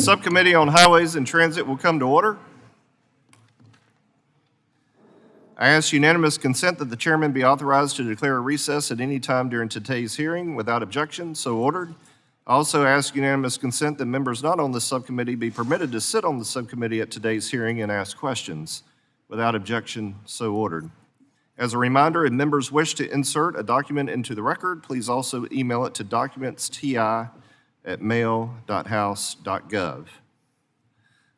Subcommittee on Highways and Transit will come to order. I ask unanimous consent that the chairman be authorized to declare a recess at any time during today's hearing without objection, so ordered. I also ask unanimous consent that members not on the subcommittee be permitted to sit on the subcommittee at today's hearing and ask questions. Without objection, so ordered. As a reminder, if members wish to insert a document into the record, please also email it to documentsti@mail.house.gov.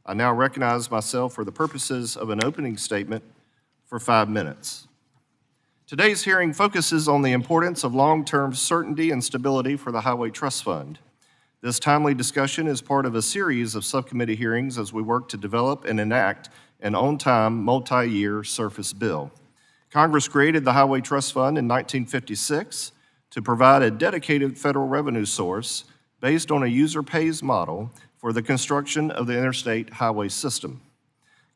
I now recognize myself for the purposes of an opening statement for 5 minutes. Today's hearing focuses on the importance of long-term certainty and stability for the Highway Trust Fund. This timely discussion is part of a series of subcommittee hearings as we work to develop and enact an on-time, multi-year surface bill. Congress created the Highway Trust Fund in 1956 to provide a dedicated federal revenue source based on a user-pays model for the construction of the interstate highway system.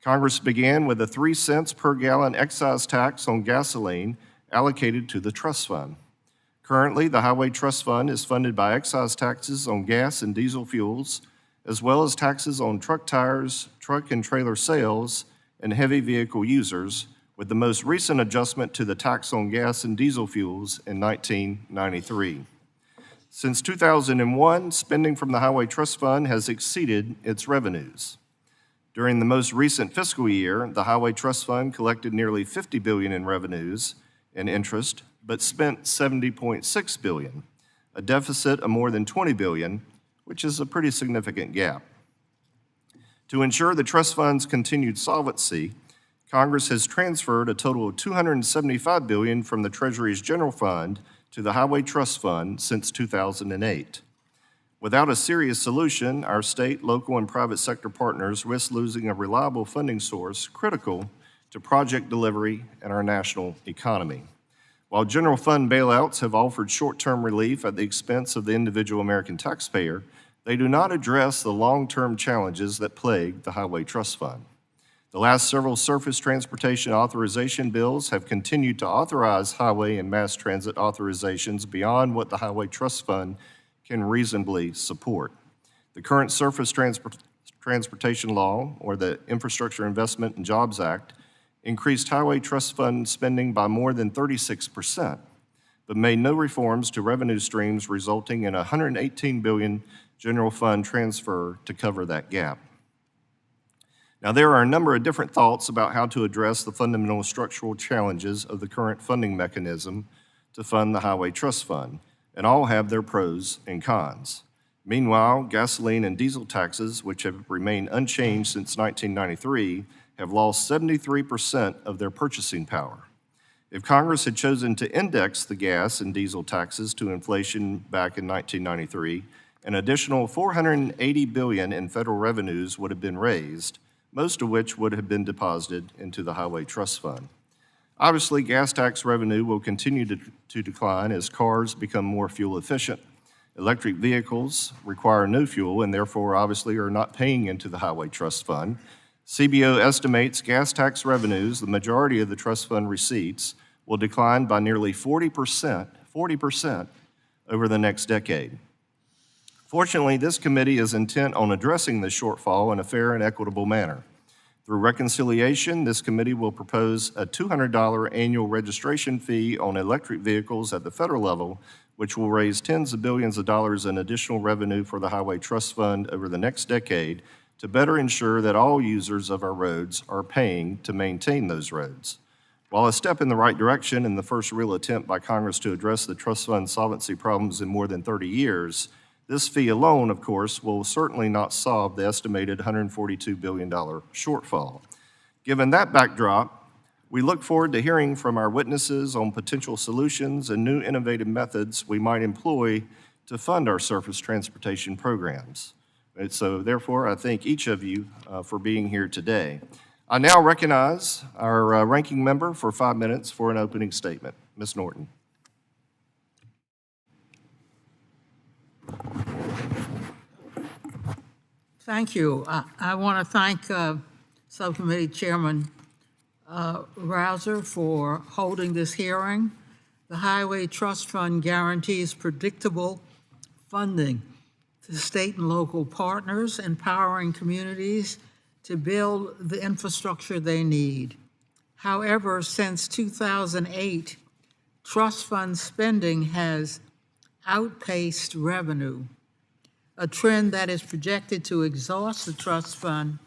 Congress began with a 3 cents per gallon excise tax on gasoline allocated to the trust fund. Currently, the Highway Trust Fund is funded by excise taxes on gas and diesel fuels, as well as taxes on truck tires, truck and trailer sales, and heavy vehicle users, with the most recent adjustment to the tax on gas and diesel fuels in 1993. Since 2001, spending from the Highway Trust Fund has exceeded its revenues. During the most recent fiscal year, the Highway Trust Fund collected nearly $50 billion in revenues and interest, but spent $70.6 billion, a deficit of more than $20 billion, which is a pretty significant gap. To ensure the trust fund's continued solvency, Congress has transferred a total of $275 billion from the Treasury's General Fund to the Highway Trust Fund since 2008. Without a serious solution, our state, local, and private sector partners risk losing a reliable funding source critical to project delivery and our national economy. While general fund bailouts have offered short-term relief at the expense of the individual American taxpayer, they do not address the long-term challenges that plague the Highway Trust Fund. The last several surface transportation authorization bills have continued to authorize highway and mass transit authorizations beyond what the Highway Trust Fund can reasonably support. The current Surface Transportation Law, or the Infrastructure Investment and Jobs Act, increased Highway Trust Fund spending by more than 36%, but made no reforms to revenue streams, resulting in a $118 billion general fund transfer to cover that gap. Now, there are a number of different thoughts about how to address the fundamental structural challenges of the current funding mechanism to fund the Highway Trust Fund, and all have their pros and cons. Meanwhile, gasoline and diesel taxes, which have remained unchanged since 1993, have lost 73% of their purchasing power. If Congress had chosen to index the gas and diesel taxes to inflation back in 1993, an additional $480 billion in federal revenues would have been raised, most of which would have been deposited into the Highway Trust Fund. Obviously, gas tax revenue will continue to decline as cars become more fuel efficient. Electric vehicles require no fuel and therefore obviously are not paying into the Highway Trust Fund. CBO estimates gas tax revenues, the majority of the trust fund receipts, will decline by nearly 40% over the next decade. Fortunately, this committee is intent on addressing this shortfall in a fair and equitable manner. Through reconciliation, this committee will propose a $200 annual registration fee on electric vehicles at the federal level, which will raise tens of billions of dollars in additional revenue for the Highway Trust Fund over the next decade to better ensure that all users of our roads are paying to maintain those roads. While a step in the right direction and the first real attempt by Congress to address the trust fund solvency problems in more than 30 years, this fee alone, of course, will certainly not solve the estimated $142 billion shortfall. Given that backdrop, we look forward to hearing from our witnesses on potential solutions and new innovative methods we might employ to fund our surface transportation programs. And so, therefore, I thank each of you for being here today. I now recognize our ranking member for 5 minutes for an opening statement. Ms. Norton. Thank you. I want to thank Subcommittee Chairman Rouser for holding this hearing. The Highway Trust Fund guarantees predictable funding to to state and local partners, empowering communities to build the infrastructure they need. However, since 2008, trust fund spending has outpaced revenue, a trend that is projected to exhaust the trust fund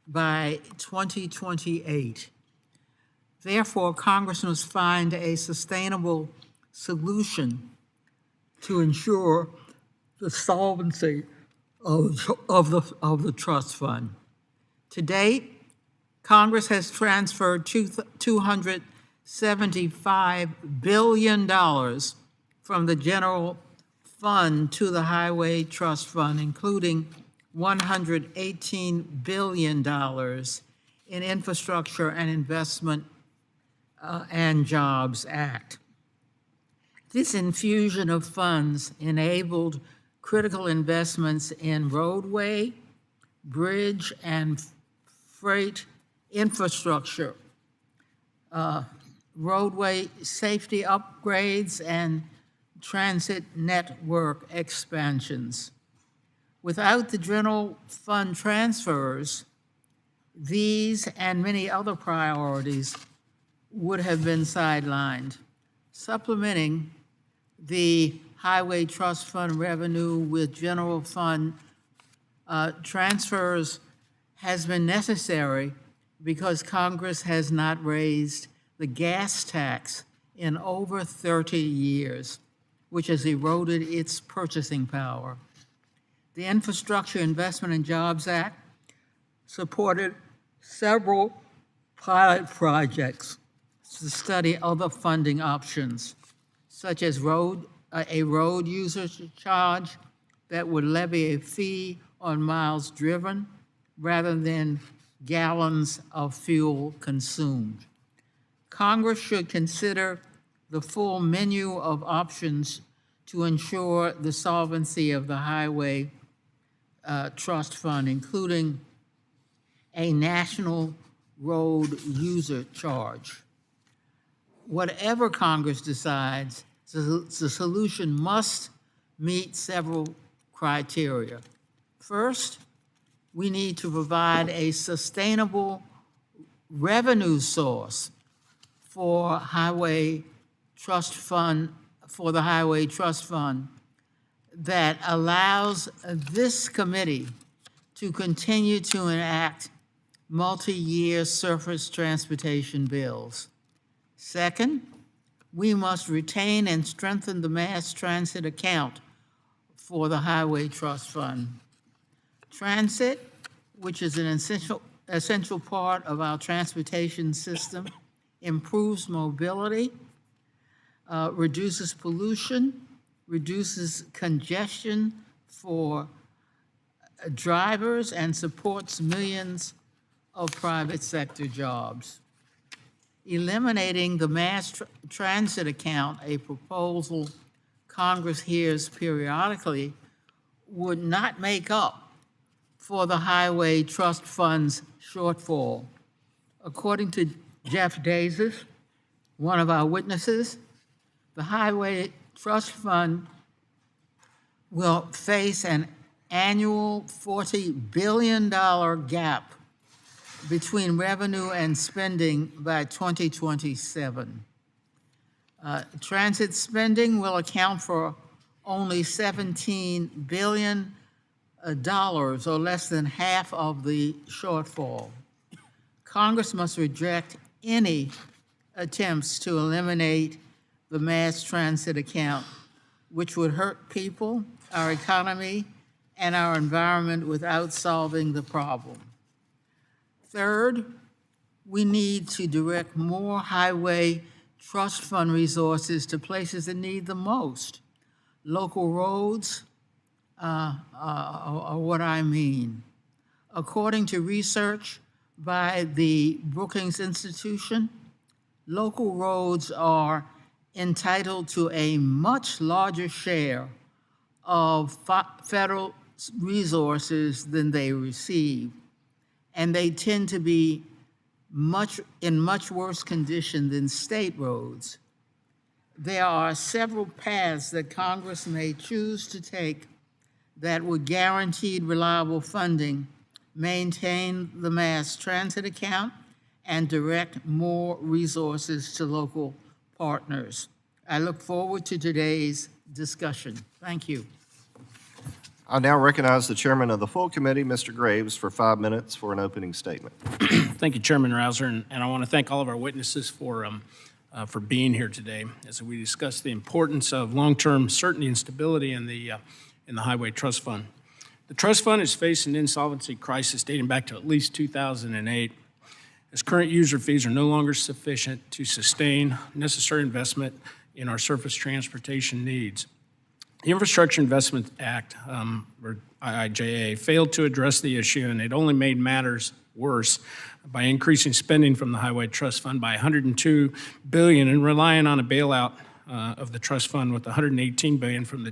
by 2028. Therefore, Congress must find a sustainable solution to ensure the solvency of the trust fund. To date, Congress has transferred $275 billion from the general fund to the Highway Trust Fund, including $118 billion in Infrastructure and Investment and Jobs Act. This infusion of funds enabled critical investments in roadway, bridge, and freight infrastructure, roadway safety upgrades, and transit network expansions. Without the general fund transfers, these and many other priorities would have been sidelined. Supplementing the Highway Trust Fund revenue with general fund transfers has been necessary because Congress has not raised the gas tax in over 30 years, which has eroded its purchasing power. The Infrastructure Investment and Jobs Act supported several pilot projects to study other funding options, such as a road user charge that would levy a fee on miles driven rather than gallons of fuel consumed. Congress should consider the full menu of options to ensure the solvency of the Highway Trust Fund, including a national road user charge. Whatever Congress decides, the solution must meet several criteria. First, we need to provide a sustainable revenue source for Highway Trust Fund, for the Highway Trust Fund, that allows this committee to continue to enact multi-year surface transportation bills. Second, we must retain and strengthen the mass transit account for the Highway Trust Fund. Transit, which is an essential part of our transportation system, improves mobility, reduces pollution, reduces congestion for drivers, and supports millions of private sector jobs. Eliminating the mass transit account, a proposal Congress hears periodically, would not make up for the Highway Trust Fund's shortfall. According to Jeff Dazis, one of our witnesses, the Highway Trust Fund will face an annual $40 billion gap between revenue and spending by 2027. Transit spending will account for only $17 billion, or less than half of the shortfall. Congress must reject any attempts to eliminate the mass transit account, which would hurt people, our economy, and our environment without solving the problem. Third, we need to direct more Highway Trust Fund resources to places that need the most. Local roads are what I mean. According to research by the Brookings Institution, local roads are entitled to a much larger share of federal resources than they receive, and they tend to be in much worse condition than state roads. There are several paths that Congress may choose to take that would guarantee reliable funding, maintain the mass transit account, and direct more resources to local partners. I look forward to today's discussion. Thank you. I now recognize the chairman of the full committee, Mr. Graves, for 5 minutes for an opening statement. Thank you, Chairman Rouser, and I want to thank all of our witnesses for being here today as we discuss the importance of long-term certainty and stability in the Highway Trust Fund. The trust fund is facing an insolvency crisis dating back to at least 2008, as current user fees are no longer sufficient to sustain necessary investment in our surface transportation needs. The Infrastructure Investment Act, or IIJA, failed to address the issue, and it only made matters worse by increasing spending from the Highway Trust Fund by $102 billion and relying on a bailout of the trust fund with $118 billion from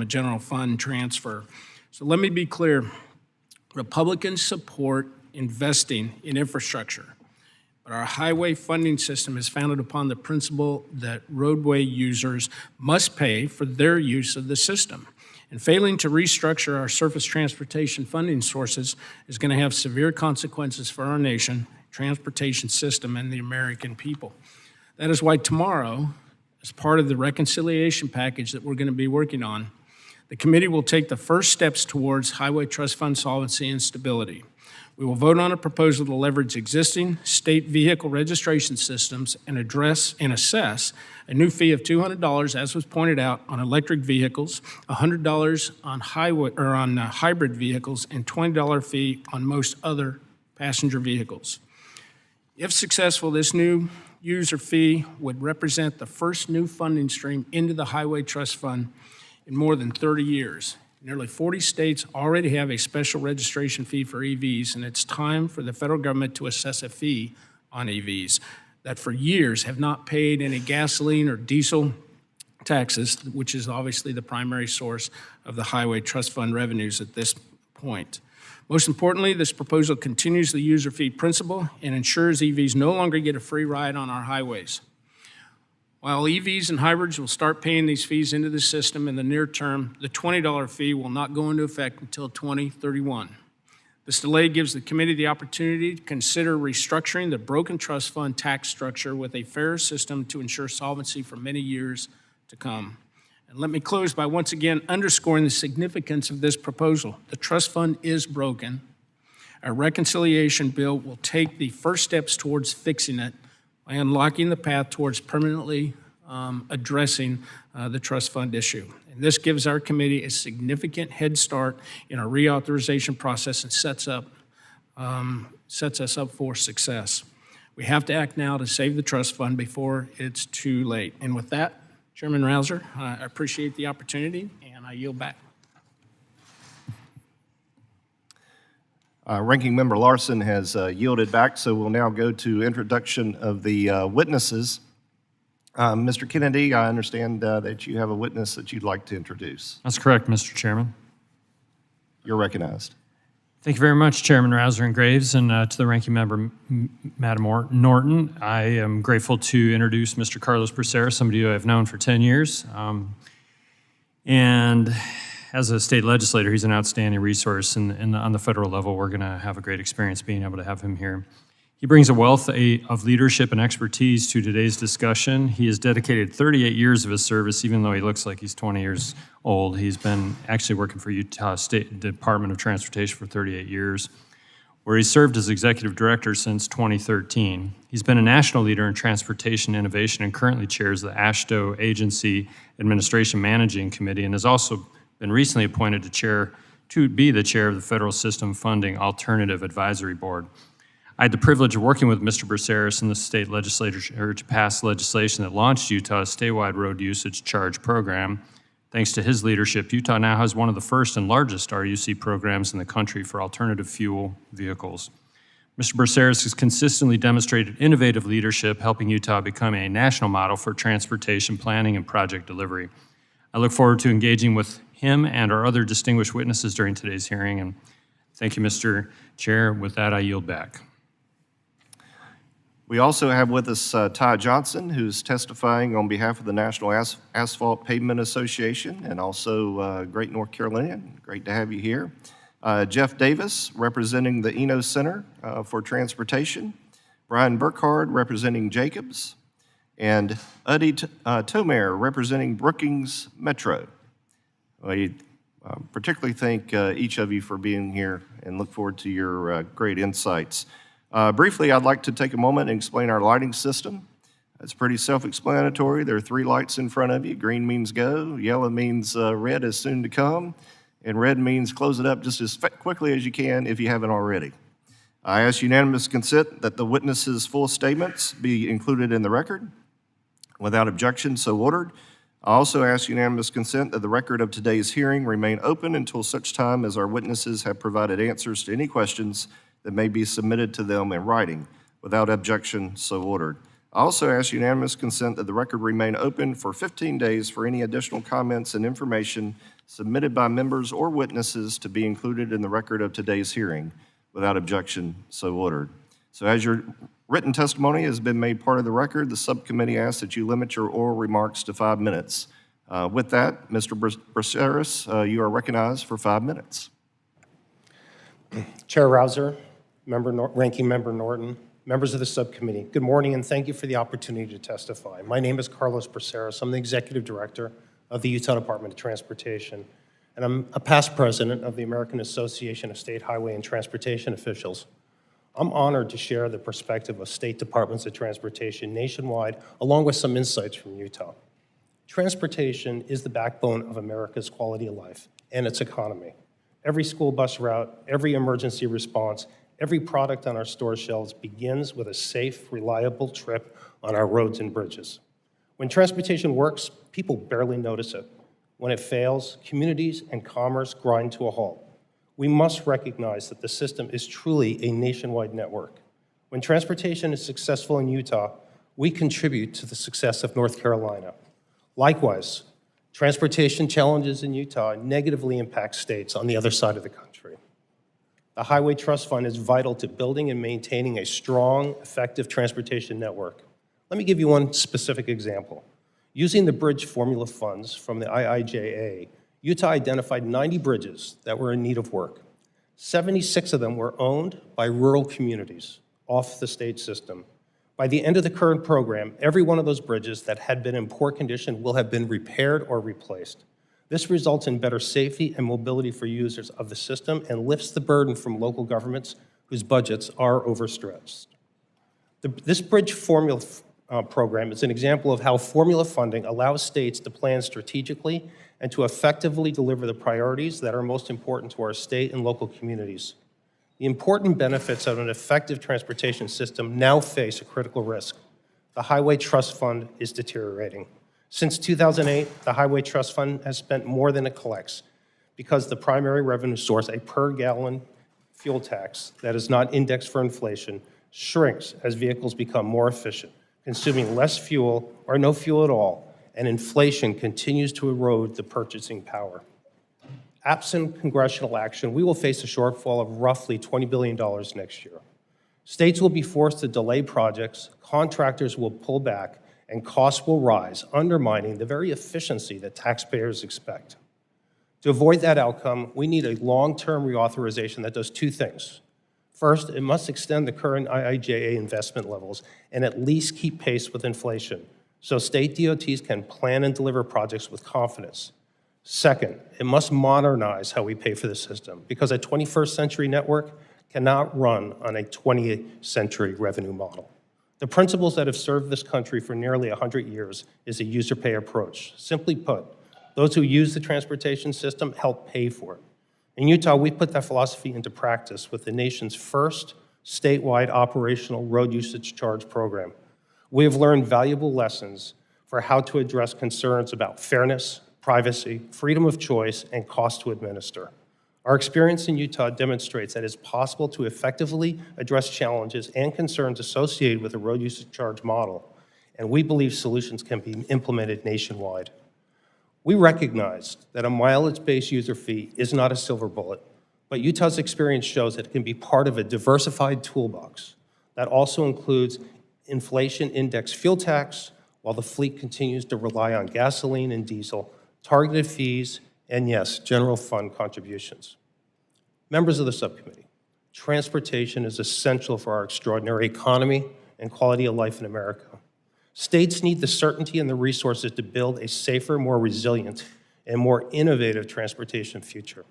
a general fund transfer. So let me be clear: Republicans support investing in infrastructure, but our highway funding system is founded upon the principle that roadway users must pay for their use of the system. And failing to restructure our surface transportation funding sources is going to have severe consequences for our nation, transportation system, and the American people. That is why tomorrow, as part of the reconciliation package that we're going to be working on, the committee will take the first steps towards Highway Trust Fund solvency and stability. We will vote on a proposal to leverage existing state vehicle registration systems and address and assess a new fee of $200, as was pointed out, on electric vehicles, $100 on hybrid vehicles, and $20 fee on most other passenger vehicles. If successful, this new user fee would represent the first new funding stream into the Highway Trust Fund in more than 30 years. Nearly 40 states already have a special registration fee for EVs, and it's time for the federal government to assess a fee on EVs that for years have not paid any gasoline or diesel taxes, which is obviously the primary source of the Highway Trust Fund revenues at this point. Most importantly, this proposal continues the user fee principle and ensures EVs no longer get a free ride on our highways. While EVs and hybrids will start paying these fees into the system in the near term, the $20 fee will not go into effect until 2031. This delay gives the committee the opportunity to consider restructuring the broken trust fund tax structure with a fairer system to ensure solvency for many years to come. And let me close by once again underscoring the significance of this proposal. The trust fund is broken. Our reconciliation bill will take the first steps towards fixing it by unlocking the path towards permanently addressing the trust fund issue. And this gives our committee a significant head start in our reauthorization process and sets us up for success. We have to act now to save the trust fund before it's too late. And with that, Chairman Rouser, I appreciate the opportunity, and I yield back. Ranking Member Larson has yielded back, so we'll now go to introduction of the witnesses. Mr. Kennedy, I understand that you have a witness that you'd like to introduce. That's correct, Mr. Chairman. You're recognized. Thank you very much, Chairman Rouser and Graves, and to the Ranking Member, Madam Norton. I am grateful to introduce Mr. Carlos Braceras, somebody who I've known for 10 years. And as a state legislator, he's an outstanding resource, and on the federal level, we're going to have a great experience being able to have him here. He brings a wealth of leadership and expertise to today's discussion. He has dedicated 38 years of his service, even though he looks like he's 20 years old. He's been actually working for Utah State Department of Transportation for 38 years, where he served as executive director since 2013. He's been a national leader in transportation innovation and currently chairs the AASHTO Agency Administration Managing Committee, and has also been recently appointed to be the chair of the Federal System Funding Alternative Advisory Board. I had the privilege of working with Mr. Braceras in the state legislature to pass legislation that launched Utah's statewide road usage charge program. Thanks to his leadership, Utah now has one of the first and largest RUC programs in the country for alternative fuel vehicles. Mr. Braceras has consistently demonstrated innovative leadership, helping Utah become a national model for transportation planning and project delivery. I look forward to engaging with him and our other distinguished witnesses during today's hearing, and thank you, Mr. Chair. With that, I yield back. We also have with us Ty Johnson, who's testifying on behalf of the National Asphalt Pavement Association and also Great North Carolina. Great to have you here. Jeff Davis, representing the Eno Center for Transportation. Brian Burkhard, representing Jacobs. And Udi Tomer, representing Brookings Metro. I particularly thank each of you for being here and look forward to your great insights. Briefly, I'd like to take a moment and explain our lighting system. It's pretty self-explanatory. There are 3 lights in front of you. Green means go, yellow means red is soon to come, and red means close it up just as quickly as you can if you haven't already. I ask unanimous consent that the witnesses' full statements be included in the record. Without objection, so ordered. I also ask unanimous consent that the record of today's hearing remain open until such time as our witnesses have provided answers to any questions that may be submitted to them in writing. Without objection, so ordered. I also ask unanimous consent that the record remain open for 15 days for any additional comments and information submitted by members or witnesses to be included in the record of today's hearing. Without objection, so ordered. So as your written testimony has been made part of the record, the subcommittee asks that you limit your oral remarks to 5 minutes. With that, Mr. Braceras, you are recognized for 5 minutes. Chair Rouser, Ranking Member Norton, members of the subcommittee, good morning and thank you for the opportunity to testify. My name is Carlos Braceras. I'm the Executive Director of the Utah Department of Transportation, and I'm a past president of the American Association of State Highway and Transportation Officials. I'm honored to share the perspective of state departments of transportation nationwide, along with some insights from Utah. Transportation is the backbone of America's quality of life and its economy. Every school bus route, every emergency response, every product on our store shelves begins with a safe, reliable trip on our roads and bridges. When transportation works, people barely notice it. When it fails, communities and commerce grind to a halt. We must recognize that the system is truly a nationwide network. When transportation is successful in Utah, we contribute to the success of North Carolina. Likewise, transportation challenges in Utah negatively impact states on the other side of the country. The Highway Trust Fund is vital to building and maintaining a strong, effective transportation network. Let me give you one specific example. Using the bridge formula funds from the IIJA, Utah identified 90 bridges that were in need of work. 76 of them were owned by rural communities off the state system. By the end of the current program, every one of those bridges that had been in poor condition will have been repaired or replaced. This results in better safety and mobility for users of the system and lifts the burden from local governments whose budgets are overstretched. This bridge formula program is an example of how formula funding allows states to plan strategically and to effectively deliver the priorities that are most important to our state and local communities. The important benefits of an effective transportation system now face a critical risk. The Highway Trust Fund is deteriorating. Since 2008, the Highway Trust Fund has spent more than it collects because the primary revenue source, a per-gallon fuel tax that is not indexed for inflation, shrinks as vehicles become more efficient, consuming less fuel or no fuel at all, and inflation continues to erode the purchasing power. Absent congressional action, we will face a shortfall of roughly $20 billion next year. States will be forced to delay projects, contractors will pull back, and costs will rise, undermining the very efficiency that taxpayers expect. To avoid that outcome, we need a long-term reauthorization that does 2 things. First, it must extend the current IIJA investment levels and at least keep pace with inflation, so state DOTs can plan and deliver projects with confidence. Second, it must modernize how we pay for the system, because a 21st century network cannot run on a 20th century revenue model. The principles that have served this country for nearly 100 years is a user pay approach. Simply put, those who use the transportation system help pay for it. In Utah, we put that philosophy into practice with the nation's first statewide operational road usage charge program. We have learned valuable lessons for how to address concerns about fairness, privacy, freedom of choice, and cost to administer. Our experience in Utah demonstrates that it's possible to effectively address challenges and concerns associated with the road usage charge model, and we believe solutions can be implemented nationwide. We recognize that a mileage-based user fee is not a silver bullet, but Utah's experience shows that it can be part of a diversified toolbox that also includes inflation index fuel tax, while the fleet continues to rely on gasoline and diesel, targeted fees, and yes, general fund contributions. Members of the subcommittee, transportation is essential for our extraordinary economy and quality of life in America. States need the certainty and the resources to build a safer, more resilient, and more innovative transportation future.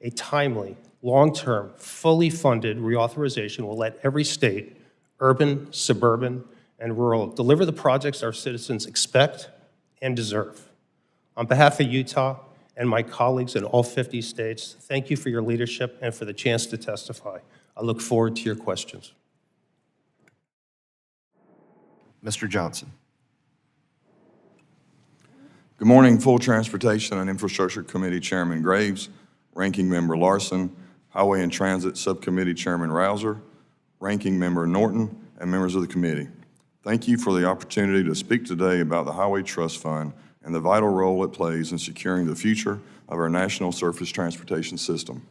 A timely, long-term, fully funded reauthorization will let every state, urban, suburban, and rural, deliver the projects our citizens expect and deserve. On behalf of Utah and my colleagues in all 50 states, thank you for your leadership and for the chance to testify. I look forward to your questions. Mr. Johnson. Good morning, Full Transportation and Infrastructure Committee Chairman Graves, Ranking Member Larson, Highway and Transit Subcommittee Chairman Rouser, Ranking Member Norton, and members of the committee. Thank you for the opportunity to speak today about the Highway Trust Fund and the vital role it plays in securing the future of our national surface transportation system.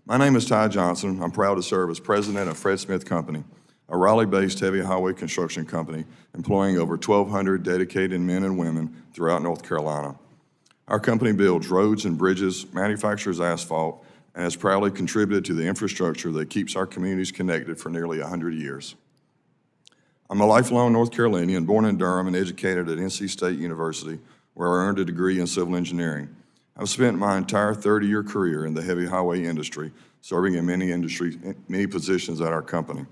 My name is Ty Johnson. I'm proud to serve as president of Fred Smith Company, a Raleigh-based heavy highway construction company employing over 1,200 dedicated men and women throughout North Carolina. Our company builds roads and bridges, manufactures asphalt, and has proudly contributed to the infrastructure that keeps our communities connected for nearly 100 years. I'm a lifelong North Carolinian, born in Durham and educated at NC State University, where I earned a degree in civil engineering. I've spent my entire 30-year career in the heavy highway industry, serving in many positions at our company.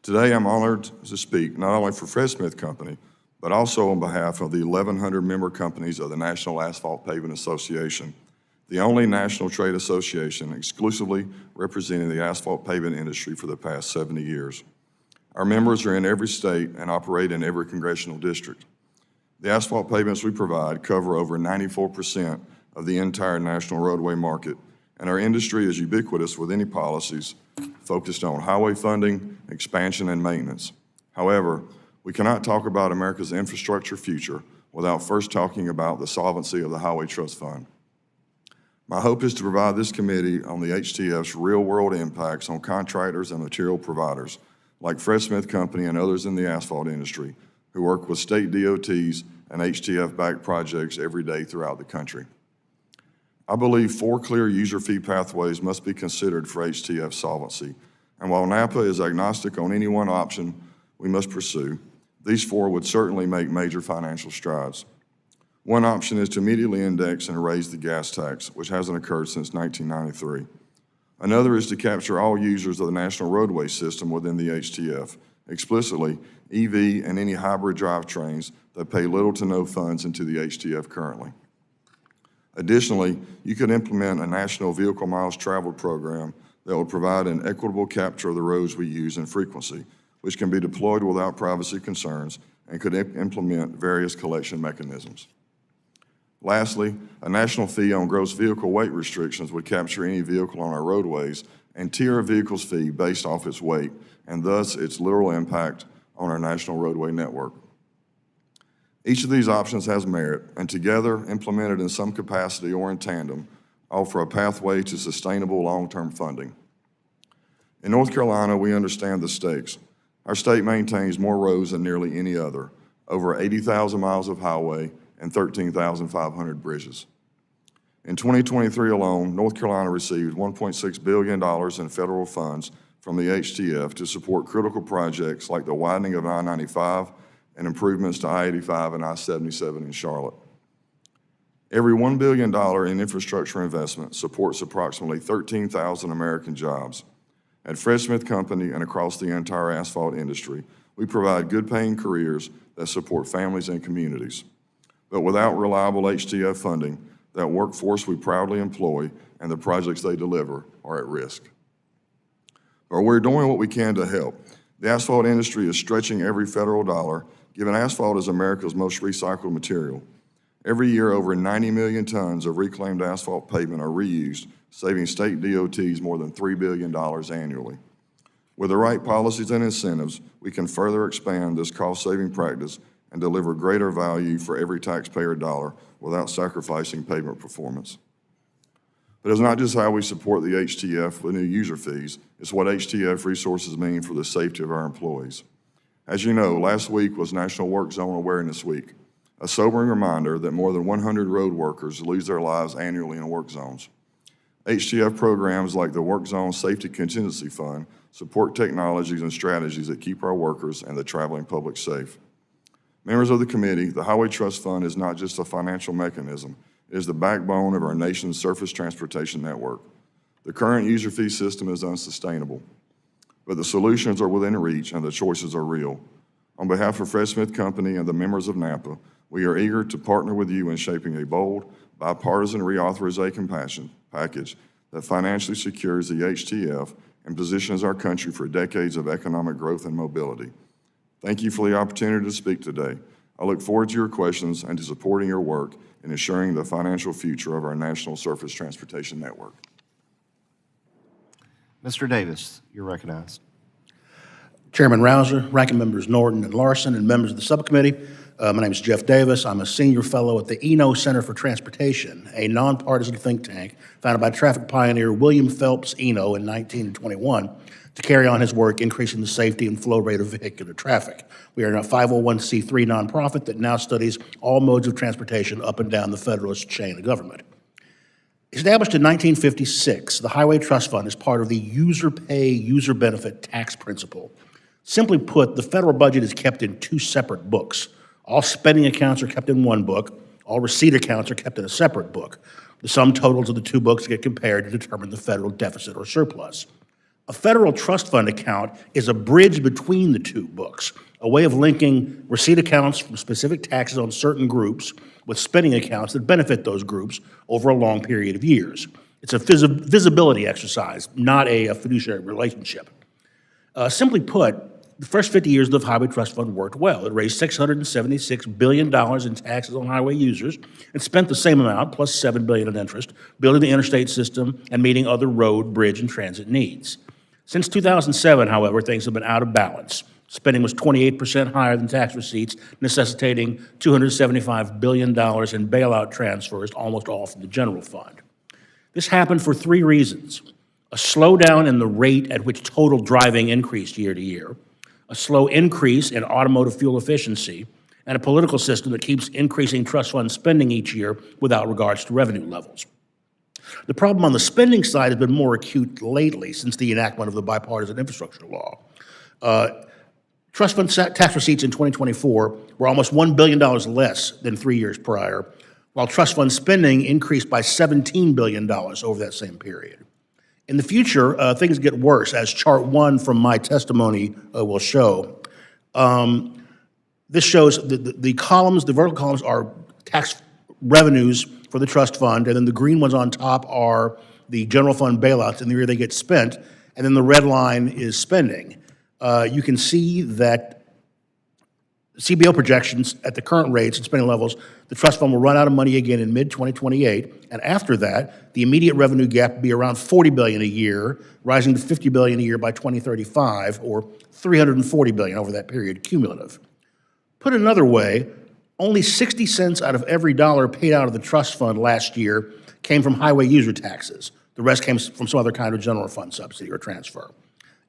Today, I'm honored to speak not only for Fred Smith Company, but also on behalf of the 1,100 member companies of the National Asphalt Pavement Association, the only national trade association exclusively representing the asphalt pavement industry for the past 70 years. Our members are in every state and operate in every congressional district. The asphalt pavements we provide cover over 94% of the entire national roadway market, and our industry is ubiquitous with any policies focused on highway funding, expansion, and maintenance. However, we cannot talk about America's infrastructure future without first talking about the solvency of the Highway Trust Fund. My hope is to provide this committee on the HTF's real-world impacts on contractors and material providers, like Fred Smith Company and others in the asphalt industry, who work with state DOTs and HTF-backed projects every day throughout the country. I believe 4 clear user fee pathways must be considered for HTF solvency, and while NAPA is agnostic on any one option we must pursue, these 4 would certainly make major financial strides. One option is to immediately index and raise the gas tax, which hasn't occurred since 1993. Another is to capture all users of the national roadway system within the HTF, explicitly EV and any hybrid drivetrains that pay little to no funds into the HTF currently. Additionally, you could implement a national vehicle miles traveled program that would provide an equitable capture of the roads we use and frequency, which can be deployed without privacy concerns and could implement various collection mechanisms. Lastly, a national fee on gross vehicle weight restrictions would capture any vehicle on our roadways and tier a vehicle's fee based off its weight and thus its literal impact on our national roadway network. Each of these options has merit, and together, implemented in some capacity or in tandem, offer a pathway to sustainable long-term funding. In North Carolina, we understand the stakes. Our state maintains more roads than nearly any other, over 80,000 miles of highway and 13,500 bridges. In 2023 alone, North Carolina received $1.6 billion in federal funds from the HTF to support critical projects like the widening of I-95 and improvements to I-85 and I-77 in Charlotte. Every $1 billion in infrastructure investment supports approximately 13,000 American jobs. At Fred Smith Company and across the entire asphalt industry, we provide good-paying careers that support families and communities. But without reliable HTF funding, that workforce we proudly employ and the projects they deliver are at risk. But we're doing what we can to help. The asphalt industry is stretching every federal dollar, given asphalt is America's most recycled material. Every year, over 90 million tons of reclaimed asphalt pavement are reused, saving state DOTs more than $3 billion annually. With the right policies and incentives, we can further expand this cost-saving practice and deliver greater value for every taxpayer dollar without sacrificing pavement performance. But it's not just how we support the HTF with new user fees, it's what HTF resources mean for the safety of our employees. As you know, last week was National Work Zone Awareness Week, a sobering reminder that more than 100 road workers lose their lives annually in work zones. HTF programs like the Work Zone Safety Contingency Fund support technologies and strategies that keep our workers and the traveling public safe. Members of the committee, the Highway Trust Fund is not just a financial mechanism, it is the backbone of our nation's surface transportation network. The current user fee system is unsustainable, but the solutions are within reach and the choices are real. On behalf of Fred Smith Company and the members of NAPA, we are eager to partner with you in shaping a bold, bipartisan reauthorization package that financially secures the HTF and positions our country for decades of economic growth and mobility. Thank you for the opportunity to speak today. I look forward to your questions and to supporting your work in ensuring the financial future of our national surface transportation network. Mr. Davis, you're recognized. Chairman Rouser, Ranking Members Norton and Larson, and members of the subcommittee. My name is Jeff Davis. I'm a senior fellow at the Eno Center for Transportation, a nonpartisan think tank founded by traffic pioneer William Phelps Eno in 1921 to carry on his work increasing the safety and flow rate of vehicular traffic. We are a 501c3 nonprofit that now studies all modes of transportation up and down the Federalist chain of government. Established in 1956, the Highway Trust Fund is part of the user pay, user benefit tax principle. Simply put, the federal budget is kept in two separate books. All spending accounts are kept in one book. All receipt accounts are kept in a separate book. The sum totals of the two books get compared to determine the federal deficit or surplus. A federal trust fund account is a bridge between the two books, a way of linking receipt accounts from specific taxes on certain groups with spending accounts that benefit those groups over a long period of years. It's a visibility exercise, not a fiduciary relationship. Simply put, the first 50 years of the Highway Trust Fund worked well. It raised $676 billion in taxes on highway users and spent the same amount, plus $7 billion in interest, building the interstate system and meeting other road, bridge, and transit needs. Since 2007, however, things have been out of balance. Spending was 28% higher than tax receipts, necessitating $275 billion in bailout transfers, almost all from the general fund. This happened for three reasons: a slowdown in the rate at which total driving increased year to year, a slow increase in automotive fuel efficiency, and a political system that keeps increasing trust fund spending each year without regards to revenue levels. The problem on the spending side has been more acute lately since the enactment of the bipartisan infrastructure law. Trust fund tax receipts in 2024 were almost $1 billion less than 3 years prior, while trust fund spending increased by $17 billion over that same period. In the future, things get worse, as Chart 1 from my testimony will show. This shows the columns, the vertical columns are tax revenues for the trust fund, and then the green ones on top are the general fund bailouts in the year they get spent, and then the red line is spending. You can see that CBO projections at the current rates and spending levels, the trust fund will run out of money again in mid-2028, and after that, the immediate revenue gap will be around $40 billion a year, rising to $50 billion a year by 2035, or $340 billion over that period cumulative. Put another way, only 60 cents out of every dollar paid out of the trust fund last year came from highway user taxes. The rest came from some other kind of general fund subsidy or transfer.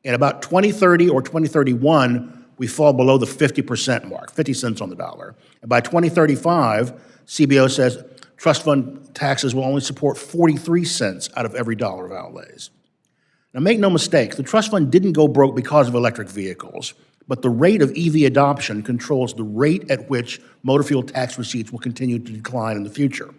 In about 2030 or 2031, we fall below the 50% mark, 50 cents on the dollar. And by 2035, CBO says trust fund taxes will only support 43 cents out of every dollar of outlays. Now, make no mistake, the trust fund didn't go broke because of electric vehicles, but the rate of EV adoption controls the rate at which motor fuel tax receipts will continue to decline in the future.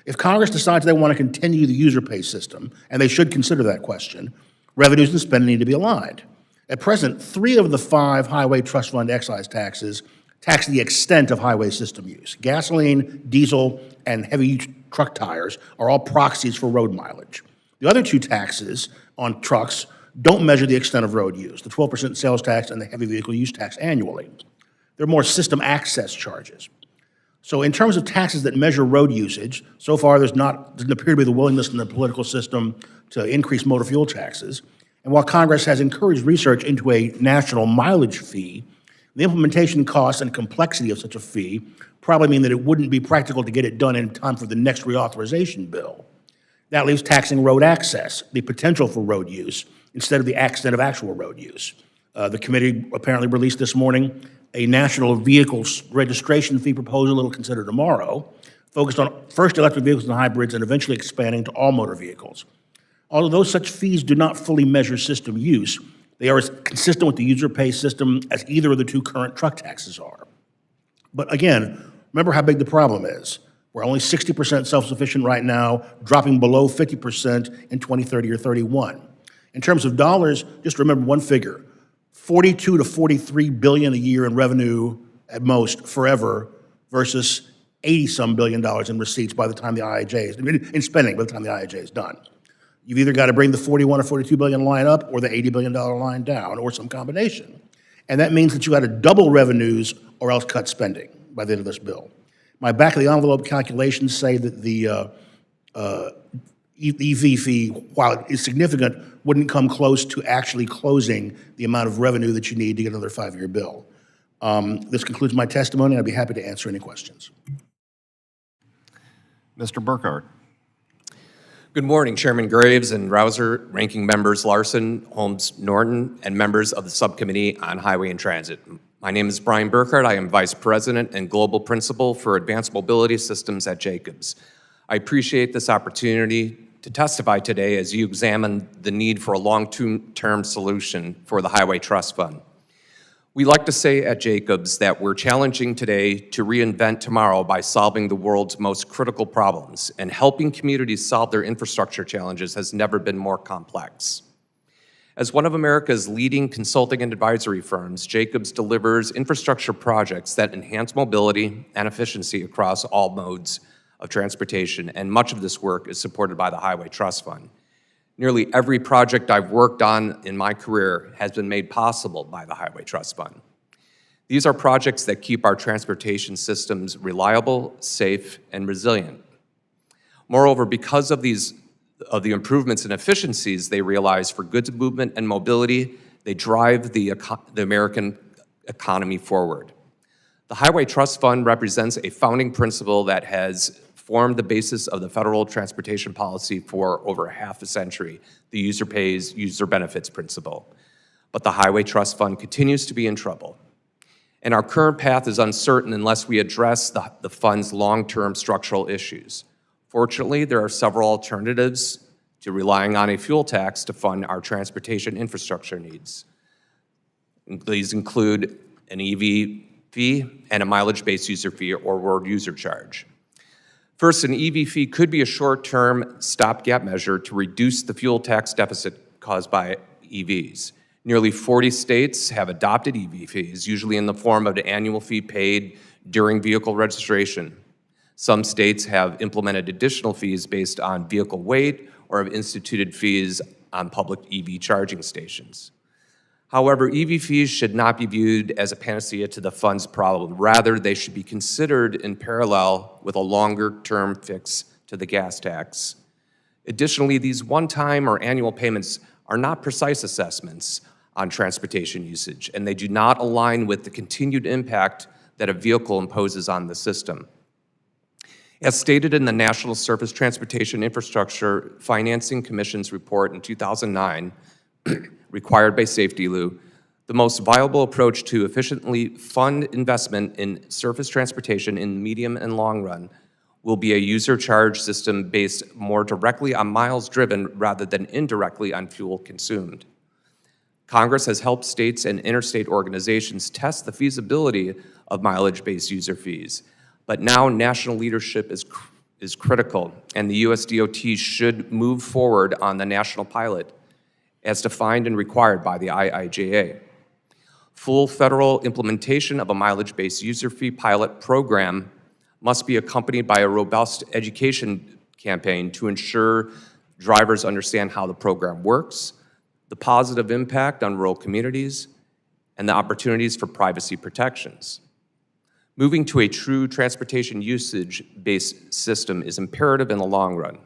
If Congress decides they want to continue the user pay system, and they should consider that question, revenues and spending need to be aligned. At present, 3 of the 5 highway trust fund excise taxes tax the extent of highway system use. Gasoline, diesel, and heavy truck tires are all proxies for road mileage. The other 2 taxes on trucks don't measure the extent of road use, the 12% sales tax and the heavy vehicle use tax annually. They're more system access charges. So in terms of taxes that measure road usage, so far doesn't appear to be the willingness in the political system to increase motor fuel taxes. And while Congress has encouraged research into a national mileage fee, the implementation costs and complexity of such a fee probably mean that it wouldn't be practical to get it done in time for the next reauthorization bill. That leaves taxing road access, the potential for road use, instead of the extent of actual road use. The committee apparently released this morning a national vehicles registration fee proposal it'll consider tomorrow, focused on first electric vehicles and hybrids and eventually expanding to all motor vehicles. Although such fees do not fully measure system use, they are as consistent with the user pay system as either of the two current truck taxes are. But again, remember how big the problem is. We're only 60% self-sufficient right now, dropping below 50% in 2030 or 31. In terms of dollars, just remember one figure, 42 to 43 billion a year in revenue at most forever versus 80-some billion dollars in receipts by the time the IIJ is, in spending by the time the IIJ is done. You've either got to bring the 41 or 42 billion line up or the $80 billion line down or some combination. And that means that you got to double revenues or else cut spending by the end of this bill. My back of the envelope calculations say that the EV fee, while it is significant, wouldn't come close to actually closing the amount of revenue that you need to get another 5-year bill. This concludes my testimony. I'd be happy to answer any questions. Mr. Burkhardt. Good morning, Chairman Graves and Rouser, Ranking Members Larson, Holmes, Norton, and members of the Subcommittee on Highway and Transit. My name is Brian Burkhardt. I am Vice President and Global Principal for Advanced Mobility Systems at Jacobs. I appreciate this opportunity to testify today as you examine the need for a long-term solution for the Highway Trust Fund. We like to say at Jacobs that we're challenging today to reinvent tomorrow by solving the world's most critical problems, and helping communities solve their infrastructure challenges has never been more complex. As one of America's leading consulting and advisory firms, Jacobs delivers infrastructure projects that enhance mobility and efficiency across all modes of transportation, and much of this work is supported by the Highway Trust Fund. Nearly every project I've worked on in my career has been made possible by the Highway Trust Fund. These are projects that keep our transportation systems reliable, safe, and resilient. Moreover, because of the improvements and efficiencies they realize for goods movement and mobility, they drive the American economy forward. The Highway Trust Fund represents a founding principle that has formed the basis of the federal transportation policy for over half a century, the user pays, user benefits principle. But the Highway Trust Fund continues to be in trouble. And our current path is uncertain unless we address the fund's long-term structural issues. Fortunately, there are several alternatives to relying on a fuel tax to fund our transportation infrastructure needs. These include an EV fee and a mileage-based user fee or road user charge. First, an EV fee could be a short-term stopgap measure to reduce the fuel tax deficit caused by EVs. Nearly 40 states have adopted EV fees, usually in the form of an annual fee paid during vehicle registration. Some states have implemented additional fees based on vehicle weight or have instituted fees on public EV charging stations. However, EV fees should not be viewed as a panacea to the fund's problem. Rather, they should be considered in parallel with a longer-term fix to the gas tax. Additionally, these one-time or annual payments are not precise assessments on transportation usage, and they do not align with the continued impact that a vehicle imposes on the system. As stated in the National Surface Transportation Infrastructure Financing Commission's report in 2009, required by SafetyLoo, the most viable approach to efficiently fund investment in surface transportation in the medium and long run will be a user charge system based more directly on miles driven rather than indirectly on fuel consumed. Congress has helped states and interstate organizations test the feasibility of mileage-based user fees, but now national leadership is critical, and the US DOT should move forward on the national pilot as defined and required by the IIJA. Full federal implementation of a mileage-based user fee pilot program must be accompanied by a robust education campaign to ensure drivers understand how the program works, the positive impact on rural communities, and the opportunities for privacy protections. Moving to a true transportation usage-based system is imperative in the long run.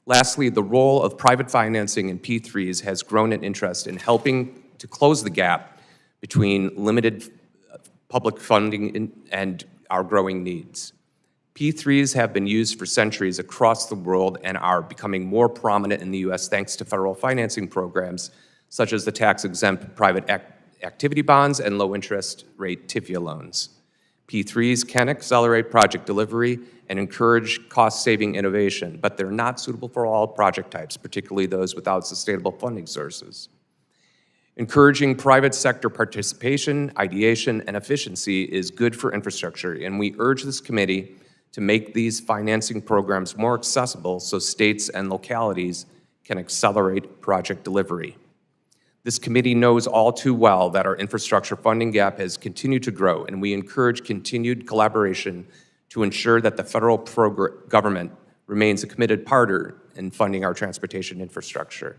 Lastly, the role of private financing in P3s has grown in interest in helping to close the gap between limited public funding and our growing needs. P3s have been used for centuries across the world and are becoming more prominent in the US thanks to federal financing programs such as the tax-exempt private activity bonds and low-interest rate TIFIA loans. P3s can accelerate project delivery and encourage cost-saving innovation, but they're not suitable for all project types, particularly those without sustainable funding sources. Encouraging private sector participation, ideation, and efficiency is good for infrastructure, and we urge this committee to make these financing programs more accessible so states and localities can accelerate project delivery. This committee knows all too well that our infrastructure funding gap has continued to grow, and we encourage continued collaboration to ensure that the federal government remains a committed partner in funding our transportation infrastructure.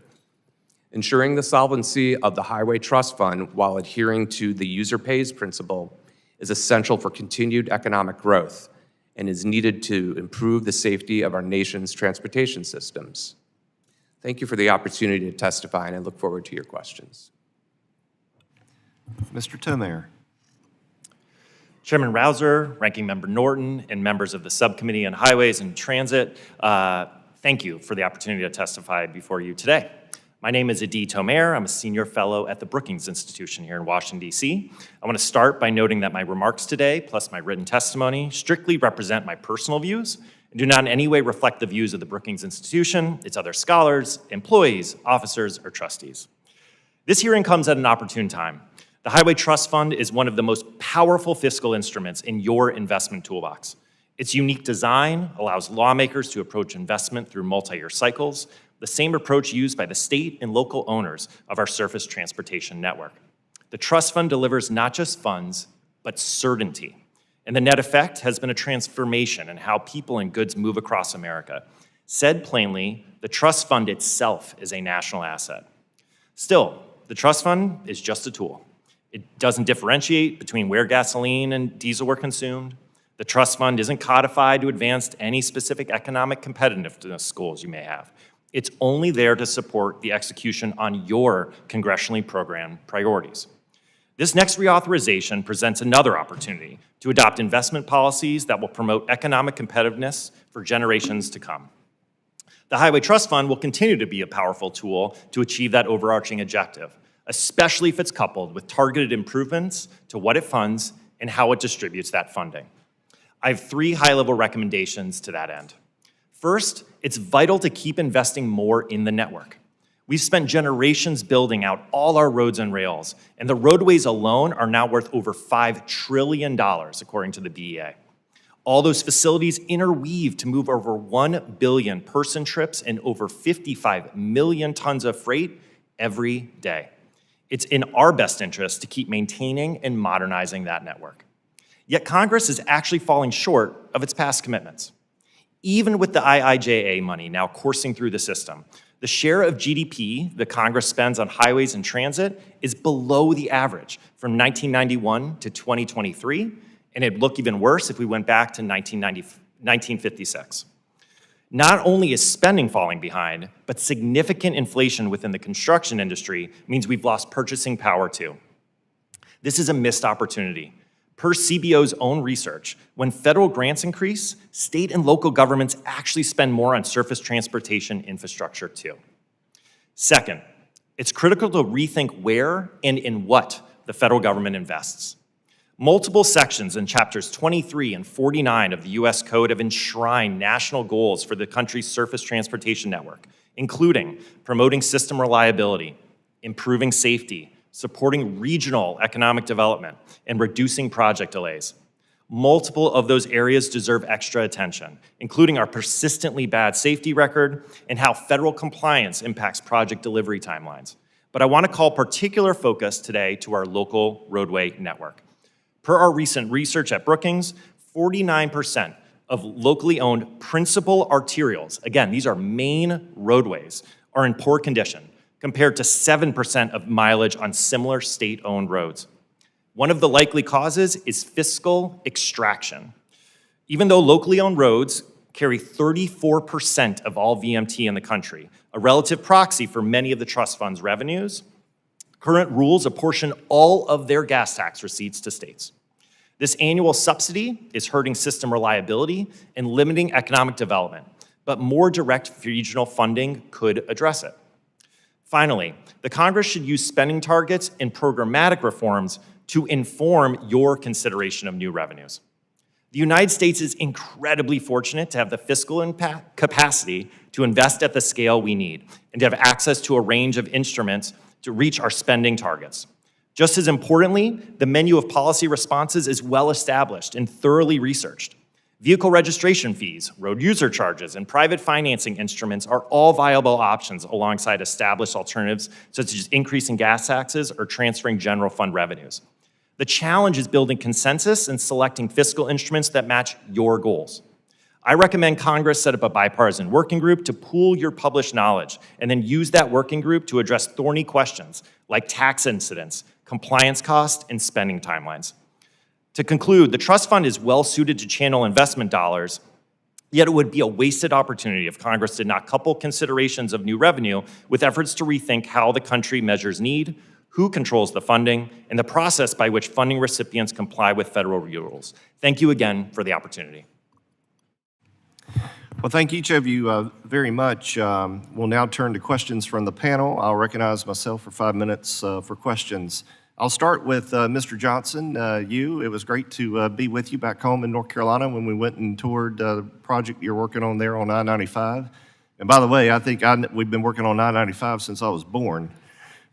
Ensuring the solvency of the Highway Trust Fund while adhering to the user pays principle is essential for continued economic growth and is needed to improve the safety of our nation's transportation systems. Thank you for the opportunity to testify, and I look forward to your questions. Mr. Tomayer. Chairman Rouser, Ranking Member Norton, and members of the Subcommittee on Highways and Transit, thank you for the opportunity to testify before you today. My name is Adi Tomayer. I'm a senior fellow at the Brookings Institution here in Washington, D.C. I want to start by noting that my remarks today, plus my written testimony, strictly represent my personal views and do not in any way reflect the views of the Brookings Institution, its other scholars, employees, officers, or trustees. This hearing comes at an opportune time. The Highway Trust Fund is one of the most powerful fiscal instruments in your investment toolbox. Its unique design allows lawmakers to approach investment through multi-year cycles, the same approach used by the state and local owners of our surface transportation network. The trust fund delivers not just funds, but certainty. And the net effect has been a transformation in how people and goods move across America. Said plainly, the trust fund itself is a national asset. Still, the trust fund is just a tool. It doesn't differentiate between where gasoline and diesel were consumed. The trust fund isn't codified to advance any specific economic competitiveness goals you may have. It's only there to support the execution on your congressionally programmed priorities. This next reauthorization presents another opportunity to adopt investment policies that will promote economic competitiveness for generations to come. The Highway Trust Fund will continue to be a powerful tool to achieve that overarching objective, especially if it's coupled with targeted improvements to what it funds and how it distributes that funding. I have 3 high-level recommendations to that end. First, it's vital to keep investing more in the network. We've spent generations building out all our roads and rails, and the roadways alone are now worth over $5 trillion, according to the BEA. All those facilities interweave to move over 1 billion person trips and over 55 million tons of freight every day. It's in our best interest to keep maintaining and modernizing that network. Yet Congress is actually falling short of its past commitments. Even with the IIJA money now coursing through the system, the share of GDP that Congress spends on highways and transit is below the average from 1991 to 2023, and it'd look even worse if we went back to 1956. Not only is spending falling behind, but significant inflation within the construction industry means we've lost purchasing power too. This is a missed opportunity. Per CBO's own research, when federal grants increase, state and local governments actually spend more on surface transportation infrastructure too. Second, it's critical to rethink where and in what the federal government invests. Multiple sections in chapters 23 and 49 of the U.S. Code have enshrined national goals for the country's surface transportation network, including promoting system reliability, improving safety, supporting regional economic development, and reducing project delays. Multiple of those areas deserve extra attention, including our persistently bad safety record and how federal compliance impacts project delivery timelines. But I want to call particular focus today to our local roadway network. Per our recent research at Brookings, 49% of locally owned principal arterials, again, these are main roadways, are in poor condition, compared to 7% of mileage on similar state-owned roads. One of the likely causes is fiscal extraction. Even though locally owned roads carry 34% of all VMT in the country, a relative proxy for many of the trust fund's revenues, current rules apportion all of their gas tax receipts to states. This annual subsidy is hurting system reliability and limiting economic development, but more direct regional funding could address it. Finally, the Congress should use spending targets and programmatic reforms to inform your consideration of new revenues. The United States is incredibly fortunate to have the fiscal capacity to invest at the scale we need and to have access to a range of instruments to reach our spending targets. Just as importantly, the menu of policy responses is well established and thoroughly researched. Vehicle registration fees, road user charges, and private financing instruments are all viable options alongside established alternatives such as increasing gas taxes or transferring general fund revenues. The challenge is building consensus and selecting fiscal instruments that match your goals. I recommend Congress set up a bipartisan working group to pool your published knowledge and then use that working group to address thorny questions like tax incidents, compliance costs, and spending timelines. To conclude, the trust fund is well suited to channel investment dollars, yet it would be a wasted opportunity if Congress did not couple considerations of new revenue with efforts to rethink how the country measures need, who controls the funding, and the process by which funding recipients comply with federal rules. Thank you again for the opportunity. Well, thank each of you very much. We'll now turn to questions from the panel. I'll recognize myself for 5 minutes for questions. I'll start with Mr. Johnson. It was great to be with you back home in North Carolina when we went and toured the project you're working on there on I-95. And by the way, I think we've been working on I-95 since I was born.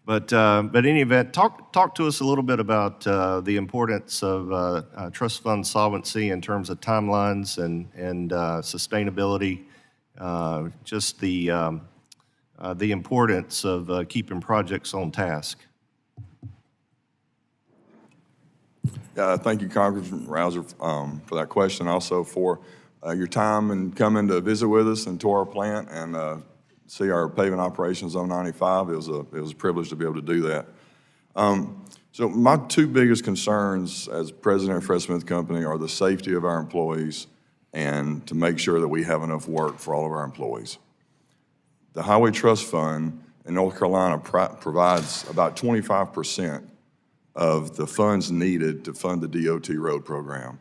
But in any event, talk to us a little bit about the importance of trust fund solvency in terms of timelines and sustainability, just the importance of keeping projects on task. Thank you, Congressman Rouser, for that question. Also for your time and coming to visit with us and tour our plant and see our paving operations on 95. It was a privilege to be able to do that. So my two biggest concerns as president of Fred Smith Company are the safety of our employees and to make sure that we have enough work for all of our employees. The Highway Trust Fund in North Carolina provides about 25% of the funds needed to fund the DOT road program.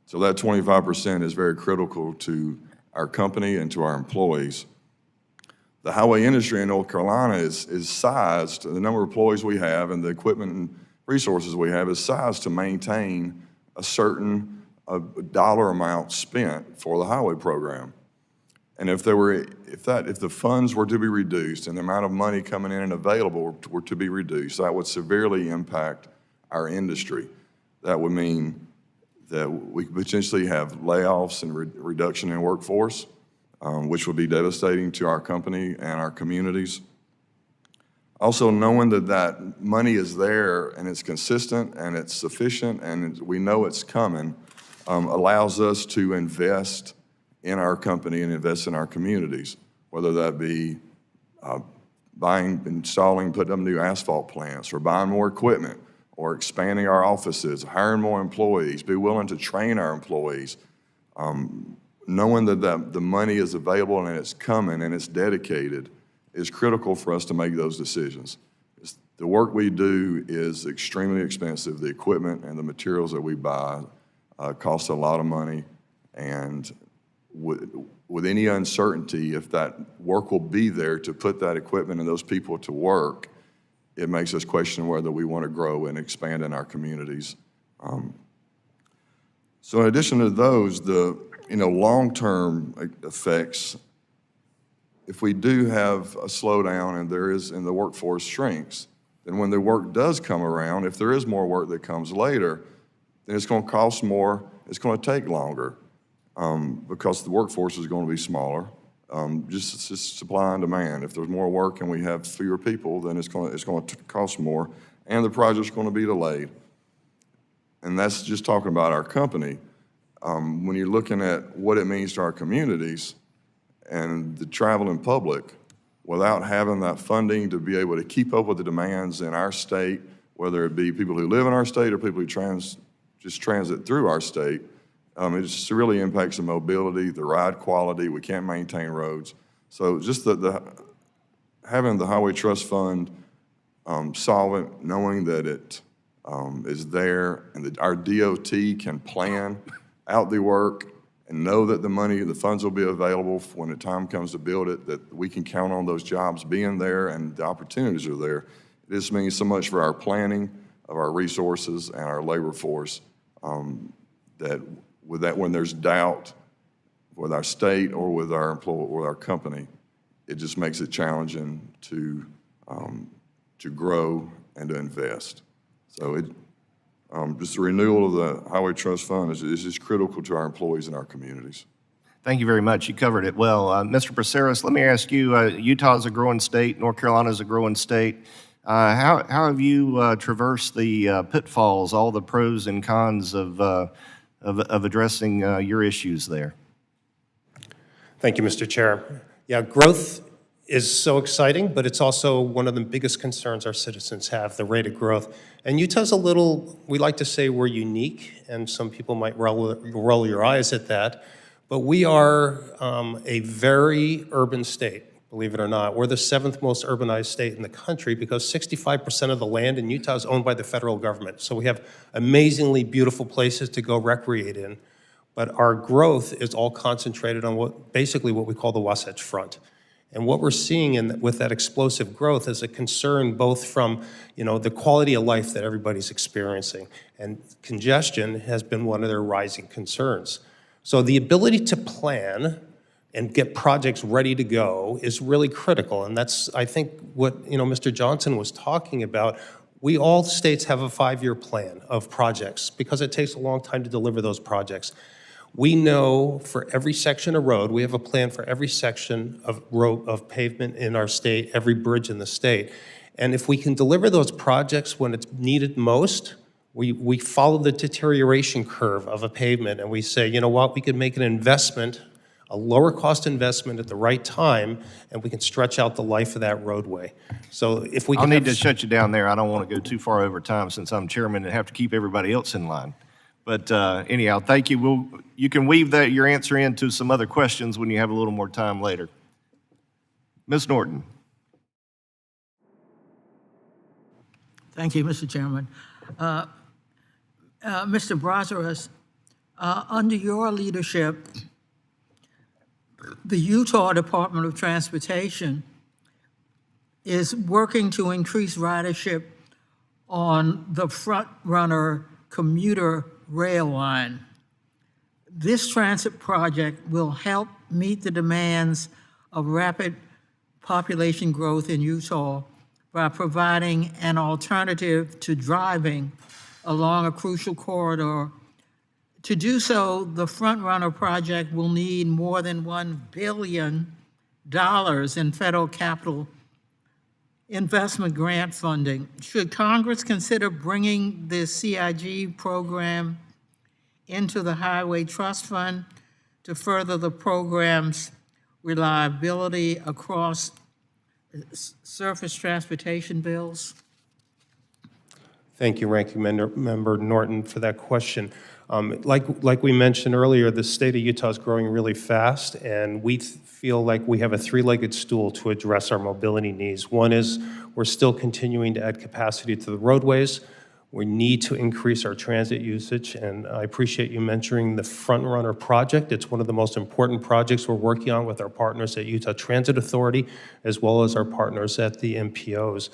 So that 25% is very critical to our company and to our employees. The highway industry in North Carolina is sized, the number of employees we have and the equipment and resources we have is sized to maintain a certain dollar amount spent for the highway program. And if the funds were to be reduced and the amount of money coming in and available were to be reduced, that would severely impact our industry. That would mean that we could potentially have layoffs and reduction in workforce, which would be devastating to our company and our communities. Also, knowing that money is there and it's consistent and it's sufficient and we know it's coming allows us to invest in our company and invest in our communities, whether that be buying, installing, putting up new asphalt plants, or buying more equipment, or expanding our offices, hiring more employees, be willing to train our employees. Knowing that the money is available and it's coming and it's dedicated is critical for us to make those decisions. The work we do is extremely expensive. The equipment and the materials that we buy cost a lot of money, and with any uncertainty if that work will be there to put that equipment and those people to work, it makes us question whether we want to grow and expand in our communities. So in addition to those, the long-term effects, if we do have a slowdown and the workforce shrinks, then when the work does come around, if there is more work that comes later, then it's going to cost more, it's going to take longer. Because the workforce is going to be smaller, just supply and demand. If there's more work and we have fewer people, then it's going to cost more, and the project's going to be delayed. And that's just talking about our company. When you're looking at what it means to our communities and the traveling public, without having that funding to be able to keep up with the demands in our state, whether it be people who live in our state or people who just transit through our state, it just really impacts the mobility, the ride quality. We can't maintain roads. So just having the Highway Trust Fund solvent, knowing that it is there and that our DOT can plan out the work and know that the funds will be available when the time comes to build it, that we can count on those jobs being there and the opportunities are there. This means so much for our planning of our resources and our labor force, that when there's doubt with our state or with our with our company, it just makes it challenging to grow and to invest. So just the renewal of the Highway Trust Fund is just critical to our employees and our communities. Thank you very much. You covered it well. Mr. Braceras, let me ask you, Utah is a growing state, North Carolina is a growing state. How have you traversed the pitfalls, all the pros and cons of addressing your issues there? Thank you, Mr. Chair. Yeah, growth is so exciting, but it's also one of the biggest concerns our citizens have, the rate of growth. And Utah's we like to say we're unique, and some people might roll your eyes at that, but we are a very urban state, believe it or not. We're the 7th most urbanized state in the country because 65% of the land in Utah is owned by the federal government. So we have amazingly beautiful places to go recreate in, but our growth is all concentrated on basically what we call the Wasatch Front. And what we're seeing with that explosive growth is a concern both from, the quality of life that everybody's experiencing. And congestion has been one of their rising concerns. So the ability to plan and get projects ready to go is really critical. And that's, I think, what, Mr. Johnson was talking about. All states have a 5-year plan of projects because it takes a long time to deliver those projects. We know for every section of road, we have a plan for every section of pavement in our state, every bridge in the state. And if we can deliver those projects when it's needed most, we follow the deterioration curve of a pavement and we say, you know what, we can make an investment, a lower cost investment at the right time, and we can stretch out the life of that roadway. So if we can I'll need to shut you down there. I don't want to go too far over time since I'm chairman and have to keep everybody else in line. But anyhow, thank you. You can weave your answer into some other questions when you have a little more time later. Ms. Norton. Thank you, Mr. Chairman. Mr. Braceras, under your leadership, the Utah Department of Transportation is working to increase ridership on the front runner commuter rail line. This transit project will help meet the demands of rapid population growth in Utah by providing an alternative to driving along a crucial corridor. To do so, the Front Runner project will need more than $1 billion in federal capital investment grant funding. Should Congress consider bringing the CIG program into the Highway Trust Fund to further the program's reliability across surface transportation bills? Thank you, Ranking Member Norton, for that question. Like we mentioned earlier, the state of Utah is growing really fast, and we feel like we have a three-legged stool to address our mobility needs. One is we're still continuing to add capacity to the roadways. We need to increase our transit usage, and I appreciate you mentioning the Front Runner project. It's one of the most important projects we're working on with our partners at Utah Transit Authority, as well as our partners at the MPOs.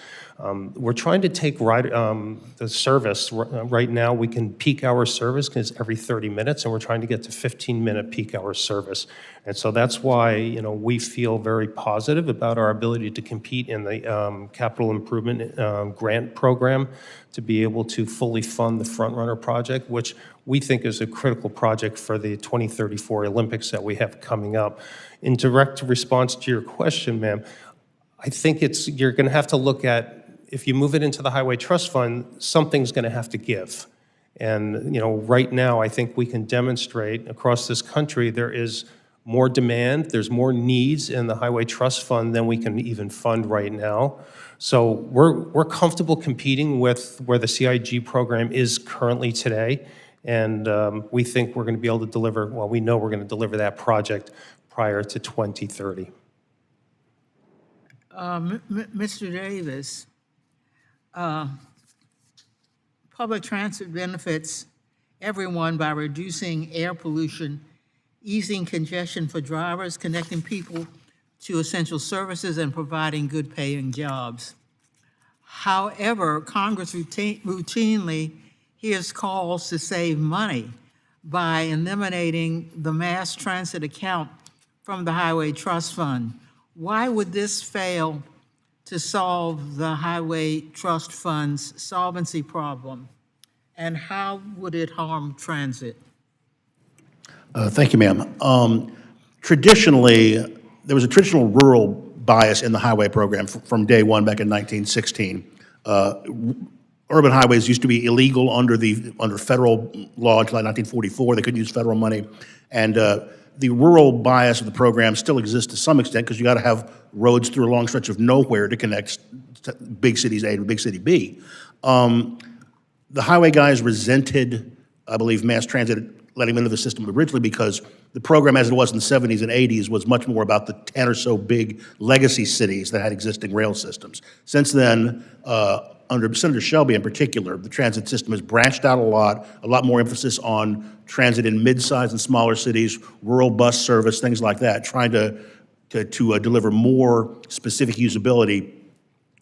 We're trying to take the service. Right now, we can peak hour service because it's every 30 minutes, and we're trying to get to 15-minute peak hour service. And so that's why we feel very positive about our ability to compete in the capital improvement grant program to be able to fully fund the Front Runner project, which we think is a critical project for the 2034 Olympics that we have coming up. In direct response to your question, ma'am, I think you're going to have to look at, if you move it into the Highway Trust Fund, something's going to have to give. And right now, I think we can demonstrate across this country there is more demand, there's more needs in the Highway Trust Fund than we can even fund right now. So we're comfortable competing with where the CIG program is currently today, and we think we're going to be able to deliver, well, we know we're going to deliver that project prior to 2030. Mr. Davis, public transit benefits everyone by reducing air pollution easing congestion for drivers, connecting people to essential services, and providing good-paying jobs. However, Congress routinely hears calls to save money by eliminating the mass transit account from the Highway Trust Fund. Why would this fail to solve the Highway Trust Fund's solvency problem? And how would it harm transit? Thank you, ma'am. Traditionally, there was a traditional rural bias in the highway program from day one back in 1916. Urban highways used to be illegal under federal law until 1944. They couldn't use federal money. And the rural bias of the program still exists to some extent because you got to have roads through a long stretch of nowhere to connect big cities A to big city B. The highway guys resented, I believe, mass transit letting them into the system originally because the program as it was in the 70s and 80s was much more about the 10 or so big legacy cities that had existing rail systems. Since then, under Senator Shelby in particular, the transit system has branched out a lot more emphasis on transit in mid-sized and smaller cities, rural bus service, things like that, trying to deliver more specific usability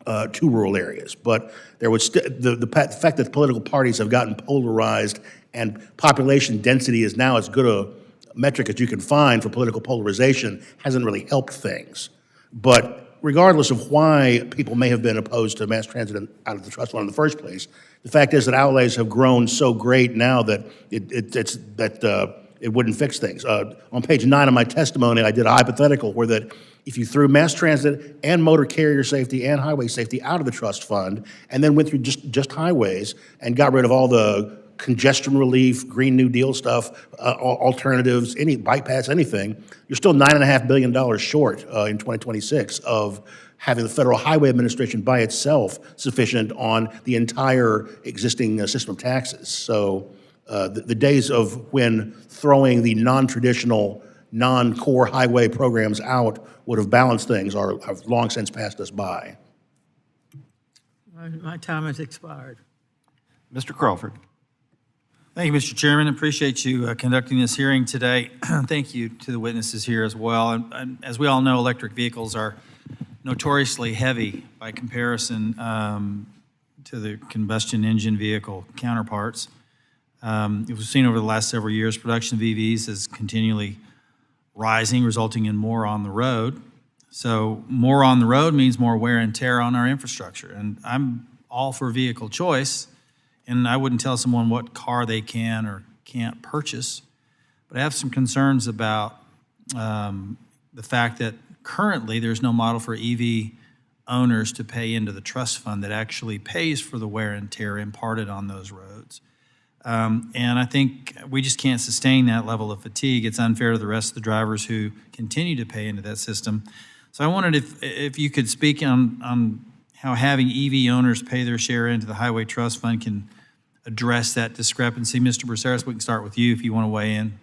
to rural areas. But there was the fact that political parties have gotten polarized and population density is now as good a metric as you can find for political polarization hasn't really helped things. But regardless of why people may have been opposed to mass transit out of the trust fund in the first place, the fact is that outlays have grown so great now that it wouldn't fix things. On page 9 of my testimony, I did a hypothetical where that if you threw mass transit and motor carrier safety and highway safety out of the trust fund and then went through just highways and got rid of all the congestion relief, Green New Deal stuff, alternatives, any bike paths, anything, you're still $9.5 billion short in 2026 of having the Federal Highway Administration by itself sufficient on the entire existing system of taxes. So the days of when throwing the non-traditional, non-core highway programs out would have balanced things have long since passed us by. My time has expired. Mr. Crawford. Thank you, Mr. Chairman. Appreciate you conducting this hearing today. Thank you to the witnesses here as well. And as we all know, electric vehicles are notoriously heavy by comparison to the combustion engine vehicle counterparts. We've seen over the last several years, production of EVs is continually rising, resulting in more on the road. So more on the road means more wear and tear on our infrastructure. And I'm all for vehicle choice. And I wouldn't tell someone what car they can or can't purchase, but I have some concerns about the fact that currently there's no model for EV owners to pay into the trust fund that actually pays for the wear and tear imparted on those roads. And I think we just can't sustain that level of fatigue. It's unfair to the rest of the drivers who continue to pay into that system. So I wondered if you could speak on how having EV owners pay their share into the Highway Trust Fund can address that discrepancy. Mr. Braceras, we can start with you if you want to weigh in.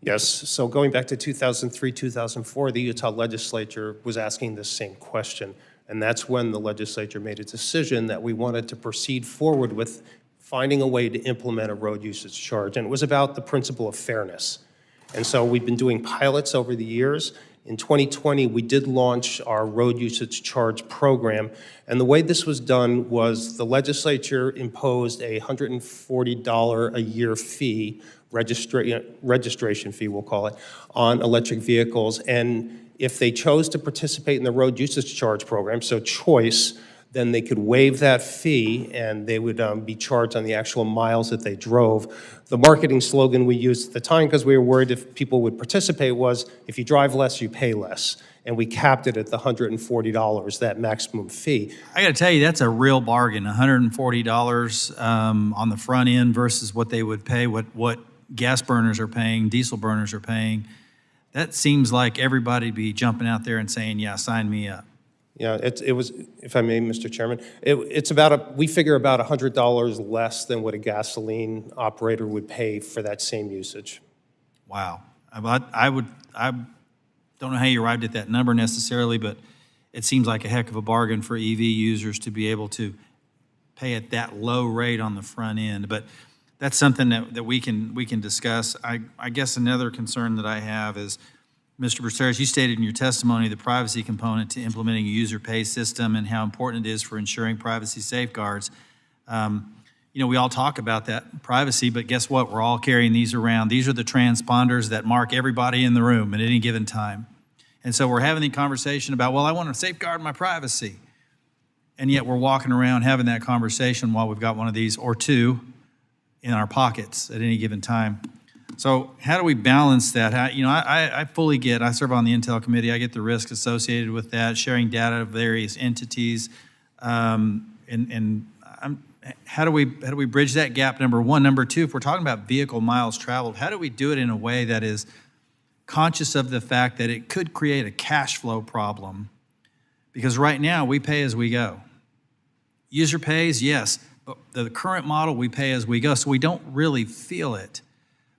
Yes, so going back to 2003, 2004, the Utah legislature was asking this same question. And that's when the legislature made a decision that we wanted to proceed forward with finding a way to implement a road usage charge. And it was about the principle of fairness. And so we've been doing pilots over the years. In 2020, we did launch our road usage charge program, and the way this was done was the legislature imposed a $140 a year fee, registration fee we'll call it, on electric vehicles, and if they chose to participate in the road usage charge program, so choice, then they could waive that fee and they would be charged on the actual miles that they drove. The marketing slogan we used at the time, because we were worried if people would participate, was if you drive less, you pay less. And we capped it at the $140, that maximum fee. I got to tell you, that's a real bargain, $140 on the front end versus what they would pay, what gas burners are paying, diesel burners are paying. That seems like everybody be jumping out there and saying, yeah, sign me up. Yeah, it was, if I may, Mr. Chairman, it's about, we figure about $100 less than what a gasoline operator would pay for that same usage. Wow. I don't know how you arrived at that number necessarily, but it seems like a heck of a bargain for EV users to be able to pay at that low rate on the front end. But that's something that we can discuss. I guess another concern that I have is, Mr. Braceras, you stated in your testimony the privacy component to implementing a user pay system and how important it is for ensuring privacy safeguards. We all talk about that privacy, but guess what? We're all carrying these around. These are the transponders that mark everybody in the room at any given time. And so we're having the conversation about, well, I want to safeguard my privacy. And yet we're walking around having that conversation while we've got one of these or two in our pockets at any given time. So how do we balance that? I fully get, I serve on the Intel committee, I get the risks associated with that, sharing data of various entities. How do we bridge that gap, number one? Number two, if we're talking about vehicle miles traveled, how do we do it in a way that is conscious of the fact that it could create a cash flow problem? Because right now, we pay as we go. User pays, yes, but the current model, we pay as we go, so we don't really feel it.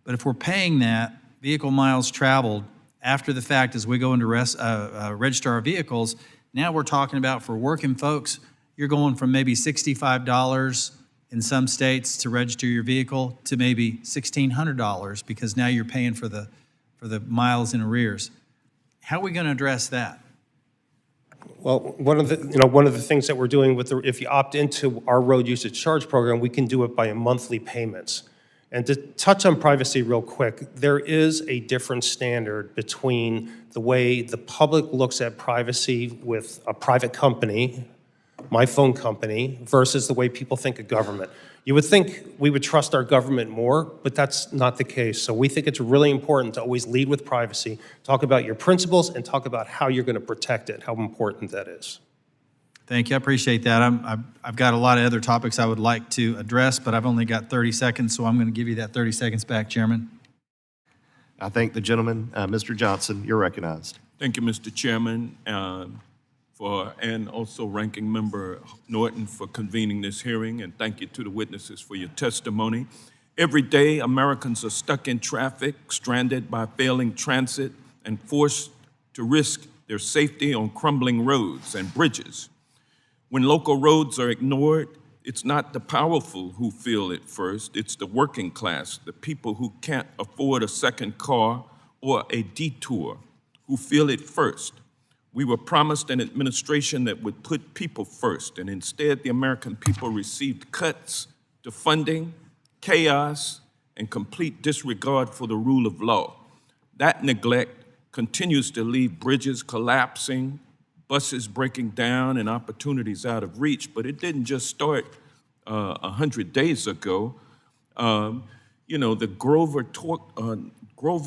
But if we're paying that vehicle miles traveled after the fact as we go into register our vehicles, now we're talking about for working folks, you're going from maybe $65 in some states to register your vehicle to maybe $1,600 because now you're paying for the miles in arrears. How are we going to address that? Well, one of the things that we're doing if you opt into our road usage charge program, we can do it by monthly payments. And to touch on privacy real quick, there is a different standard between the way the public looks at privacy with a private company, my phone company, versus the way people think of government. You would think we would trust our government more, but that's not the case. So we think it's really important to always lead with privacy, talk about your principles, and talk about how you're going to protect it, how important that is. Thank you. I appreciate that. I've got a lot of other topics I would like to address, but I've only got 30 seconds, so I'm going to give you that 30 seconds back, Chairman. I thank the gentleman. Mr. Johnson, you're recognized. Thank you, Mr. Chairman, and also Ranking Member Norton for convening this hearing, and thank you to the witnesses for your testimony. Every day, Americans are stuck in traffic, stranded by failing transit, and forced to risk their safety on crumbling roads and bridges. When local roads are ignored, it's not the powerful who feel it first, it's the working class, the people who can't afford a second car or a detour, who feel it first. We were promised an administration that would put people first, and instead the American people received cuts to funding, chaos, and complete disregard for the rule of law. That neglect continues to leave bridges collapsing, buses breaking down, and opportunities out of reach, but it didn't just start 100 days ago. The Grover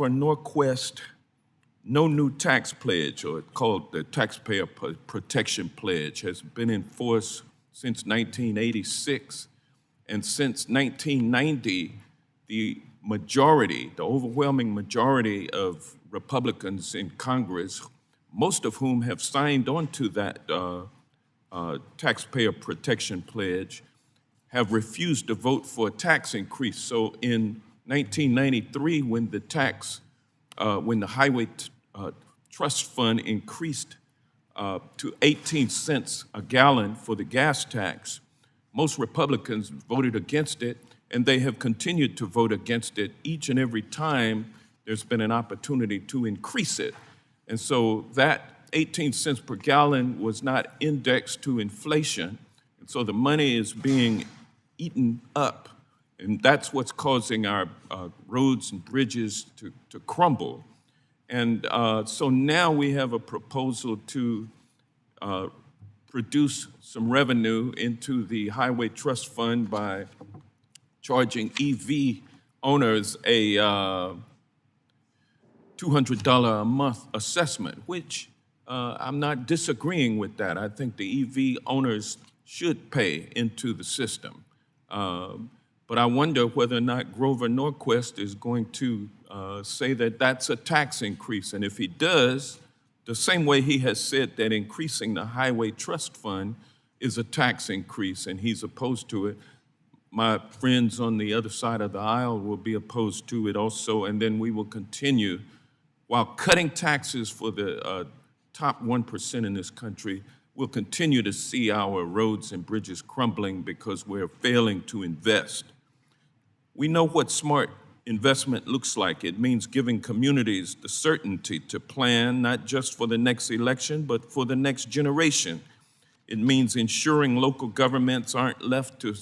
Norquist No New Tax Pledge, or called the Taxpayer Protection Pledge, has been in force since 1986. And since 1990, the overwhelming majority of Republicans in Congress, most of whom have signed on to that Taxpayer Protection Pledge, have refused to vote for a tax increase. So in 1993, when the Highway Trust Fund increased to 18 cents a gallon for the gas tax, most Republicans voted against it, and they have continued to vote against it each and every time there's been an opportunity to increase it. And so that 18 cents per gallon was not indexed to inflation, and so the money is being eaten up, and that's what's causing our roads and bridges to crumble. And so now we have a proposal to produce some revenue into the Highway Trust Fund by charging EV owners a $200 a month assessment, which I'm not disagreeing with that. I think the EV owners should pay into the system. But I wonder whether or not Grover Norquist is going to say that that's a tax increase. And if he does, the same way he has said that increasing the Highway Trust Fund is a tax increase and he's opposed to it, my friends on the other side of the aisle will be opposed to it also, and then we will continue, while cutting taxes for the top 1% in this country, we'll continue to see our roads and bridges crumbling because we're failing to invest. We know what smart investment looks like. It means giving communities the certainty to plan not just for the next election, but for the next generation. It means ensuring local governments aren't left to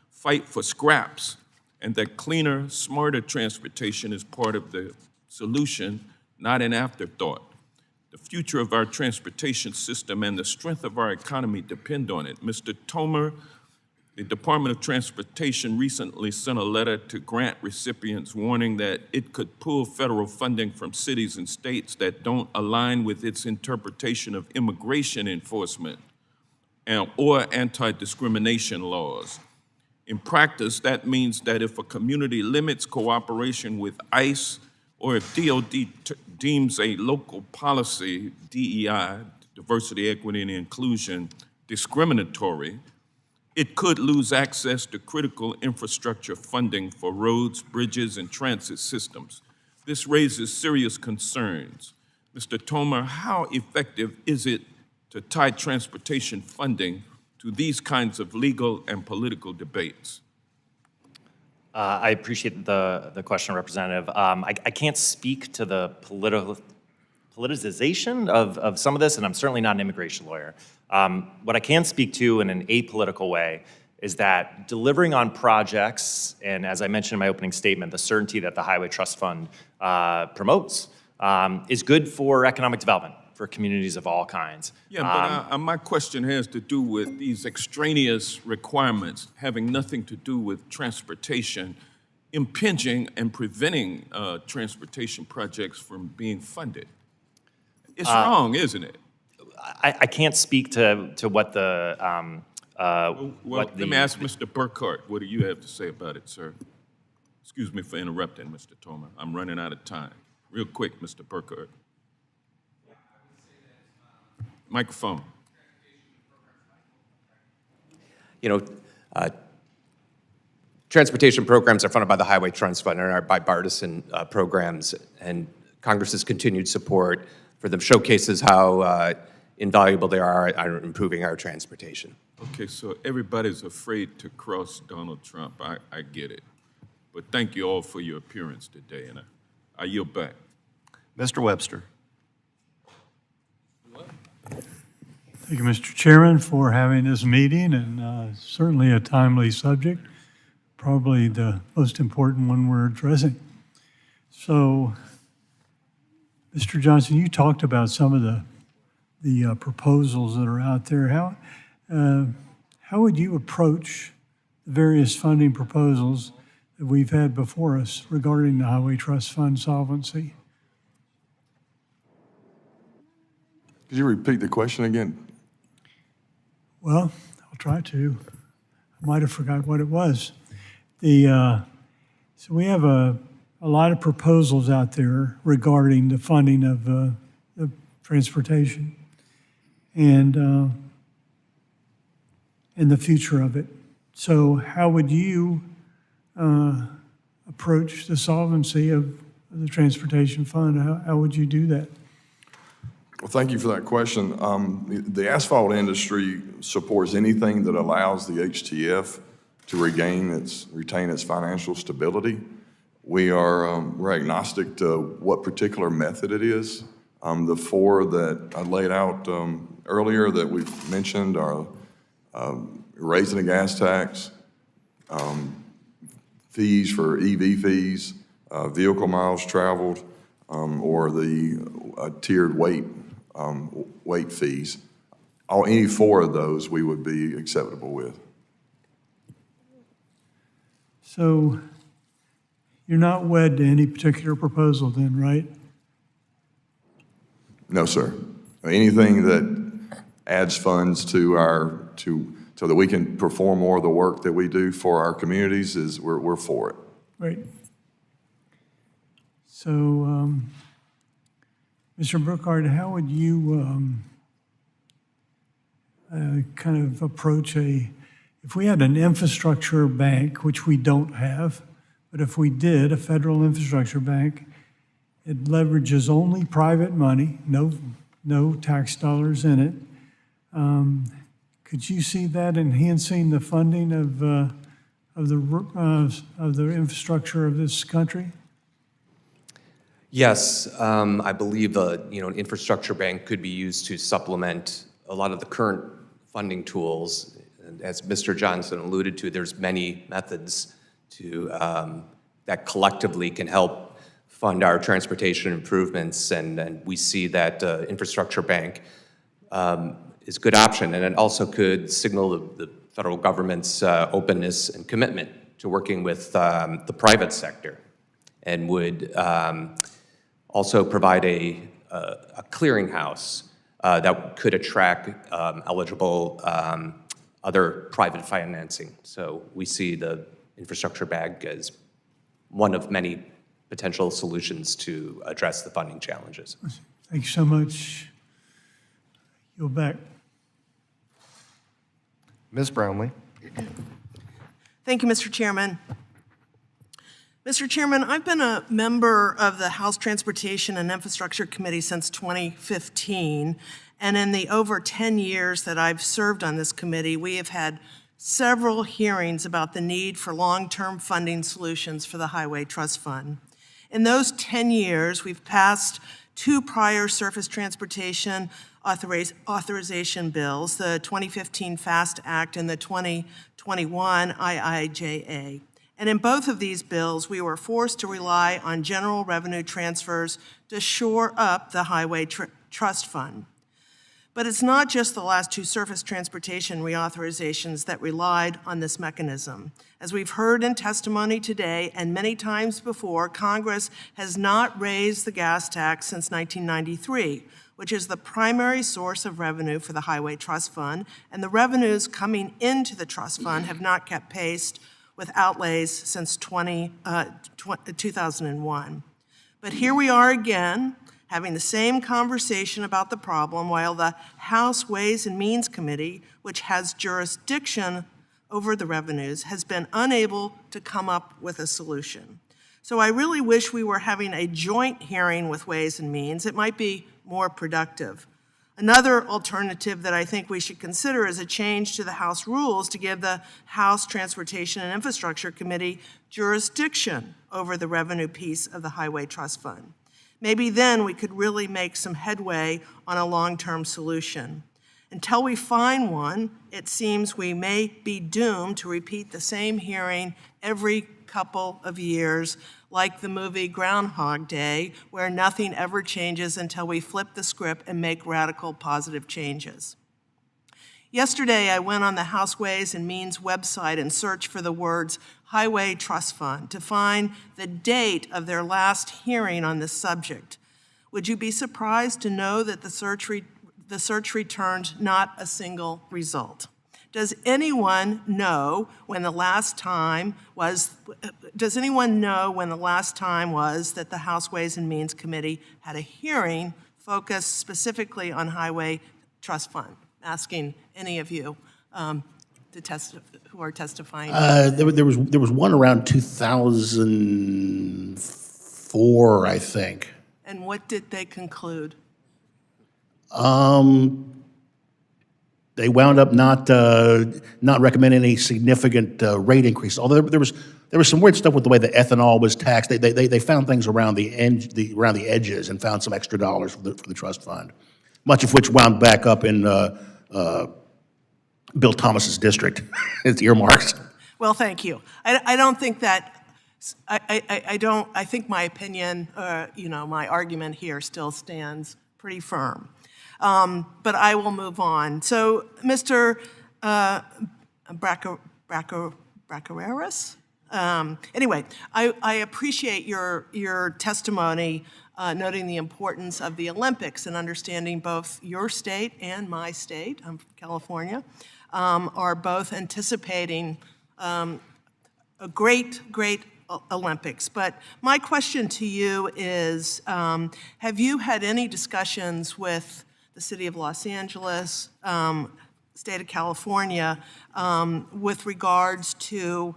fight for scraps, and that cleaner, smarter transportation is part of the solution, not an afterthought. The future of our transportation system and the strength of our economy depend on it. Mr. Tomer, the Department of Transportation recently sent a letter to grant recipients warning that it could pull federal funding from cities and states that don't align with its interpretation of immigration enforcement or anti-discrimination laws. In practice, that means that if a community limits cooperation with ICE, or if DOD deems a local policy, DEI, diversity, equity, and inclusion, discriminatory, it could lose access to critical infrastructure funding for roads, bridges, and transit systems. This raises serious concerns. Mr. Tomer, how effective is it to tie transportation funding to these kinds of legal and political debates? I appreciate the question, Representative. I can't speak to the politicization of some of this, and I'm certainly not an immigration lawyer. What I can speak to in an apolitical way is that delivering on projects, and as I mentioned in my opening statement, the certainty that the Highway Trust Fund promotes is good for economic development for communities of all kinds. Yeah, but my question has to do with these extraneous requirements having nothing to do with transportation, impinging and preventing transportation projects from being funded. It's wrong, isn't it? I can't speak to what the Let me ask Mr. Burkhart, what do you have to say about it, sir? Excuse me for interrupting, Mr. Tomer. I'm running out of time. Real quick, Mr. Burkhart. Microphone. You know, transportation programs are funded by the Highway Trust Fund and are bipartisan programs, and Congress's continued support for them showcases how invaluable they are improving our transportation. Okay, so everybody's afraid to cross Donald Trump. I get it. But thank you all for your appearance today, and I yield back. Mr. Webster. Thank you, Mr. Chairman, for having this meeting, and certainly a timely subject, probably the most important one we're addressing. So, Mr. Johnson, you talked about some of the proposals that are out there. How would you approach the various funding proposals that we've had before us regarding the Highway Trust Fund solvency? Could you repeat the question again? Well, I'll try to. I might have forgot what it was. So we have a lot of proposals out there regarding the funding of the transportation and the future of it. So how would you approach the solvency of the transportation fund? How would you do that? Well, thank you for that question. The asphalt industry supports anything that allows the HTF to retain its financial stability. We're agnostic to what particular method it is. The four that I laid out earlier that we've mentioned are raising the gas tax, fees for EV fees, vehicle miles traveled, or the tiered weight fees. Any four of those we would be acceptable with. So you're not wed to any particular proposal then, right? No, sir. Anything that adds funds to so that we can perform more of the work that we do for our communities we're for it. Right. So, Mr. Burkhart, how would you kind of approach if we had an infrastructure bank, which we don't have, but if we did, a federal infrastructure bank, it leverages only private money, no tax dollars in it. Could you see that enhancing the funding of of the infrastructure of this country? Yes, I believe an infrastructure bank could be used to supplement a lot of the current funding tools. And as Mr. Johnson alluded to, there's many methods to that collectively can help fund our transportation improvements, and we see that infrastructure bank is a good option, and it also could signal the federal government's openness and commitment to working with the private sector, and would also provide a clearinghouse that could attract eligible other private financing. So we see the infrastructure bank as one of many potential solutions to address the funding challenges. Thank you so much. You're back. Ms. Brownlee. Thank you, Mr. Chairman. Mr. Chairman, I've been a member of the House Transportation and Infrastructure Committee since 2015, and in the over 10 years that I've served on this committee, we have had several hearings about the need for long-term funding solutions for the Highway Trust Fund. In those 10 years, we've passed 2 prior surface transportation authorization bills, the 2015 FAST Act and the 2021 IIJA. And in both of these bills, we were forced to rely on general revenue transfers to shore up the Highway Trust Fund. But it's not just the last 2 surface transportation reauthorizations that relied on this mechanism. As we've heard in testimony today and many times before, Congress has not raised the gas tax since 1993, which is the primary source of revenue for the Highway Trust Fund, and the revenues coming into the trust fund have not kept pace with outlays since 2001. But here we are again, having the same conversation about the problem while the House Ways and Means Committee, which has jurisdiction over the revenues, has been unable to come up with a solution. So I really wish we were having a joint hearing with Ways and Means. It might be more productive. Another alternative that I think we should consider is a change to the House rules to give the House Transportation and Infrastructure Committee jurisdiction over the revenue piece of the Highway Trust Fund. Maybe then we could really make some headway on a long-term solution. Until we find one, it seems we may be doomed to repeat the same hearing every couple of years, like the movie Groundhog Day, where nothing ever changes until we flip the script and make radical positive changes. Yesterday, I went on the House Ways and Means website and searched for the words Highway Trust Fund to find the date of their last hearing on this subject. Would you be surprised to know that the search returned not a single result? Does anyone know when the last time was that the House Ways and Means Committee had a hearing focused specifically on Highway Trust Fund? Asking any of you who are testifying. There was one around 2004, I think. And what did they conclude? They wound up not recommending any significant rate increase. Although there was some weird stuff with the way the ethanol was taxed. They found things around the edges and found some extra dollars for the trust fund, much of which wound back up in Bill Thomas's district. It's earmarks. Well, thank you. I don't think that. I think my opinion, my argument here still stands pretty firm. But I will move on. So, Mr. Bracareras? Anyway, I appreciate your testimony noting the importance of the Olympics and understanding both your state and my state, I'm from California, are both anticipating a great Olympics. But my question to you is, have you had any discussions with the City of Los Angeles, State of California, with regards to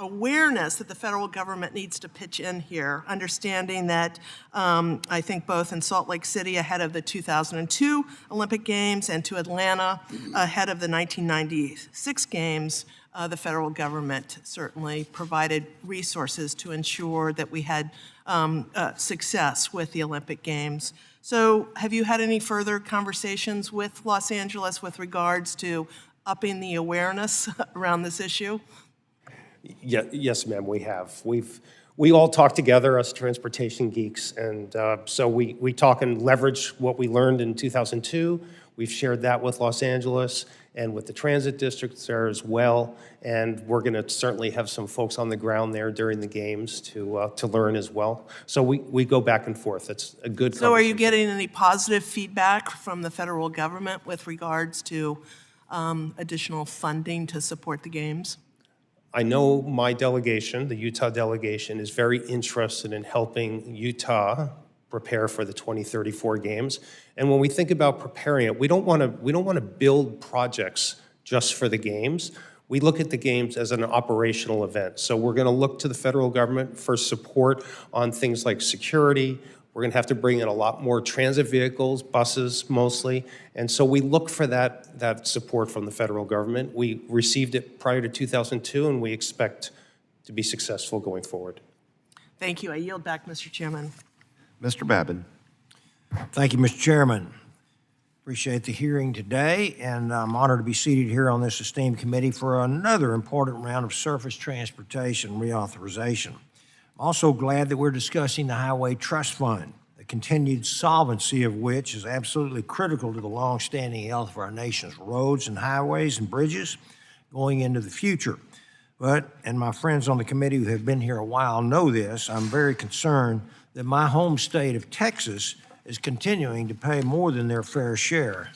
awareness that the federal government needs to pitch in here, understanding that I think both in Salt Lake City ahead of the 2002 Olympic Games and to Atlanta ahead of the 1996 Games, the federal government certainly provided resources to ensure that we had success with the Olympic Games. So have you had any further conversations with Los Angeles with regards to upping the awareness around this issue? Yes, ma'am, we have. We all talk together, us transportation geeks, and so we talk and leverage what we learned in 2002. We've shared that with Los Angeles and with the transit districts there as well, and we're going to certainly have some folks on the ground there during the games to learn as well. So we go back and forth. It's a good So are you conversation. getting any positive feedback from the federal government with regards to additional funding to support the games? I know my delegation, the Utah delegation, is very interested in helping Utah prepare for the 2034 games. And when we think about preparing it, we don't want to build projects just for the games. We look at the games as an operational event. So we're going to look to the federal government for support on things like security. We're going to have to bring in a lot more transit vehicles, buses mostly. And so we look for that support from the federal government. We received it prior to 2002, and we expect to be successful going forward. Thank you. I yield back, Mr. Chairman. Mr. Babin. Thank you, Mr. Chairman. Appreciate the hearing today, and I'm honored to be seated here on this esteemed committee for another important round of surface transportation reauthorization. I'm also glad that we're discussing the Highway Trust Fund, the continued solvency of which is absolutely critical to the longstanding health of our nation's roads and highways and bridges going into the future. But, and my friends on the committee who have been here a while know this, I'm very concerned that my home state of Texas is continuing to pay more than their fair share,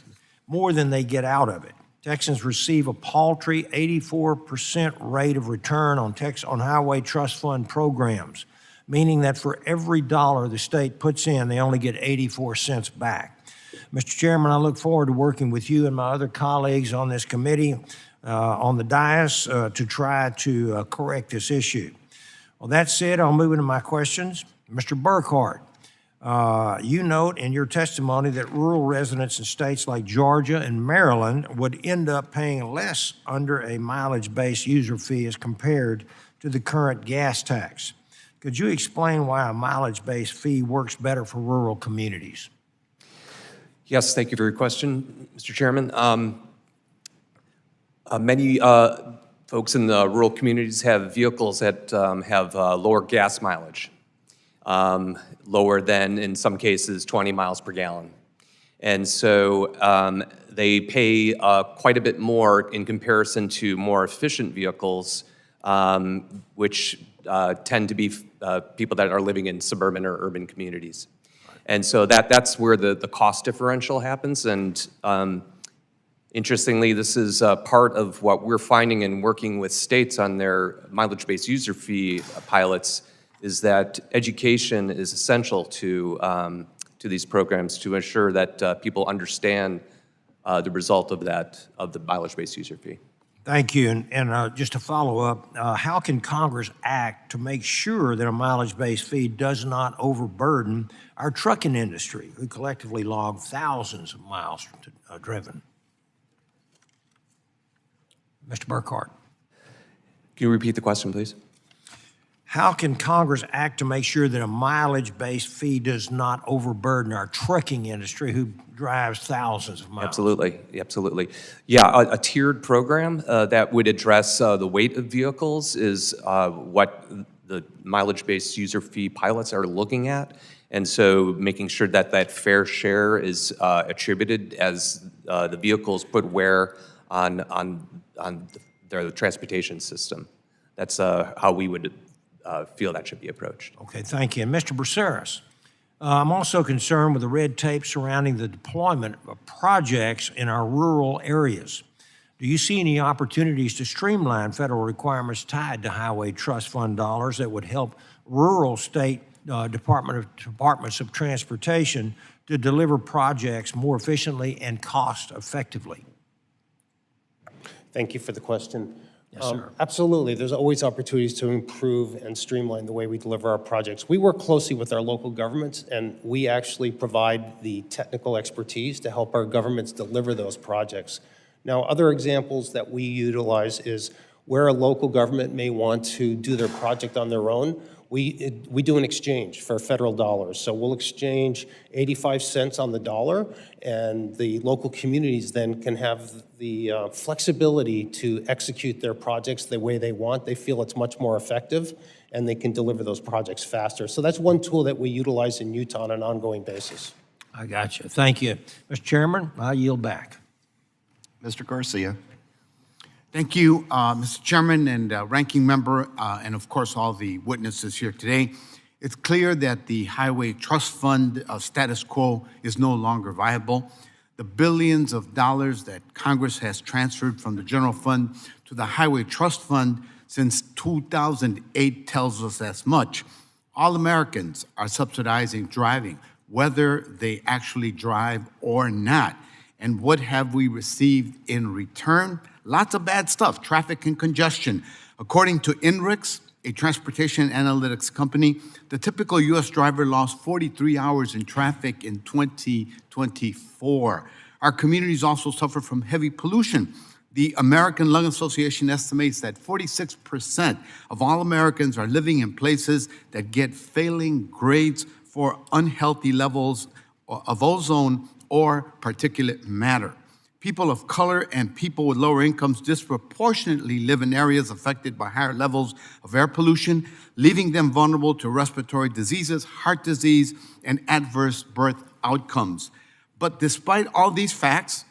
more than they get out of it. Texans receive a paltry 84% rate of return on Highway Trust Fund programs, meaning that for every dollar the state puts in, they only get 84 cents back. Mr. Chairman, I look forward to working with you and my other colleagues on this committee on the dais to try to correct this issue. Well, that said, I'll move into my questions. Mr. Burkhart, you note in your testimony that rural residents in states like Georgia and Maryland would end up paying less under a mileage-based user fee as compared to the current gas tax. Could you explain why a mileage-based fee works better for rural communities? Yes, thank you for your question, Mr. Chairman. Many folks in the rural communities have vehicles that have lower gas mileage, lower than, in some cases, 20 miles per gallon. And so they pay quite a bit more in comparison to more efficient vehicles, which tend to be people that are living in suburban or urban communities. And so that's where the cost differential happens. And interestingly, this is part of what we're finding in working with states on their mileage-based user fee pilots, is that education is essential to these programs to ensure that people understand the result of the mileage-based user fee. Thank you. And just to follow up, how can Congress act to make sure that a mileage-based fee does not overburden our trucking industry, who collectively log thousands of miles driven? Mr. Burkhart. Can you repeat the question, please? How can Congress act to make sure that a mileage-based fee does not overburden our trucking industry, who drives thousands of miles? Absolutely, absolutely. Yeah, a tiered program that would address the weight of vehicles is what the mileage-based user fee pilots are looking at. And so making sure that that fair share is attributed as the vehicles put wear on their transportation system. That's how we would feel that should be approached. Okay, thank you. And Mr. Braceras, I'm also concerned with the red tape surrounding the deployment of projects in our rural areas. Do you see any opportunities to streamline federal requirements tied to Highway Trust Fund dollars that would help rural state departments of transportation to deliver projects more efficiently and cost effectively? Thank you for the question. Yes, sir. Absolutely. There's always opportunities to improve and streamline the way we deliver our projects. We work closely with our local governments, and we actually provide the technical expertise to help our governments deliver those projects. Now, other examples that we utilize is where a local government may want to do their project on their own, we do an exchange for federal dollars. So we'll exchange 85 cents on the dollar, and the local communities then can have the flexibility to execute their projects the way they want. They feel it's much more effective, and they can deliver those projects faster. So that's one tool that we utilize in Utah on an ongoing basis. I got you. Thank you. Mr. Chairman, I yield back. Mr. Garcia. Thank you, Mr. Chairman and Ranking Member, and of course all the witnesses here today. It's clear that the Highway Trust Fund status quo is no longer viable. The billions of dollars that Congress has transferred from the general fund to the Highway Trust Fund since 2008 tells us as much. All Americans are subsidizing driving, whether they actually drive or not. And what have we received in return? Lots of bad stuff, traffic and congestion. According to INRIX, a transportation analytics company, the typical U.S. driver lost 43 hours in traffic in 2024. Our communities also suffer from heavy pollution. The American Lung Association estimates that 46% of all Americans are living in places that get failing grades for unhealthy levels of ozone or particulate matter. People of color and people with lower incomes disproportionately live in areas affected by higher levels of air pollution, leaving them vulnerable to respiratory diseases, heart disease, and adverse birth outcomes. But despite all these facts,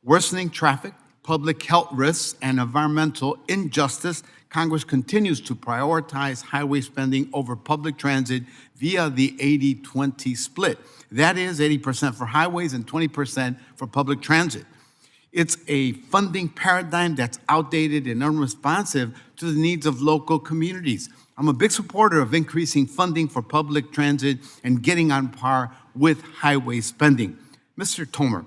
worsening traffic, public health risks, and environmental injustice, Congress continues to prioritize highway spending over public transit via the 80-20 split. That is 80% for highways and 20% for public transit. It's a funding paradigm that's outdated and unresponsive to the needs of local communities. I'm a big supporter of increasing funding for public transit and getting on par with highway spending. Mr. Tomer,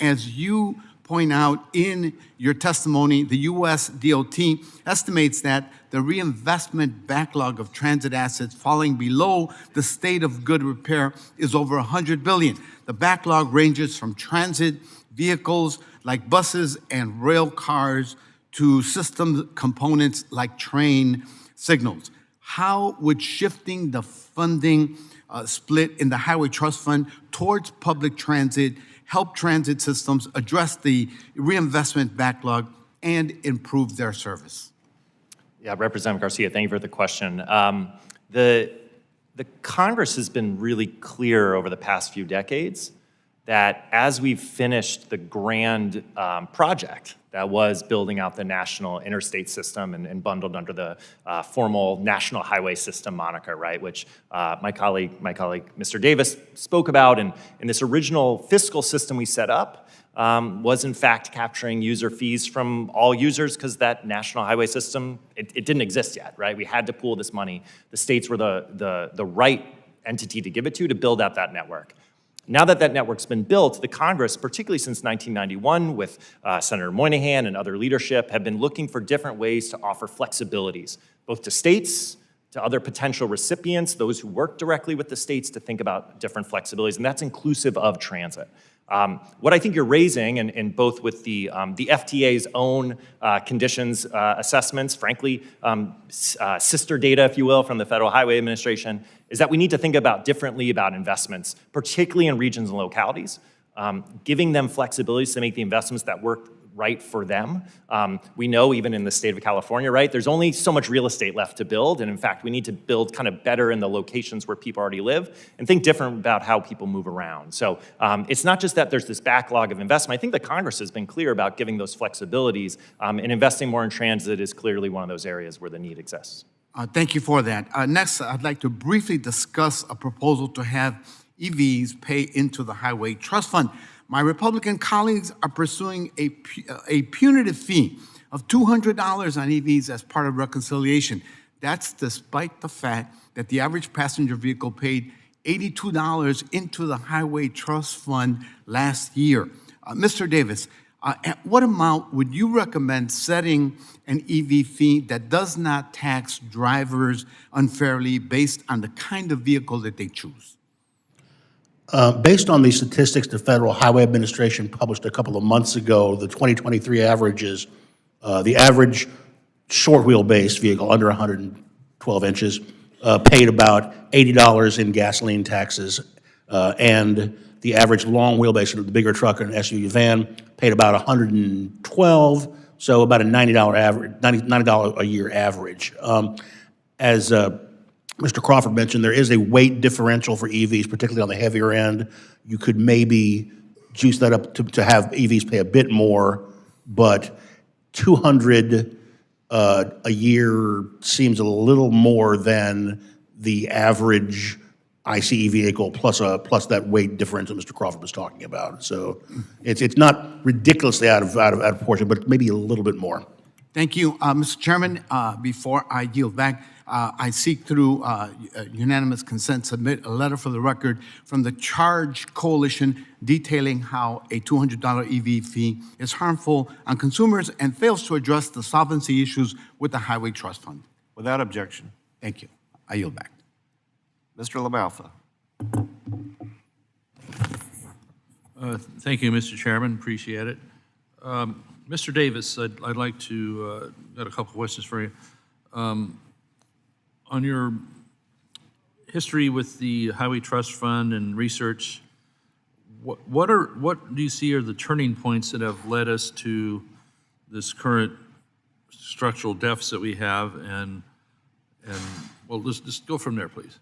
as you point out in your testimony, the U.S. DOT estimates that the reinvestment backlog of transit assets falling below the state of good repair is over $100 billion. The backlog ranges from transit vehicles like buses and rail cars to system components like train signals. How would shifting the funding split in the Highway Trust Fund towards public transit help transit systems address the reinvestment backlog and improve their service? Yeah, Representative Garcia, thank you for the question. The Congress has been really clear over the past few decades that as we've finished the grand project that was building out the national interstate system and bundled under the formal National Highway System moniker, right, which my colleague, Mr. Davis, spoke about, and this original fiscal system we set up was in fact capturing user fees from all users because that National Highway System, it didn't exist yet, right? We had to pool this money. The states were the right entity to give it to build out that network. Now that that network's been built, the Congress, particularly since 1991 with Senator Moynihan and other leadership, have been looking for different ways to offer flexibilities, both to states, to other potential recipients, those who work directly with the states to think about different flexibilities, and that's inclusive of transit. What I think you're raising, and both with the FTA's own conditions assessments, frankly, sister data, if you will, from the Federal Highway Administration, is that we need to think about differently about investments, particularly in regions and localities, giving them flexibilities to make the investments that work right for them. We know even in the state of California, right, there's only so much real estate left to build, and in fact, we need to build kind of better in the locations where people already live and think different about how people move around. So it's not just that there's this backlog of investment. I think the Congress has been clear about giving those flexibilities, and investing more in transit is clearly one of those areas where the need exists. Thank you for that. Next, I'd like to briefly discuss a proposal to have EVs pay into the Highway Trust Fund. My Republican colleagues are pursuing a punitive fee of $200 on EVs as part of reconciliation. That's despite the fact that the average passenger vehicle paid $82 into the Highway Trust Fund last year. Mr. Davis, at what amount would you recommend setting an EV fee that does not tax drivers unfairly based on the kind of vehicle that they choose? Based on the statistics the Federal Highway Administration published a couple of months ago, the 2023 averages, the average short wheelbase vehicle under 112 inches paid about $80 in gasoline taxes, and the average long wheelbase of the bigger truck and SUV van paid about 112, so about a $90 average, $90 a year average. As Mr. Crawford mentioned, there is a weight differential for EVs, particularly on the heavier end. You could maybe juice that up to have EVs pay a bit more, but 200 a year seems a little more than the average ICE vehicle plus that weight differential Mr. Crawford was talking about. So it's not ridiculously out of proportion, but maybe a little bit more. Thank you. Mr. Chairman, before I yield back, I seek through unanimous consent submit a letter for the record from the Charge Coalition detailing how a $200 EV fee is harmful on consumers and fails to address the solvency issues with the Highway Trust Fund. Without objection. Thank you. I yield back. Mr. LaMalfa. Thank you, Mr. Chairman. Appreciate it. Mr. Davis, I'd like to got a couple questions for you. On your history with the Highway Trust Fund and research, what do you see are the turning points that have led us to this current structural deficit we have? And well, let's just go from there, please.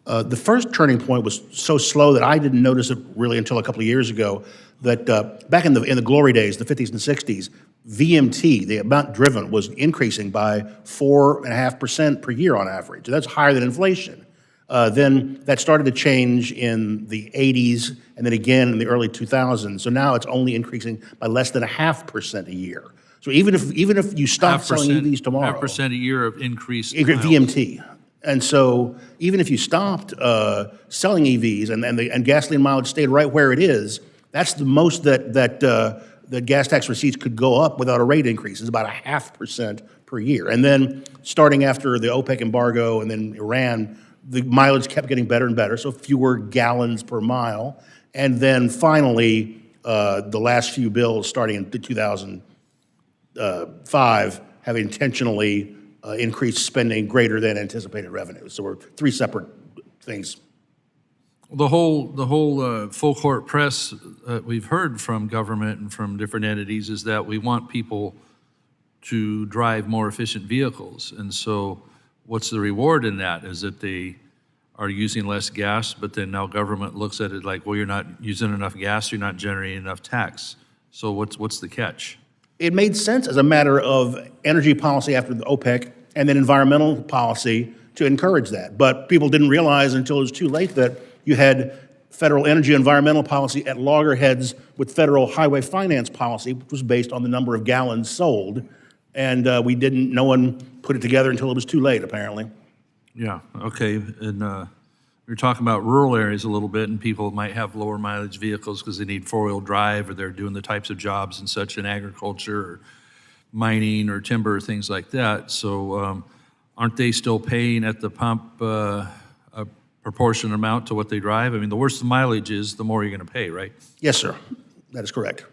The first turning point was so slow that I didn't notice it really until a couple of years ago, that back in the glory days, the 50s and 60s, VMT, the amount driven, was increasing by 4.5% per year on average. That's higher than inflation. Then that started to change in the 80s and then again in the early 2000s. So now it's only increasing by less than 0.5% a year. So even if you stop selling EVs tomorrow, 0.5% a year of increased VMT. And so even if you stopped selling EVs and gasoline mileage stayed right where it is, that's the most that gas tax receipts could go up without a rate increase. It's about 0.5% per year. And then starting after the OPEC embargo and then Iran, the mileage kept getting better and better, so fewer gallons per mile. And then finally, the last few bills starting in 2005 have intentionally increased spending greater than anticipated revenues. So we're three separate things. The whole full court press we've heard from government and from different entities is that we want people to drive more efficient vehicles. And so what's the reward in that? Is that they are using less gas, but then now government looks at it like, well, you're not using enough gas, you're not generating enough tax. So what's the catch? It made sense as a matter of energy policy after the OPEC and then environmental policy to encourage that. But people didn't realize until it was too late that you had federal energy environmental policy at loggerheads with federal highway finance policy, which was based on the number of gallons sold. And no one put it together until it was too late, apparently. Yeah, okay. And we were talking about rural areas a little bit, and people might have lower mileage vehicles because they need four-wheel drive, or they're doing the types of jobs and such in agriculture or mining or timber, things like that. So aren't they still paying at the pump a proportionate amount to what they drive? I mean, the worse the mileage is, the more you're going to pay, right? Yes, sir. That is correct.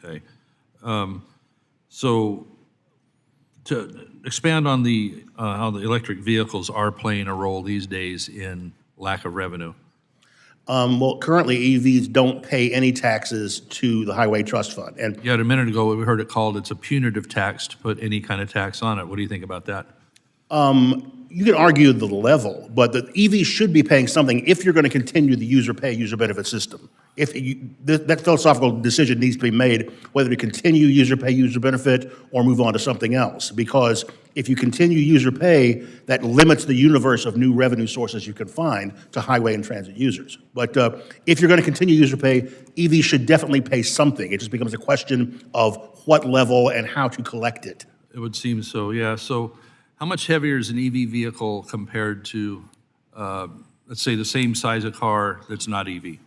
Okay. So to expand on the how the electric vehicles are playing a role these days in lack of revenue. Well, currently EVs don't pay any taxes to the Highway Trust Fund. And yeah, a minute ago we heard it called, it's a punitive tax to put any kind of tax on it. What do you think about that? You can argue the level, but the EVs should be paying something if you're going to continue the user pay, user benefit system. That philosophical decision needs to be made whether to continue user pay, user benefit, or move on to something else. Because if you continue user pay, that limits the universe of new revenue sources you can find to highway and transit users. But if you're going to continue user pay, EVs should definitely pay something. It just becomes a question of what level and how to collect it. It would seem so, yeah. So how much heavier is an EV vehicle compared to, let's say, the same size of car that's not EV?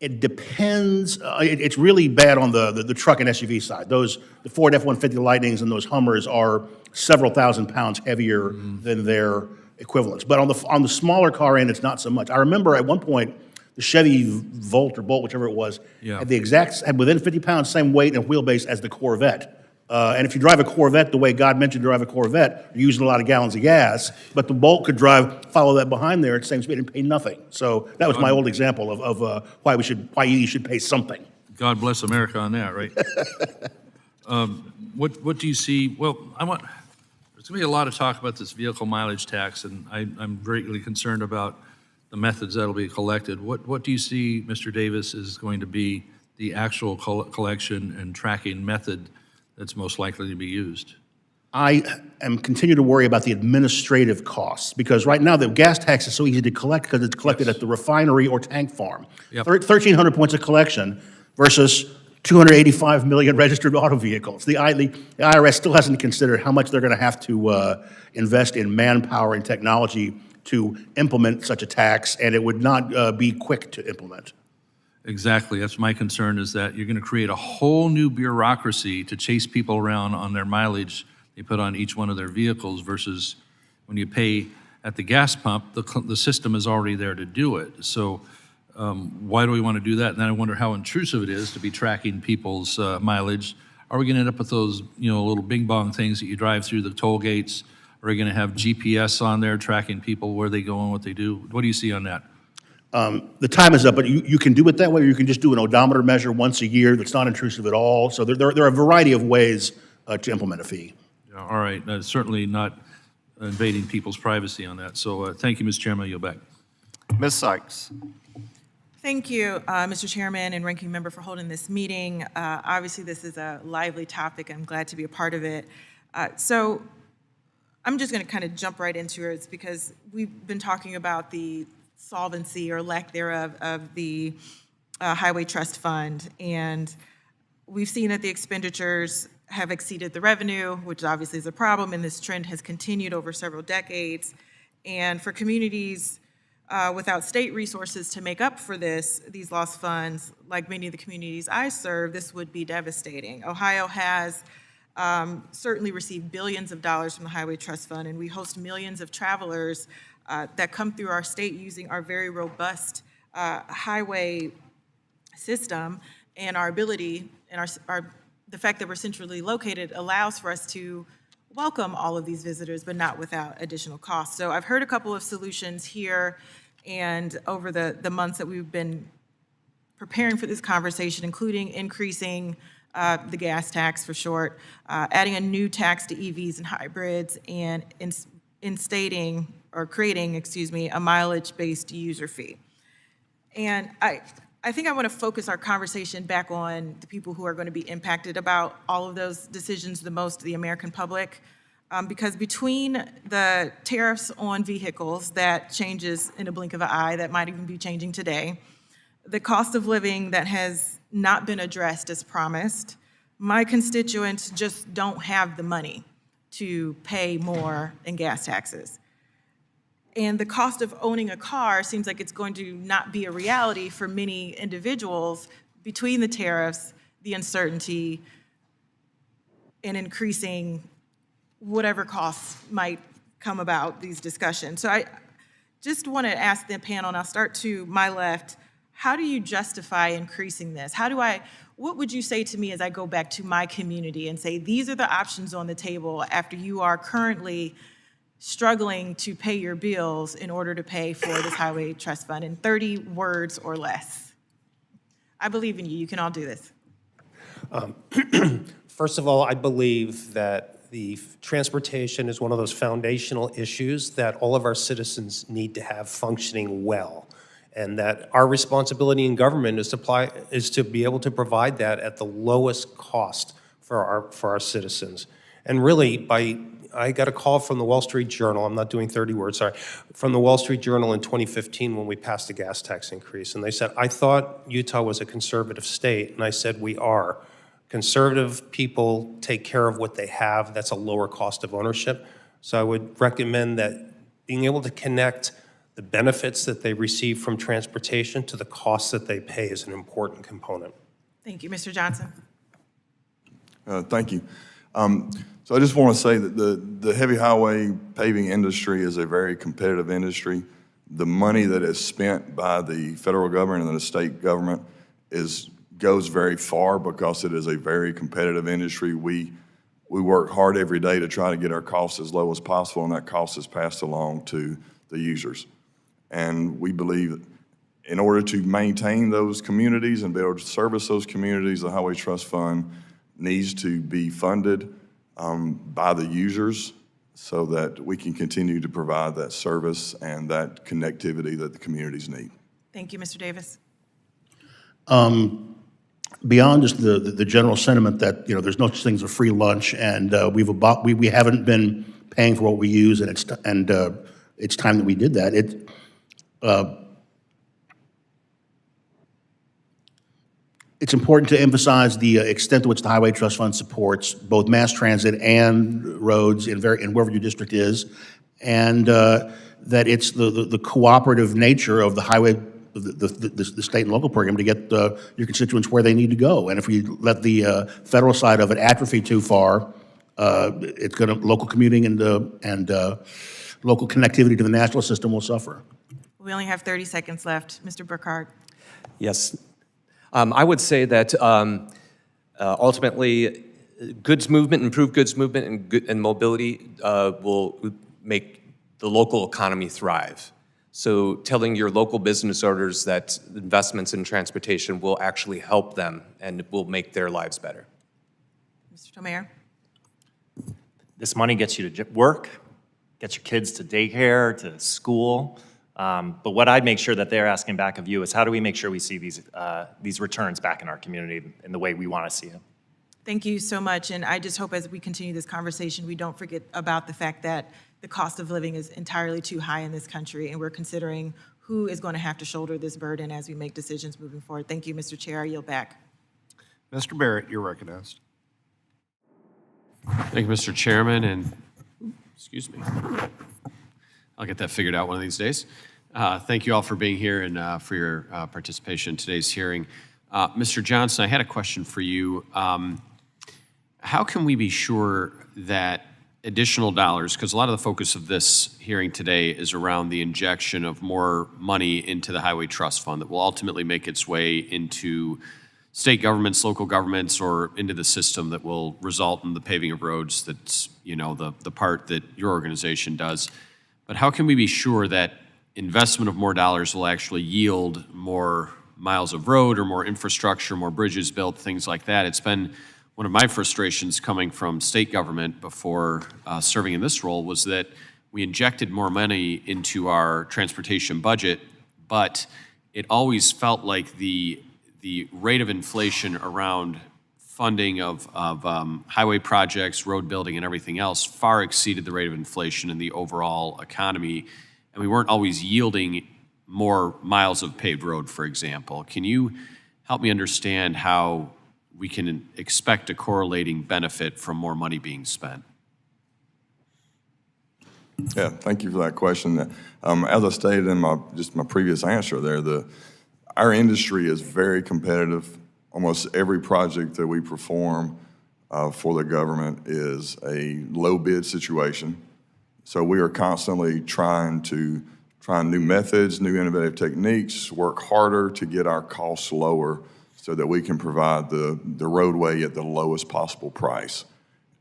It depends. It's really bad on the truck and SUV side. The Ford F-150 Lightnings and those Hummers are several thousand pounds heavier than their equivalents. But on the smaller car end, it's not so much. I remember at one point, the Chevy Volt or Bolt, whichever it was, had within 50 pounds same weight and wheelbase as the Corvette. And if you drive a Corvette the way God meant you to drive a Corvette, you're using a lot of gallons of gas, but the Bolt could follow that behind there at the same speed and pay nothing. So that was my old example of why you should pay something. God bless America on that, right? What do you see? Well, there's going to be a lot of talk about this vehicle mileage tax, and I'm greatly concerned about the methods that'll be collected. What do you see, Mr. Davis, is going to be the actual collection and tracking method that's most likely to be used? I am continue to worry about the administrative costs, because right now the gas tax is so easy to collect because it's collected at the refinery or tank farm. Yep. 1,300 points of collection versus 285 million registered auto vehicles. The IRS still hasn't considered how much they're going to have to invest in manpower and technology to implement such a tax, and it would not be quick to implement. Exactly. That's my concern, is that you're going to create a whole new bureaucracy to chase people around on their mileage they put on each one of their vehicles, versus when you pay at the gas pump, the system is already there to do it. So why do we want to do that? And then I wonder how intrusive it is to be tracking people's mileage. Are we going to end up with those, little bing bong things that you drive through the toll gates? Are we going to have GPS on there tracking people, where they go and what they do? What do you see on that? The time is up, but you can do it that way, or you can just do an odometer measure once a year that's not intrusive at all. So there are a variety of ways to implement a fee. Yeah, all right. Certainly not invading people's privacy on that. So thank you, Mr. Chairman. I yield back. Ms. Sykes. Thank you, Mr. Chairman and Ranking Member, for holding this meeting. Obviously, this is a lively topic. I'm glad to be a part of it. So I'm just going to kind of jump right into it, because we've been talking about the solvency or lack thereof of the Highway Trust Fund, and we've seen that the expenditures have exceeded the revenue, which obviously is a problem, and this trend has continued over several decades. And for communities without state resources to make up for these lost funds, like many of the communities I serve, this would be devastating. Ohio has certainly received billions of dollars from the Highway Trust Fund, and we host millions of travelers that come through our state using our very robust highway system, and our ability and the fact that we're centrally located allows for us to welcome all of these visitors, but not without additional costs. So I've heard a couple of solutions here and over the months that we've been preparing for this conversation, including increasing the gas tax for short, adding a new tax to EVs and hybrids, and creating a mileage-based user fee. And I think I want to focus our conversation back on the people who are going to be impacted about all of those decisions the most, the American public, because between the tariffs on vehicles that changes in a blink of an eye, that might even be changing today, the cost of living that has not been addressed as promised, my constituents just don't have the money to pay more in gas taxes. And the cost of owning a car seems like it's going to not be a reality for many individuals between the tariffs, the uncertainty, and increasing whatever costs might come about these discussions. So I just want to ask the panel, and I'll start to my left, how do you justify increasing this? What would you say to me as I go back to my community and say, these are the options on the table after you are currently struggling to pay your bills in order to pay for this Highway Trust Fund, in 30 words or less? I believe in you. You can all do this. First of all, I believe that the transportation is one of those foundational issues that all of our citizens need to have functioning well, and that our responsibility in government is to be able to provide that at the lowest cost for our citizens. And really, I got a call from the Wall Street Journal, I'm not doing 30 words, sorry, from the Wall Street Journal in 2015 when we passed the gas tax increase. And they said, I thought Utah was a conservative state. And I said, we are. Conservative people take care of what they have. That's a lower cost of ownership. So I would recommend that being able to connect the benefits that they receive from transportation to the costs that they pay is an important component. Thank you. Mr. Johnson. Thank you. So I just want to say that the heavy highway paving industry is a very competitive industry. The money that is spent by the federal government and the state government goes very far because it is a very competitive industry. We we work hard every day to try to get our costs as low as possible, and that cost is passed along to the users. And we believe in order to maintain those communities and be able to service those communities, the Highway Trust Fund needs to be funded by the users so that we can continue to provide that service and that connectivity that the communities need. Thank you, Mr. Davis. Beyond just the general sentiment that, you know, there's no such thing as a free lunch, and we haven't been paying for what we use, and it's time that we did that. It's important to emphasize the extent to which the Highway Trust Fund supports both mass transit and roads in wherever your district is, and that it's the cooperative nature of the highway, the state and local program to get your constituents where they need to go. And if we let the federal side of it atrophy too far, it's going to local commuting and local connectivity to the national system will suffer. We only have 30 seconds left. Mr. Burkhardt. Yes. I would say that ultimately, goods movement, improved goods movement and mobility will make the local economy thrive. So telling your local business owners that investments in transportation will actually help them and will make their lives better. Mr. Tomer. This money gets you to work, gets your kids to daycare, to school. But what I'd make sure that they're asking back of you is how do we make sure we see these returns back in our community in the way we want to see it? Thank you so much, and I just hope as we continue this conversation, we don't forget about the fact that the cost of living is entirely too high in this country, and we're considering who is going to have to shoulder this burden as we make decisions moving forward. Thank you, Mr. Chair. I yield back. Mr. Barrett, you're recognized. Thank you, Mr. Chairman, and excuse me. I'll get that figured out one of these days. Thank you all for being here and for your participation in today's hearing. Mr. Johnson, I had a question for you. How can we be sure that additional dollars, because a lot of the focus of this hearing today is around the injection of more money into the Highway Trust Fund that will ultimately make its way into state governments, local governments, or into the system that will result in the paving of roads that's, you know, the part that your organization does. But how can we be sure that investment of more dollars will actually yield more miles of road or more infrastructure, more bridges built, things like that? It's been one of my frustrations coming from state government before serving in this role was that we injected more money into our transportation budget, but it always felt like the rate of inflation around funding of highway projects, road building, and everything else far exceeded the rate of inflation in the overall economy, and we weren't always yielding more miles of paved road, for example. Can you help me understand how we can expect a correlating benefit from more money being spent? Yeah, thank you for that question. As I stated in my previous answer there, our industry is very competitive. Almost every project that we perform for the government is a low bid situation. So we are constantly trying new methods, new innovative techniques, work harder to get our costs lower so that we can provide the roadway at the lowest possible price.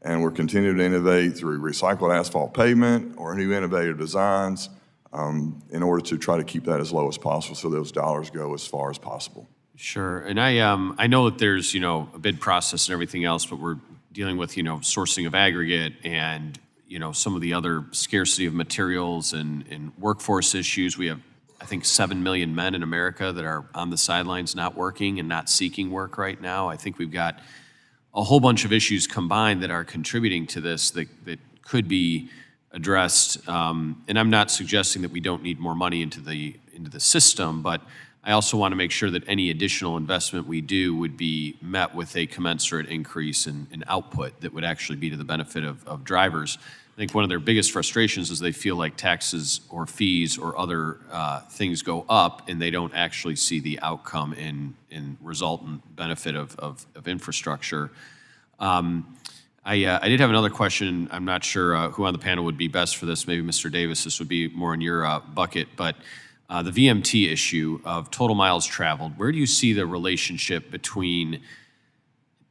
And we're continuing to innovate through recycled asphalt pavement or new innovative designs in order to try to keep that as low as possible so those dollars go as far as possible. Sure, and I know that there's, you know, a bid process and everything else, but we're dealing with, you know, sourcing of aggregate and, you know, some of the other scarcity of materials and workforce issues. We have, I think, 7 million men in America that are on the sidelines not working and not seeking work right now. I think we've got a whole bunch of issues combined that are contributing to this that could be addressed. And I'm not suggesting that we don't need more money into the system, but I also want to make sure that any additional investment we do would be met with a commensurate increase in output that would actually be to the benefit of drivers. I think one of their biggest frustrations is they feel like taxes or fees or other things go up and they don't actually see the outcome in resultant benefit of infrastructure. I did have another question. I'm not sure who on the panel would be best for this. Maybe Mr. Davis, this would be more in your bucket, but the VMT issue of total miles traveled, where do you see the relationship between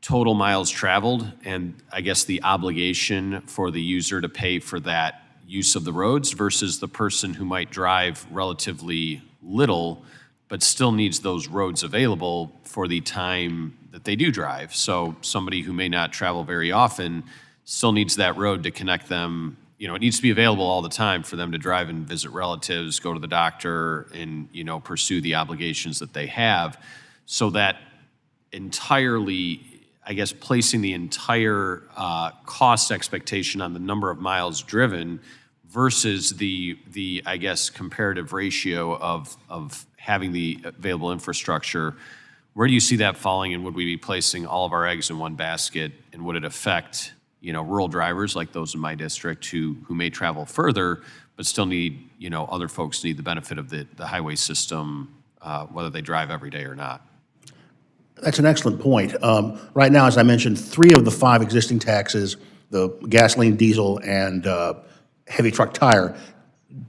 total miles traveled and I guess the obligation for the user to pay for that use of the roads versus the person who might drive relatively little but still needs those roads available for the time that they do drive. So somebody who may not travel very often still needs that road to connect them. You know, it needs to be available all the time for them to drive and visit relatives, go to the doctor, and, you know, pursue the obligations that they have. So that entirely, I guess, placing the entire cost expectation on the number of miles driven versus the I guess, comparative ratio of having the available infrastructure, where do you see that falling, and would we be placing all of our eggs in one basket, and would it affect, you know, rural drivers like those in my district who may travel further but still need, you know, other folks need the benefit of the highway system, whether they drive every day or not? That's an excellent point. Right now, as I mentioned, 3 of the 5 existing taxes, the gasoline, diesel, and heavy truck tire,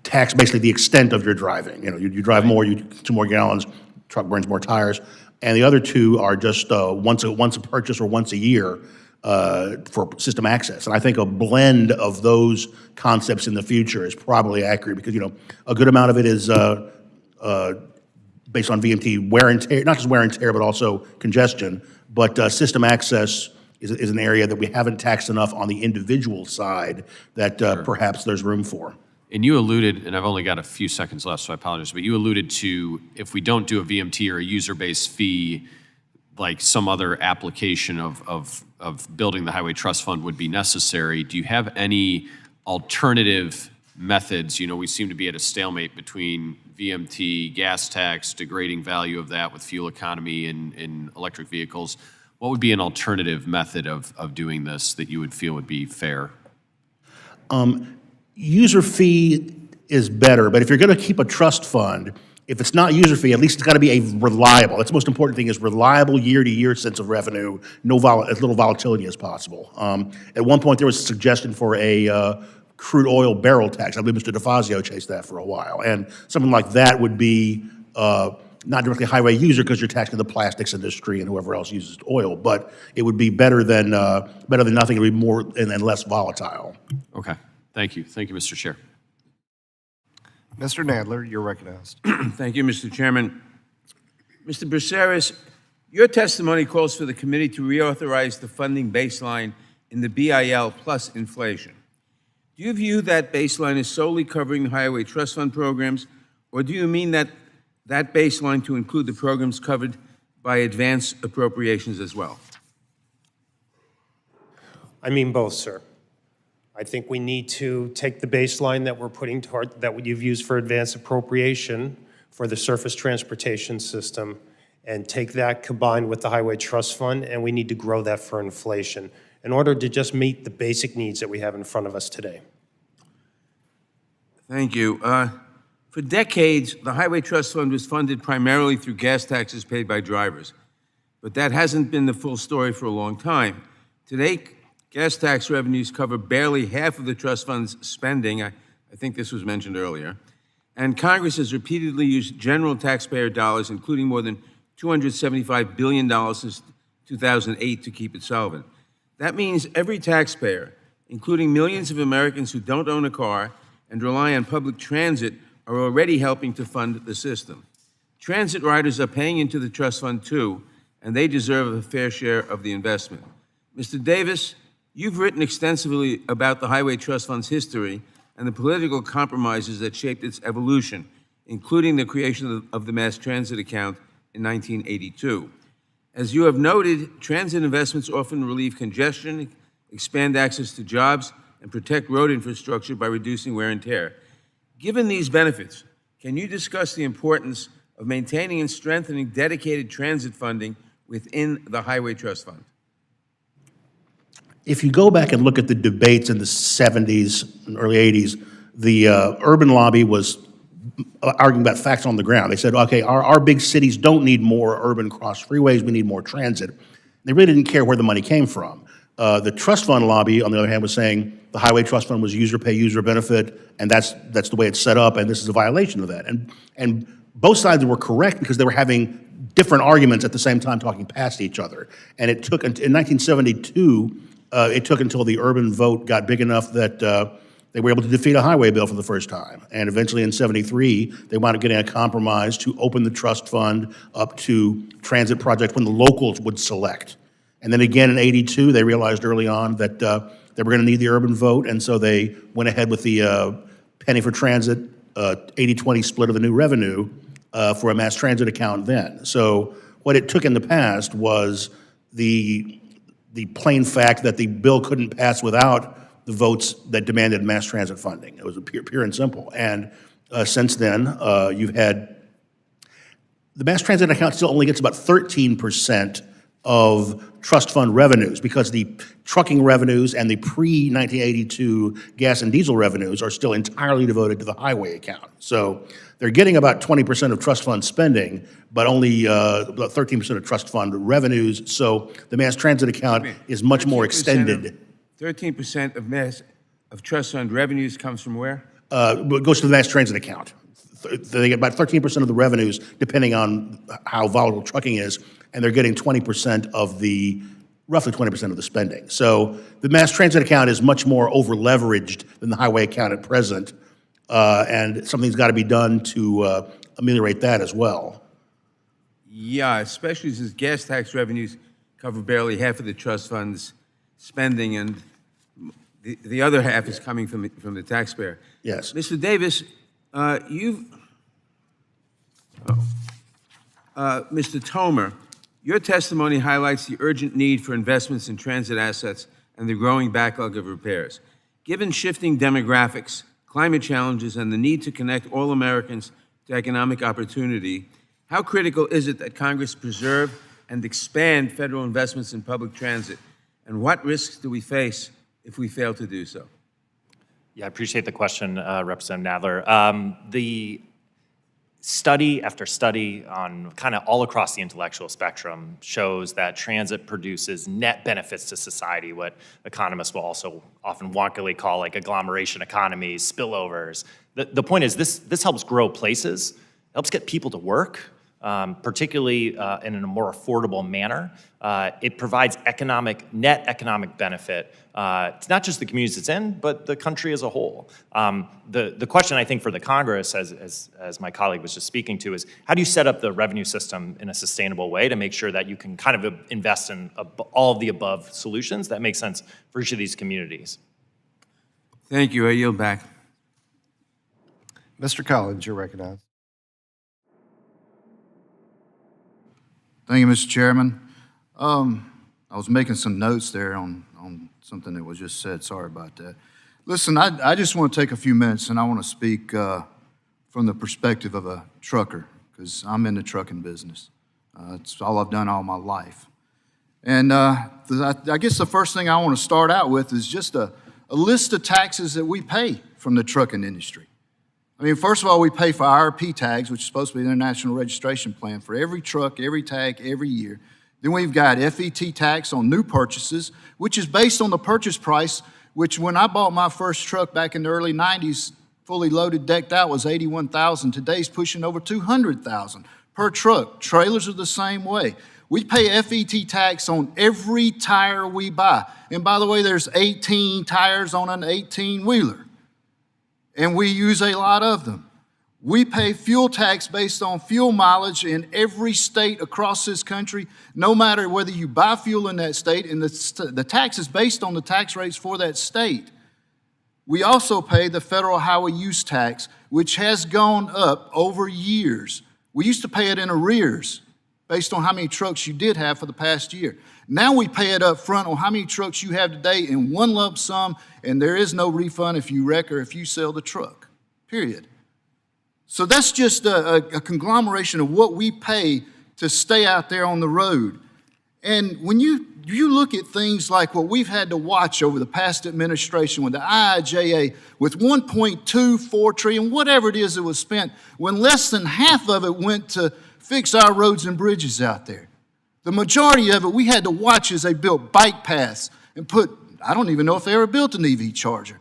tax basically the extent of your driving. You know, you drive more, you consume more gallons, truck burns more tires. And the other 2 are just once a purchase or once a year for system access. And I think a blend of those concepts in the future is probably accurate because, you know, a good amount of it is based on VMT wear and tear, not just wear and tear, but also congestion. But system access is an area that we haven't taxed enough on the individual side that perhaps there's room for. And you alluded, and I've only got a few seconds left, so I apologize, but you alluded to if we don't do a VMT or a user-based fee, like some other application of building the Highway Trust Fund would be necessary. Do you have any alternative methods? You know, we seem to be at a stalemate between VMT, gas tax, degrading value of that with fuel economy in electric vehicles. What would be an alternative method of doing this that you would feel would be fair? User fee is better, but if you're going to keep a trust fund, if it's not user fee, at least it's got to be a reliable. That's the most important thing, is reliable year-to-year sense of revenue, as little volatility as possible. At one point, there was a suggestion for a crude oil barrel tax. I believe Mr. DeFazio chased that for a while. And something like that would be not directly highway user because you're taxing the plastics industry and whoever else uses oil, but it would be better than nothing. It would be more and less volatile. Okay. Thank you. Thank you, Mr. Chair. Mr. Nadler, you're recognized. Thank you, Mr. Chairman. Mr. Braceras, your testimony calls for the committee to reauthorize the funding baseline in the BIL plus inflation. Do you view that baseline as solely covering the Highway Trust Fund programs, or do you mean that baseline to include the programs covered by advance appropriations as well? I mean both, sir. I think we need to take the baseline that we're putting toward, that you've used for advance appropriation for the surface transportation system, and take that combined with the Highway Trust Fund, and we need to grow that for inflation in order to just meet the basic needs that we have in front of us today. Thank you. For decades, the Highway Trust Fund was funded primarily through gas taxes paid by drivers, but that hasn't been the full story for a long time. Today, gas tax revenues cover barely half of the trust fund's spending. I think this was mentioned earlier. And Congress has repeatedly used general taxpayer dollars, including more than $275 billion since 2008, to keep it solvent. That means every taxpayer, including millions of Americans who don't own a car and rely on public transit, are already helping to fund the system. Transit riders are paying into the trust fund too, and they deserve a fair share of the investment. Mr. Davis, you've written extensively about the Highway Trust Fund's history and the political compromises that shaped its evolution, including the creation of the mass transit account in 1982. As you have noted, transit investments often relieve congestion, expand access to jobs, and protect road infrastructure by reducing wear and tear. Given these benefits, can you discuss the importance of maintaining and strengthening dedicated transit funding within the Highway Trust Fund? If you go back and look at the debates in the 70s and early 80s, the urban lobby was arguing about facts on the ground. They said, okay, our big cities don't need more urban cross freeways, we need more transit. They really didn't care where the money came from. The trust fund lobby, on the other hand, was saying the Highway Trust Fund was user pay, user benefit, and that's the way it's set up, and this is a violation of that. And both sides were correct because they were having different arguments at the same time talking past each other. And it took, in 1972, it took until the urban vote got big enough that they were able to defeat a highway bill for the first time. And eventually in 73, they wound up getting a compromise to open the trust fund up to transit projects when the locals would select. And then again in 82, they realized early on that they were going to need the urban vote, and so they went ahead with the penny for transit, 80-20 split of the new revenue for a mass transit account then. So what it took in the past was the plain fact that the bill couldn't pass without the votes that demanded mass transit funding. It was pure and simple. And since then, you've had, the mass transit account still only gets about 13% of trust fund revenues because the trucking revenues and the pre-1982 gas and diesel revenues are still entirely devoted to the highway account. So they're getting about 20% of trust fund spending, but only about 13% of trust fund revenues. So the mass transit account is much more extended. 13% of trust fund revenues comes from where? It goes to the mass transit account. They get about 13% of the revenues, depending on how volatile trucking is, and they're getting 20% of the, roughly 20% of the spending. So the mass transit account is much more over-leveraged than the highway account at present, and something's got to be done to ameliorate that as well. Yeah, especially since gas tax revenues cover barely half of the trust fund's spending, and the other half is coming from the taxpayer. Yes. Mr. Davis, Mr. Tomer, your testimony highlights the urgent need for investments in transit assets and the growing backlog of repairs. Given shifting demographics, climate challenges, and the need to connect all Americans to economic opportunity, how critical is it that Congress preserve and expand federal investments in public transit? And what risks do we face if we fail to do so? Yeah, I appreciate the question, Representative Nadler. The study after study on kind of all across the intellectual spectrum shows that transit produces net benefits to society, what economists will also often wonkily call like agglomeration economies, spillovers. The point is this helps grow places, helps get people to work, particularly in a more affordable manner. It provides net economic benefit. It's not just the communities it's in, but the country as a whole. The question I think for the Congress, as my colleague was just speaking to, is how do you set up the revenue system in a sustainable way to make sure that you can kind of invest in all of the above solutions that make sense for each of these communities? Thank you. I yield back. Mr. Collins, you're recognized. Thank you, Mr. Chairman. I was making some notes there on something that was just said. Sorry about that. Listen, I just want to take a few minutes and I want to speak from the perspective of a trucker because I'm in the trucking business. It's all I've done all my life. And I guess the first thing I want to start out with is just a list of taxes that we pay from the trucking industry. I mean, first of all, we pay for IRP tags, which is supposed to be the International Registration Plan, for every truck, every tag, every year. Then we've got FET tax on new purchases, which is based on the purchase price, which when I bought my first truck back in the early 90s, fully loaded, decked out, was $81,000. Today's pushing over $200,000 per truck. Trailers are the same way. We pay FET tax on every tire we buy. And by the way, there's 18 tires on an 18-wheeler. And we use a lot of them. We pay fuel tax based on fuel mileage in every state across this country, no matter whether you buy fuel in that state, and the tax is based on the tax rates for that state. We also pay the federal highway use tax, which has gone up over years. We used to pay it in arrears based on how many trucks you did have for the past year. Now we pay it up front on how many trucks you have today in one lump sum, and there is no refund if you wreck or if you sell the truck, period. So that's just a conglomeration of what we pay to stay out there on the road. And when you look at things like what we've had to watch over the past administration with the IIJA, with $1.24 trillion, whatever it is that was spent, when less than half of it went to fix our roads and bridges out there. The majority of it we had to watch as they built bike paths and I don't even know if they ever built an EV charger.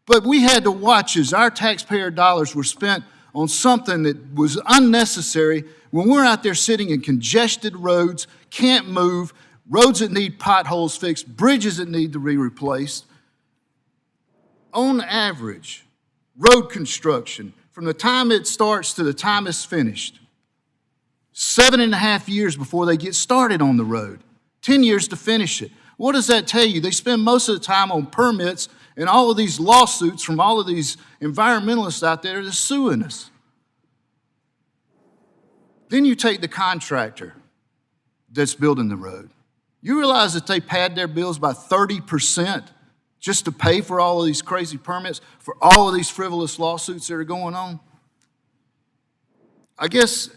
But we had to watch as our taxpayer dollars were spent on something that was unnecessary when we're out there sitting in congested roads, can't move, roads that need potholes fixed, bridges that need to be replaced. On average, road construction, from the time it starts to the time it's finished, 7.5 years before they get started on the road, 10 years to finish it. What does that tell you? They spend most of the time on permits and all of these lawsuits from all of these environmentalists out there that's suing us. Then you take the contractor that's building the road. You realize that they pad their bills by 30% just to pay for all of these crazy permits, for all of these frivolous lawsuits that are going on? I guess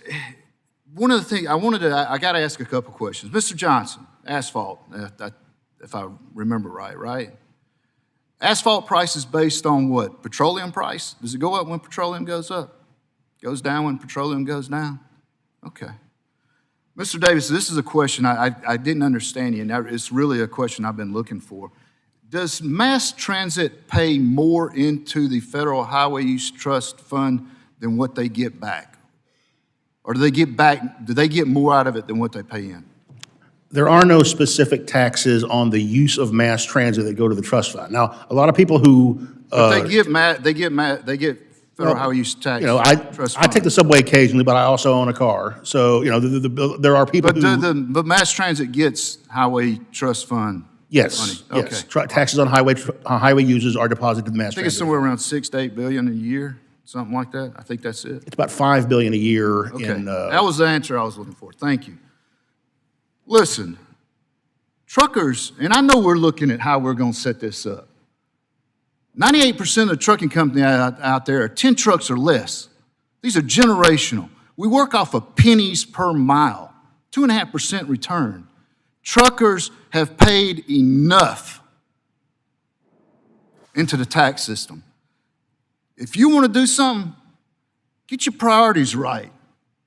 one of the things I got to ask a couple questions. Mr. Johnson, Asphalt, if I remember right? Asphalt price is based on what? Petroleum price? Does it go up when petroleum goes up? Goes down when petroleum goes down? Okay. Mr. Davis, this is a question I didn't understand you, and it's really a question I've been looking for. Does mass transit pay more into the Federal Highway Use Trust Fund than what they get back? Or do they get more out of it than what they pay in? There are no specific taxes on the use of mass transit that go to the trust fund. Now, a lot of people who But they get Federal Highway Use Tax. You know, I take the subway occasionally, but I also own a car. So, you know, there are people But mass transit gets Highway Trust Fund Yes, money. yes. Okay. Taxes on highway users are deposited to the mass I think it's transit. somewhere around 6 to 8 billion a year, something like that. I think that's it. It's about $5 billion a year. Okay, that was the answer I was looking for. Thank you. Listen, truckers, and I know we're looking at how we're going to set this up. 98% of the trucking company out there are 10 trucks or less. These are generational. We work off of pennies per mile, 2.5% return. Truckers have paid enough into the tax system. If you want to do something, get your priorities right.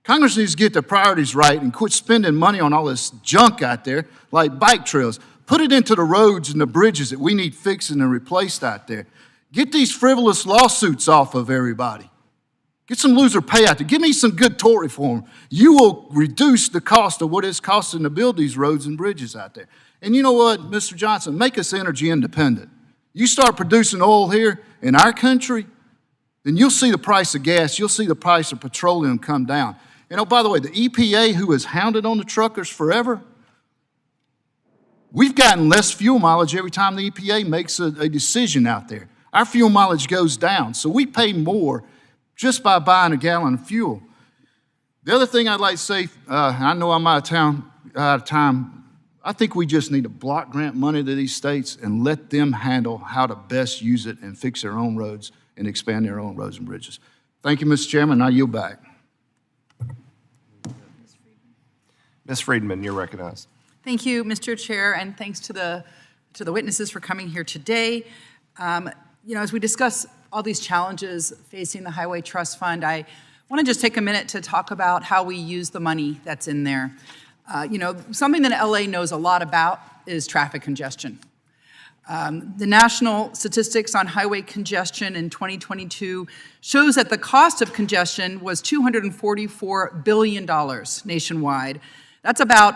Congress needs to get their priorities right and quit spending money on all this junk out there, like bike trails. Put it into the roads and the bridges that we need fixing and replaced out there. Get these frivolous lawsuits off of everybody. Get some loser pay out there. Give me some good tort reform. You will reduce the cost of what it's costing to build these roads and bridges out there. And you know what, Mr. Johnson, make us energy independent. You start producing oil here in our country, then you'll see the price of gas, you'll see the price of petroleum come down. And oh, by the way, the EPA, who has hounded on the truckers forever, we've gotten less fuel mileage every time the EPA makes a decision out there. Our fuel mileage goes down, so we pay more just by buying a gallon of fuel. The other thing I'd like to say, I know I'm out of time, I think we just need to block grant money to these states and let them handle how to best use it and fix their own roads and expand their own roads and bridges. Thank you, Mr. Chairman. Now yield back. Ms. Friedman, you're recognized. Thank you, Mr. Chair, and thanks to the witnesses for coming here today. You know, as we discuss all these challenges facing the Highway Trust Fund, I want to just take a minute to talk about how we use the money that's in there. You know, something that LA knows a lot about is traffic congestion. The national statistics on highway congestion in 2022 shows that the cost of congestion was $244 billion nationwide. That's about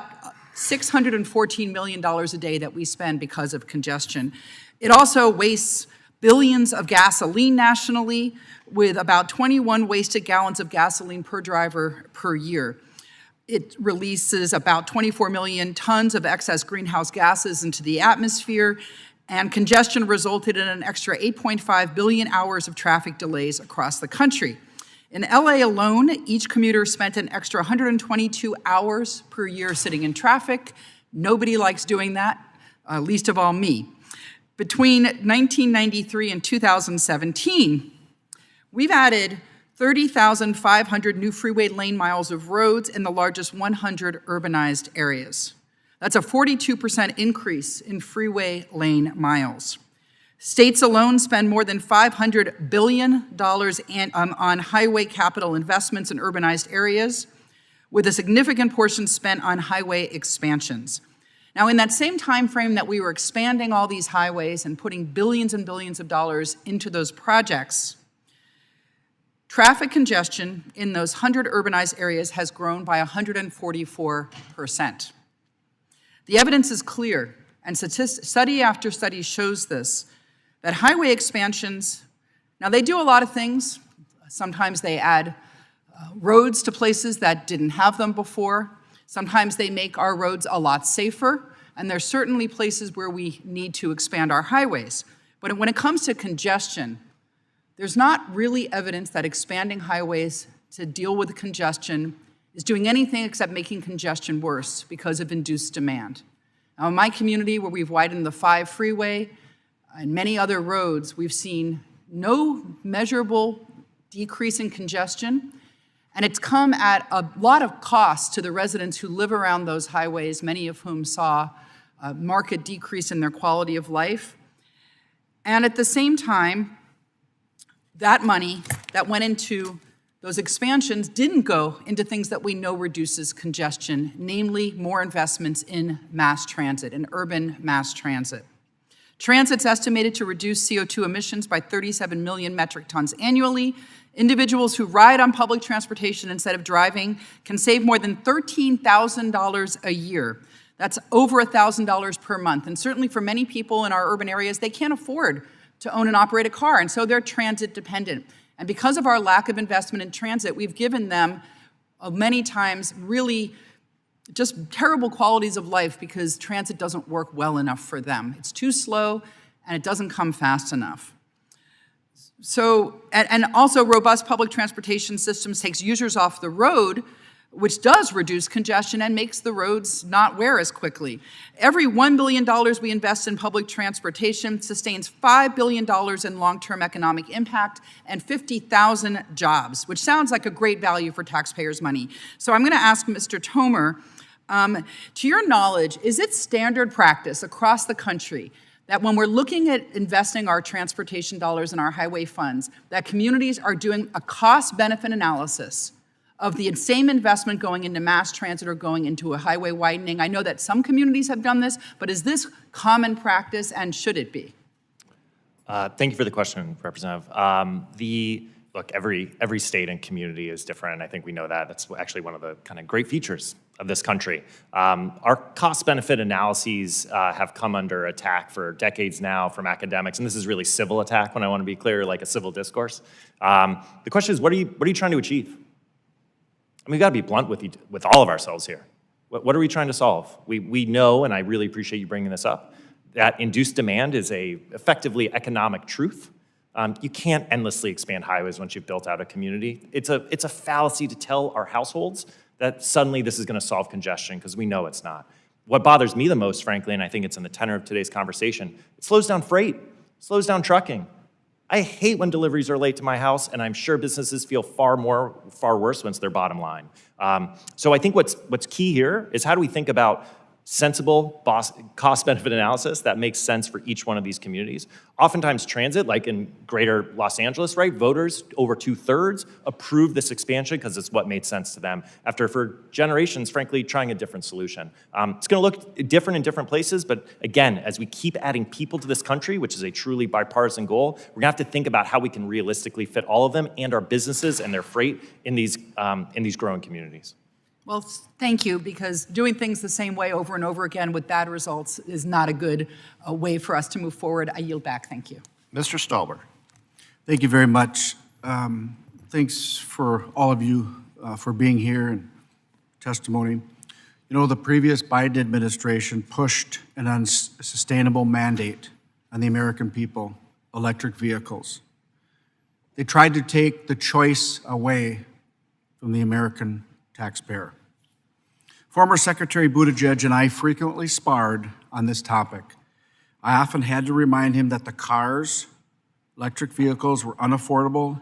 $614 million a day that we spend because of congestion. It also wastes billions of gasoline nationally, with about 21 wasted gallons of gasoline per driver per year. It releases about 24 million tons of excess greenhouse gases into the atmosphere, and congestion resulted in an extra 8.5 billion hours of traffic delays across the country. In LA alone, each commuter spent an extra 122 hours per year sitting in traffic. Nobody likes doing that, least of all me. Between 1993 and 2017, we've added 30,500 new freeway lane miles of roads in the largest 100 urbanized areas. That's a 42% increase in freeway lane miles. States alone spend more than $500 billion on highway capital investments in urbanized areas, with a significant portion spent on highway expansions. Now, in that same time frame that we were expanding all these highways and putting billions and billions of dollars into those projects, Traffic congestion in those 100 urbanized areas has grown by 144%. The evidence is clear, and study after study shows this, that highway expansions, now they do a lot of things. Sometimes they add roads to places that didn't have them before. Sometimes they make our roads a lot safer, and there's certainly places where we need to expand our highways. But when it comes to congestion, there's not really evidence that expanding highways to deal with congestion is doing anything except making congestion worse because of induced demand. Now, in my community, where we've widened the 5 freeway and many other roads, we've seen no measurable decrease in congestion, and it's come at a lot of cost to the residents who live around those highways, many of whom saw a marked decrease in their quality of life. And at the same time, that money that went into those expansions didn't go into things that we know reduces congestion, namely more investments in mass transit, in urban mass transit. Transit's estimated to reduce CO2 emissions by 37 million metric tons annually. Individuals who ride on public transportation instead of driving can save more than $13,000 a year. That's over $1,000 per month. And certainly for many people in our urban areas, they can't afford to own and operate a car, and so they're transit dependent. And because of our lack of investment in transit, we've given them many times really just terrible qualities of life because transit doesn't work well enough for them. It's too slow and it doesn't come fast enough. So, and also robust public transportation systems takes users off the road, which does reduce congestion and makes the roads not wear as quickly. Every $1 billion we invest in public transportation sustains $5 billion in long-term economic impact and 50,000 jobs, which sounds like a great value for taxpayers' money. So I'm going to ask Mr. Tomer, to your knowledge, is it standard practice across the country that when we're looking at investing our transportation dollars in our highway funds, that communities are doing a cost-benefit analysis of the same investment going into mass transit or going into a highway widening? I know that some communities have done this, but is this common practice and should it be? Thank you for the question, Representative. Look, every state and community is different. I think we know that. That's actually one of the kind of great features of this country. Our cost-benefit analyses have come under attack for decades now from academics, and this is really civil attack when I want to be clear, like a civil discourse. The question is, what are you trying to achieve? I mean, we've got to be blunt with all of ourselves here. What are we trying to solve? We know, and I really appreciate you bringing this up, that induced demand is effectively economic truth. You can't endlessly expand highways once you've built out a community. It's a fallacy to tell our households that suddenly this is going to solve congestion, because we know it's not. What bothers me the most, frankly, and I think it's in the tenor of today's conversation, it slows down freight, slows down trucking. I hate when deliveries are late to my house, and I'm sure businesses feel far worse when it's their bottom line. So I think what's key here is how do we think about sensible cost-benefit analysis that makes sense for each one of these communities. Oftentimes transit, like in greater Los Angeles, right, voters, over 2/3, approved this expansion because it's what made sense to them after, for generations, frankly, trying a different solution. It's gonna look different in different places, but again, as we keep adding people to this country, which is a truly bipartisan goal, we're gonna have to think about how we can realistically fit all of them and our businesses and their freight in these growing communities. Well, thank you, because doing things the same way over and over again with bad results is not a good way for us to move forward. I yield back. Thank you. Mr. Stauber. Thank you very much. Thanks for all of you for being here and testimony. You know, the previous Biden administration pushed an unsustainable mandate on the American people, electric vehicles. They tried to take the choice away from the American taxpayer. Former Secretary Buttigieg and I frequently sparred on this topic. I often had to remind him that the cars, electric vehicles, were unaffordable,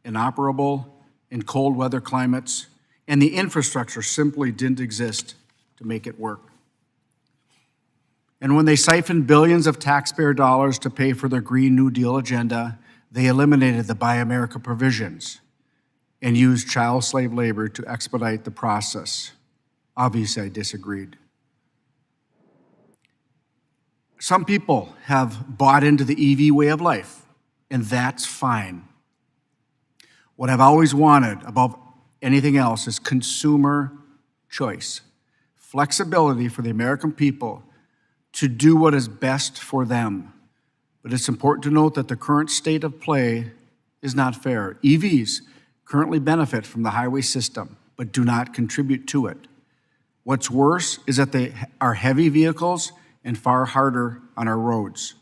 inoperable in cold weather climates, and the infrastructure simply didn't exist to make it work. And when they siphoned billions of taxpayer dollars to pay for their Green New Deal agenda, they eliminated the Buy America provisions and used child slave labor to expedite the process. Obviously, I disagreed. Some people have bought into the EV way of life, and that's fine. What I've always wanted above anything else is consumer choice, flexibility for the American people to do what is best for them. But it's important to note that the current state of play is not fair. EVs currently benefit from the highway system, but do not contribute to it. What's worse is that they are heavy vehicles and far harder on our roads.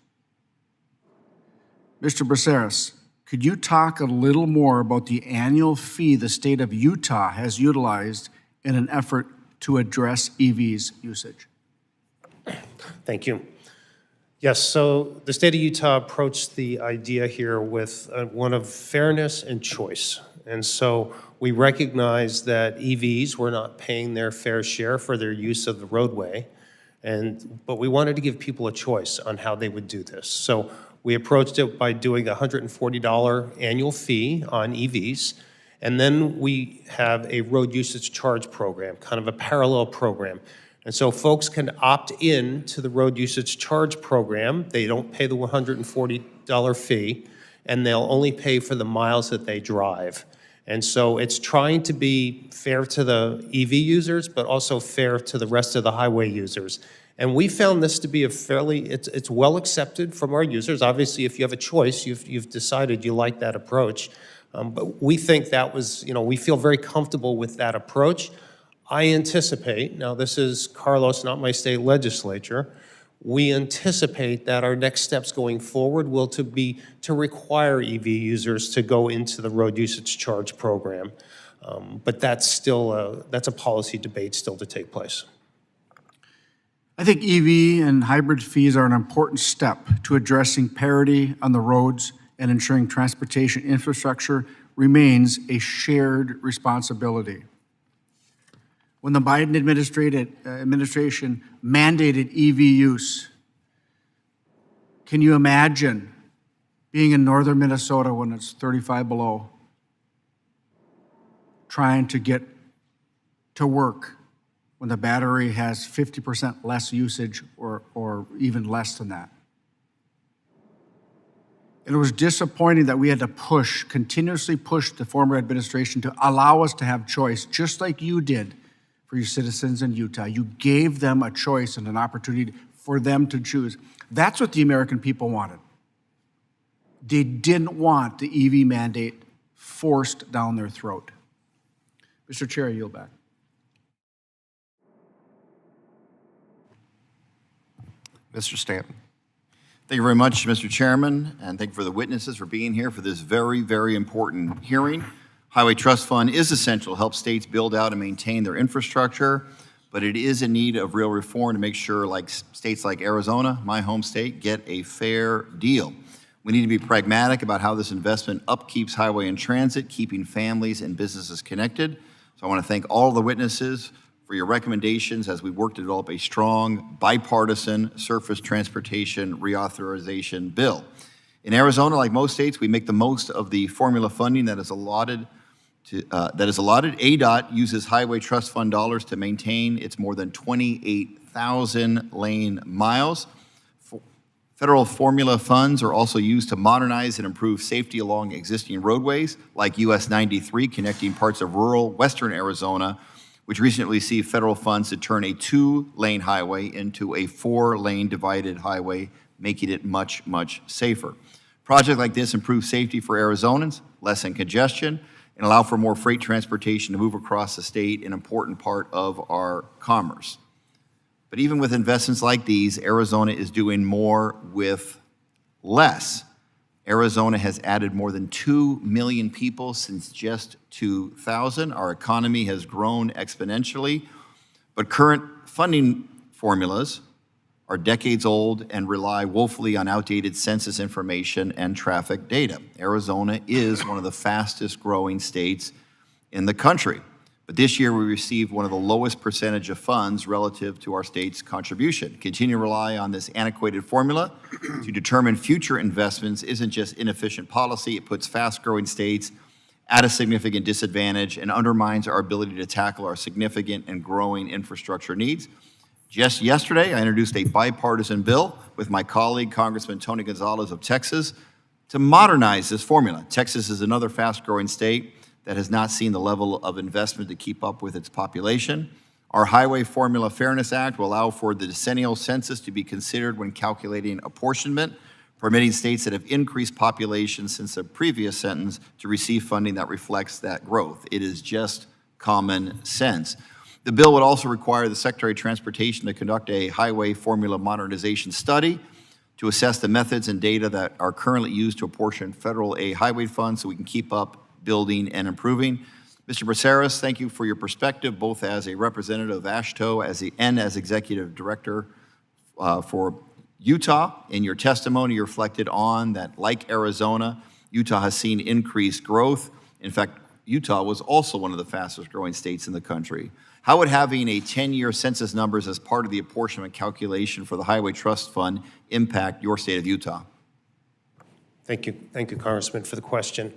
Mr. Braceras, could you talk a little more about the annual fee the state of Utah has utilized in an effort to address EVs usage? Thank you. Yes, so the state of Utah approached the idea here with one of fairness and choice. And so we recognize that EVs were not paying their fair share for their use of the roadway, but we wanted to give people a choice on how they would do this. So we approached it by doing a $140 annual fee on EVs, and then we have a road usage charge program, kind of a parallel program. And so folks can opt in to the road usage charge program. They don't pay the $140 fee, and they'll only pay for the miles that they drive. And so it's trying to be fair to the EV users, but also fair to the rest of the highway users. And we found this to be it's well accepted from our users. Obviously, if you have a choice, you've decided you like that approach. But we think that was, we feel very comfortable with that approach. I anticipate, now this is Carlos, not my state legislature, we anticipate that our next steps going forward will to require EV users to go into the road usage charge program. But that's a policy debate still to take place. I think EV and hybrid fees are an important step to addressing parity on the roads and ensuring transportation infrastructure remains a shared responsibility. When the Biden administration mandated EV use, can you imagine being in northern Minnesota when it's 35 below, trying to get to work when the battery has 50% less usage or even less than that? And it was disappointing that we had to continuously push the former administration to allow us to have choice, just like you did for your citizens in Utah. You gave them a choice and an opportunity for them to choose. That's what the American people wanted. They didn't want the EV mandate forced down their throat. Mr. Chair, I yield back. Mr. Stanton. Thank you very much, Mr. Chairman, and thank you for the witnesses for being here for this very, very important hearing. Highway Trust Fund is essential to help states build out and maintain their infrastructure, but it is in need of real reform to make sure states like Arizona, my home state, get a fair deal. We need to be pragmatic about how this investment upkeeps highway and transit, keeping families and businesses connected. So I want to thank all of the witnesses for your recommendations as we work to develop a strong, bipartisan surface transportation reauthorization bill. In Arizona, like most states, we make the most of the formula funding that is allotted. ADOT uses Highway Trust Fund dollars to maintain its more than 28,000 lane miles. Federal formula funds are also used to modernize and improve safety along existing roadways, like US 93 connecting parts of rural western Arizona, which recently received federal funds to turn a 2-lane highway into a 4-lane divided highway, making it much, much safer. Projects like this improve safety for Arizonans, lessen congestion, and allow for more freight transportation to move across the state, an important part of our commerce. But even with investments like these, Arizona is doing more with less. Arizona has added more than 2 million people since just 2000. Our economy has grown exponentially, but current funding formulas are decades old and rely woefully on outdated census information and traffic data. Arizona is one of the fastest growing states in the country. But this year we received one of the lowest percentage of funds relative to our state's contribution. Continue to rely on this antiquated formula to determine future investments isn't just inefficient policy, it puts fast-growing states at a significant disadvantage and undermines our ability to tackle our significant and growing infrastructure needs. Just yesterday, I introduced a bipartisan bill with my colleague, Congressman Tony Gonzalez of Texas, to modernize this formula. Texas is another fast-growing state that has not seen the level of investment to keep up with its population. Our Highway Formula Fairness Act will allow for the decennial census to be considered when calculating apportionment, permitting states that have increased population since the previous sentence to receive funding that reflects that growth. It is just common sense. The bill would also require the Secretary of Transportation to conduct a highway formula modernization study to assess the methods and data that are currently used to apportion federal aid highway funds so we can keep up building and improving. Mr. Braceras, thank you for your perspective, both as a representative of AASHTO and as Executive Director for Utah. In your testimony, you reflected on that, like Arizona, Utah has seen increased growth. In fact, Utah was also one of the fastest growing states in the country. How would having a 10-year census numbers as part of the apportionment calculation for the Highway Trust Fund impact your state of Utah? Thank you, Congressman, for the question.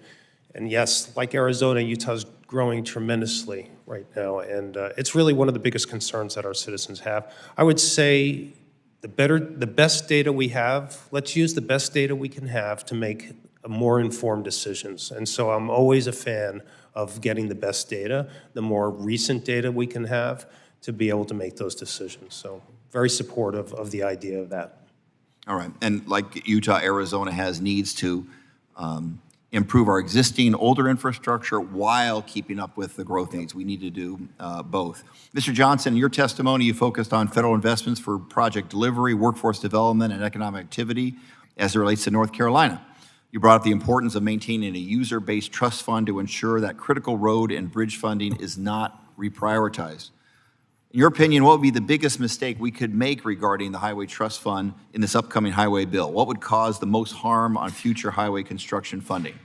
And yes, like Arizona, Utah's growing tremendously right now, and it's really one of the biggest concerns that our citizens have. I would say the best data we have, let's use the best data we can have to make more informed decisions. And so I'm always a fan of getting the best data, the more recent data we can have to be able to make those decisions. So very supportive of the idea of that. All right, and like Utah, Arizona has needs to improve our existing older infrastructure while keeping up with the growth needs. We need to do both. Mr. Johnson, in your testimony, you focused on federal investments for project delivery, workforce development, and economic activity as it relates to North Carolina. You brought up the importance of maintaining a user-based trust fund to ensure that critical road and bridge funding is not reprioritized. In your opinion, what would be the biggest mistake we could make regarding the Highway Trust Fund in this upcoming highway bill? What would cause the most harm on future highway construction funding?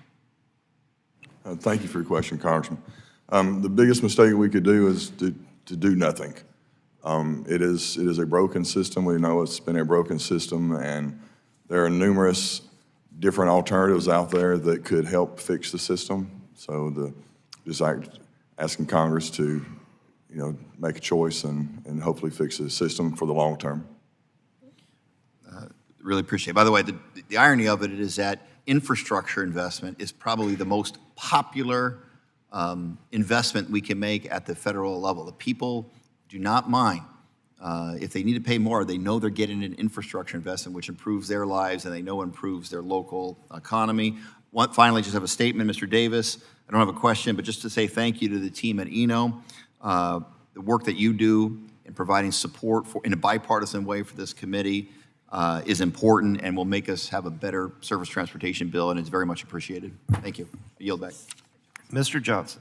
Thank you for your question, Congressman. The biggest mistake we could do is to do nothing. It is a broken system. We know it's been a broken system, and there are numerous different alternatives out there that could help fix the system. So just asking Congress to, make a choice and hopefully fix the system for the long term. Really appreciate it. By the way, the irony of it is that infrastructure investment is probably the most popular investment we can make at the federal level. The people do not mind. If they need to pay more, they know they're getting an infrastructure investment, which improves their lives and they know improves their local economy. Finally, just have a statement, Mr. Davis. I don't have a question, but just to say thank you to the team at Eno. The work that you do in providing support in a bipartisan way for this committee is important and will make us have a better surface transportation bill, and it's very much appreciated. Thank you. I yield back. Mr. Johnson.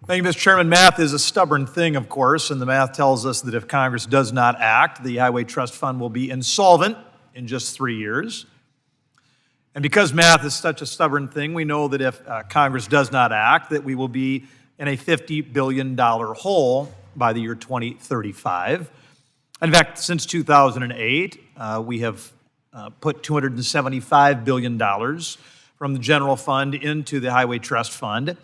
Thank you, Mr. Chairman. Math is a stubborn thing, of course, and the math tells us that if Congress does not act, the Highway Trust Fund will be insolvent in just 3 years. And because math is such a stubborn thing, we know that if Congress does not act, that we will be in a $50 billion hole by the year 2035. In fact, since 2008, we have put $275 billion from the general fund into the Highway Trust Fund.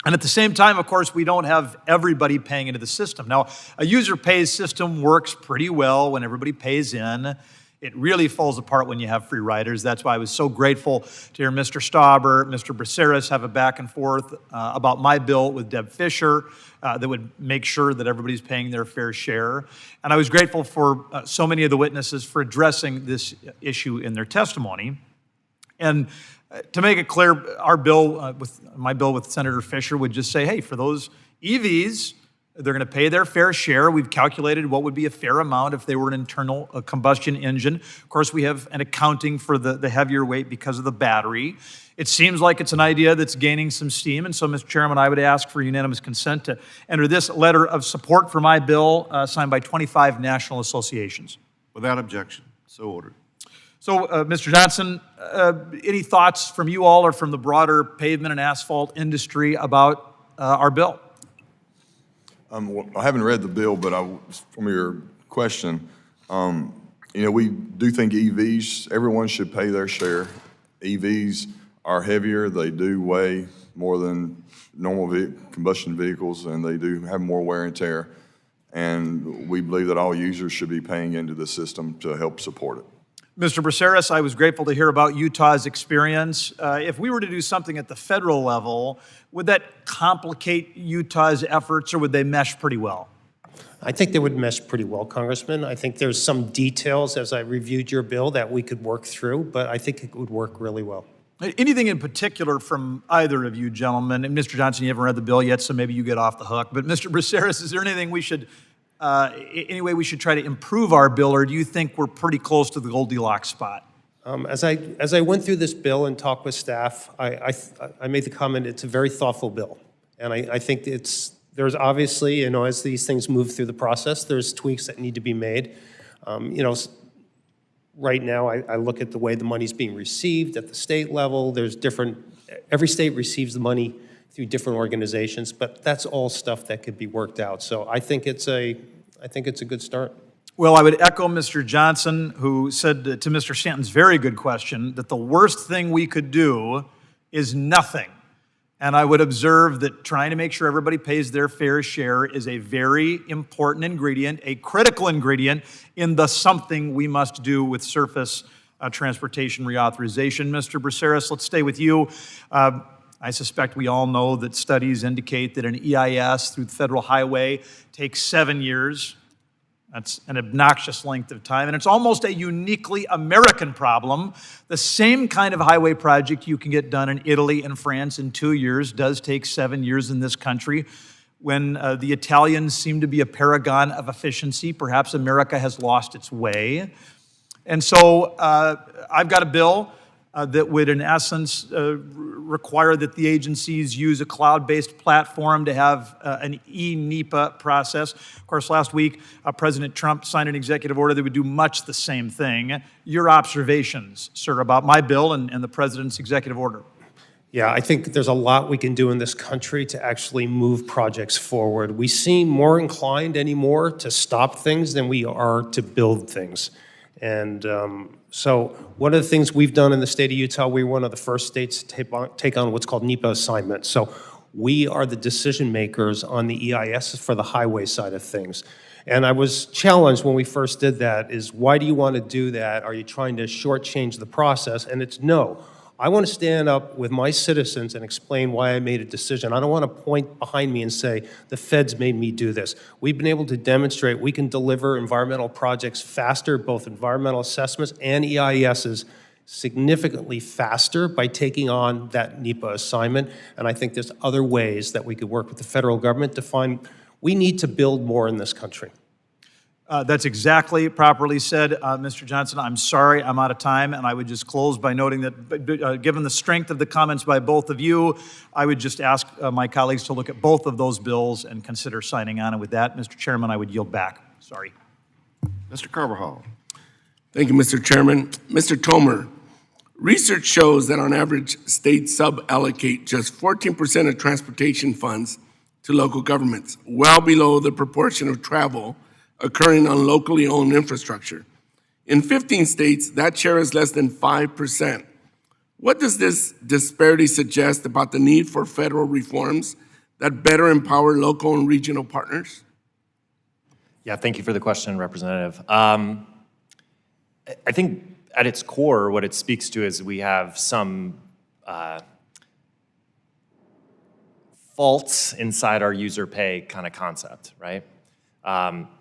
And at the same time, of course, we don't have everybody paying into the system. Now, a user-pays system works pretty well when everybody pays in. It really falls apart when you have free riders. That's why I was so grateful to hear Mr. Stauber, Mr. Braceras have a back and forth about my bill with Deb Fisher that would make sure that everybody's paying their fair share. And I was grateful for so many of the witnesses for addressing this issue in their testimony. And to make it clear, my bill with Senator Fisher would just say, hey, for those EVs, they're going to pay their fair share. We've calculated what would be a fair amount if they were an internal combustion engine. Of course, we have an accounting for the heavier weight because of the battery. It seems like it's an idea that's gaining some steam. And so, Mr. Chairman, I would ask for unanimous consent to enter this letter of support for my bill signed by 25 national associations. Without objection. So ordered. So, Mr. Johnson, any thoughts from you all or from the broader pavement and asphalt industry about our bill? Well, I haven't read the bill, but from your question, we do think EVs, everyone should pay their share. EVs are heavier. They do weigh more than normal combustion vehicles, and they do have more wear and tear. And we believe that all users should be paying into the system to help support it. Mr. Braceras, I was grateful to hear about Utah's experience. If we were to do something at the federal level, would that complicate Utah's efforts, or would they mesh pretty well? I think they would mesh pretty well, Congressman. I think there's some details as I reviewed your bill that we could work through, but I think it would work really well. Anything in particular from either of you gentlemen? And Mr. Johnson, you haven't read the bill yet, so maybe you get off the hook. But Mr. Braceras, is there anything we should, any way we should try to improve our bill, or do you think we're pretty close to the Goldilocks spot? As I went through this bill and talked with staff, I made the comment it's a very thoughtful bill. And I think there's obviously, as these things move through the process, there's tweaks that need to be made. Right now, I look at the way the money's being received at the state level. There's every state receives the money through different organizations, but that's all stuff that could be worked out. So I think it's a good start. Well, I would echo Mr. Johnson, who said to Mr. Stanton's very good question that the worst thing we could do is nothing. And I would observe that trying to make sure everybody pays their fair share is a very important ingredient, a critical ingredient in the something we must do with surface transportation reauthorization. Mr. Braceras, let's stay with you. I suspect we all know that studies indicate that an EIS through the federal highway takes 7 years. That's an obnoxious length of time, and it's almost a uniquely American problem. The same kind of highway project you can get done in Italy and France in 2 years does take 7 years in this country. When the Italians seem to be a paragon of efficiency, perhaps America has lost its way. And so I've got a bill that would, in essence, require that the agencies use a cloud-based platform to have an e-NEPA process. Of course, last week, President Trump signed an executive order that would do much the same thing. Your observations, sir, about my bill and the president's executive order? Yeah, I think there's a lot we can do in this country to actually move projects forward. We seem more inclined anymore to stop things than we are to build things. And so one of the things we've done in the state of Utah, we're one of the first states to take on what's called NEPA assignments. So we are the decision makers on the EIS for the highway side of things. And I was challenged when we first did that is, why do you want to do that? Are you trying to shortchange the process? And it's no. I want to stand up with my citizens and explain why I made a decision. I don't want to point behind me and say, the feds made me do this. We've been able to demonstrate we can deliver environmental projects faster, both environmental assessments and EISs, significantly faster by taking on that NEPA assignment. And I think there's other ways that we could work with the federal government to find we need to build more in this country. That's exactly properly said, Mr. Johnson. I'm sorry I'm out of time, and I would just close by noting that given the strength of the comments by both of you, I would just ask my colleagues to look at both of those bills and consider signing on. And with that, Mr. Chairman, I would yield back. Sorry. Mr. Carvajal. Thank you, Mr. Chairman. Mr. Tomer, research shows that on average, states sub-allocate just 14% of transportation funds to local governments, well below the proportion of travel occurring on locally owned infrastructure. In 15 states, that share is less than 5%. What does this disparity suggest about the need for federal reforms that better empower local and regional partners? Yeah, thank you for the question, Representative. I think at its core, what it speaks to is we have some faults inside our user pay kind of concept, right?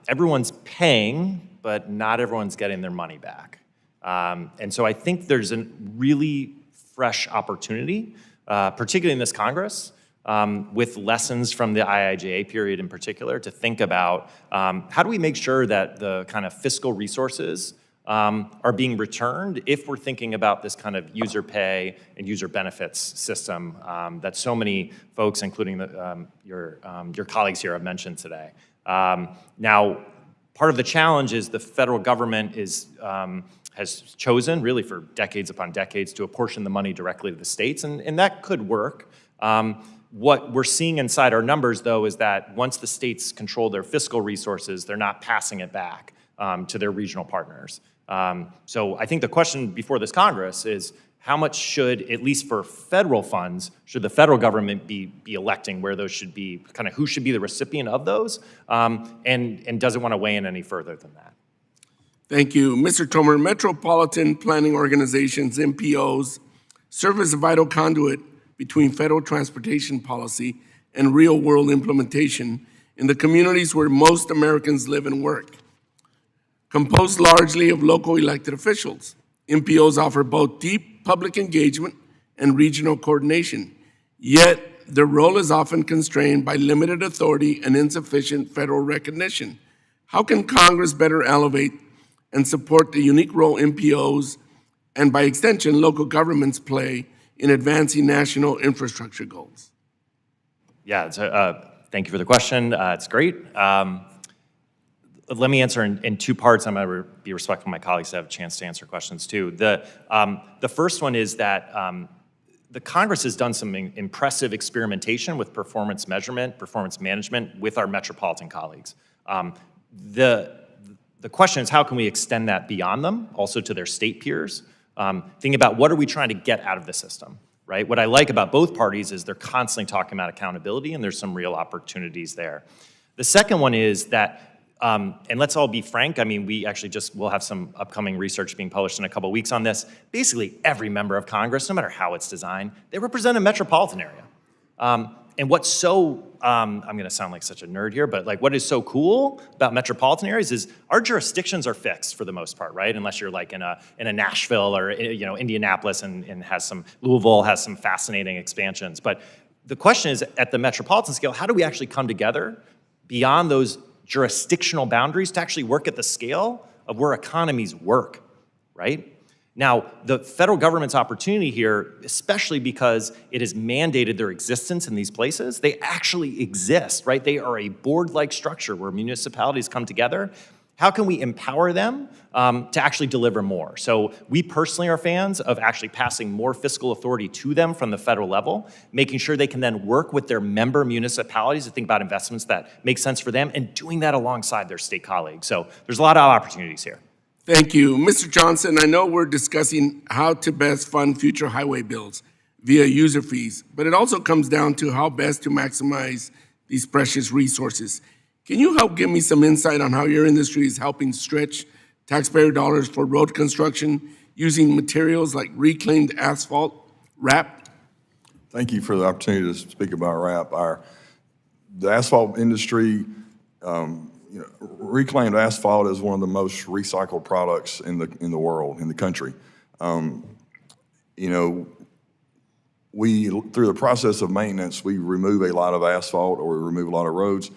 Everyone's paying, but not everyone's getting their money back. And so I think there's a really fresh opportunity, particularly in this Congress, with lessons from the IIJA period in particular, to think about how do we make sure that the kind of fiscal resources are being returned if we're thinking about this kind of user pay and user benefits system that so many folks, including your colleagues here, have mentioned today. Now, part of the challenge is the federal government has chosen, really for decades upon decades, to apportion the money directly to the states, and that could work. What we're seeing inside our numbers, though, is that once the states control their fiscal resources, they're not passing it back to their regional partners. So I think the question before this Congress is, how much should, at least for federal funds, should the federal government be electing where those should be, kind of who should be the recipient of those, and does it want to weigh in any further than that? Thank you. Mr. Tomer, metropolitan planning organizations, MPOs, serve as a vital conduit between federal transportation policy and real-world implementation in the communities where most Americans live and work. Composed largely of local elected officials, MPOs offer both deep public engagement and regional coordination, yet their role is often constrained by limited authority and insufficient federal recognition. How can Congress better elevate and support the unique role MPOs and, by extension, local governments play in advancing national infrastructure goals? Yeah, thank you for the question. It's great. Let me answer in two parts. I'm going to be respectful of my colleagues to have a chance to answer questions too. The first one is that the Congress has done some impressive experimentation with performance measurement, performance management with our metropolitan colleagues. The question is, how can we extend that beyond them, also to their state peers? Thinking about what are we trying to get out of the system, right? What I like about both parties is they're constantly talking about accountability, and there's some real opportunities there. The second one is that, and let's all be frank, I mean, we actually we'll have some upcoming research being published in a couple weeks on this. Basically, every member of Congress, no matter how it's designed, they represent a metropolitan area. And what's so, I'm gonna sound like such a nerd here, but like what is so cool about metropolitan areas is our jurisdictions are fixed for the most part, right? Unless you're like in a Nashville or Indianapolis and Louisville has some fascinating expansions. But the question is, at the metropolitan scale, how do we actually come together beyond those jurisdictional boundaries to actually work at the scale of where economies work, right? Now, the federal government's opportunity here, especially because it has mandated their existence in these places, they actually exist, right? They are a board-like structure where municipalities come together. How can we empower them to actually deliver more? So we personally are fans of actually passing more fiscal authority to them from the federal level, making sure they can then work with their member municipalities to think about investments that make sense for them and doing that alongside their state colleagues. So there's a lot of opportunities here. Thank you. Mr. Johnson, I know we're discussing how to best fund future highway builds via user fees, but it also comes down to how best to maximize these precious resources. Can you help give me some insight on how your industry is helping stretch taxpayer dollars for road construction using materials like reclaimed asphalt, RAP? Thank you for the opportunity to speak about RAP. The asphalt industry, reclaimed asphalt is one of the most recycled products in the world, in the country. We, through the process of maintenance, we remove a lot of asphalt or we remove a lot of roads,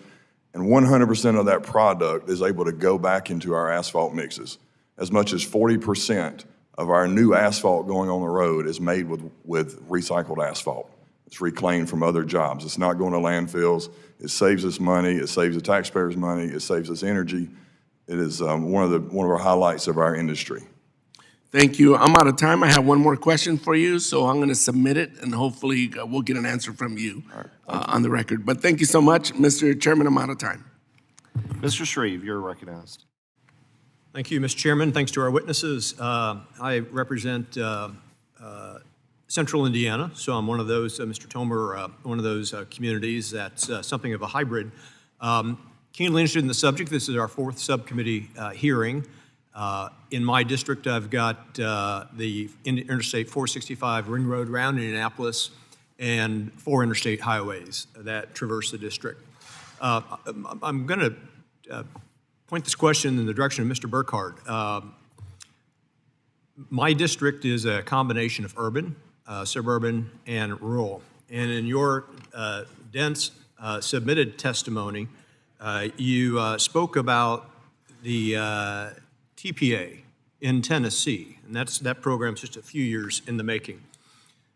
and 100% of that product is able to go back into our asphalt mixes. As much as 40% of our new asphalt going on the road is made with recycled asphalt. It's reclaimed from other jobs. It's not going to landfills. It saves us money. It saves the taxpayers money. It saves us energy. It is one of our highlights of our industry. Thank you. I'm out of time. I have one more question for you, so I'm going to submit it, and hopefully we'll get an answer from you on the record. But thank you so much, Mr. Chairman. I'm out of time. Mr. Shreve, you're recognized. Thank you, Mr. Chairman. Thanks to our witnesses. I represent Central Indiana, so I'm one of those, Mr. Tomer, one of those communities that's something of a hybrid. Keenly interested in the subject. This is our fourth subcommittee hearing. In my district, I've got the Interstate 465 Ring Road around Indianapolis and 4 interstate highways that traverse the district. I'm going to point this question in the direction of Mr. Burkhardt. My district is a combination of urban, suburban, and rural. And in your dense submitted testimony, you spoke about the TPA in Tennessee, and that program's just a few years in the making.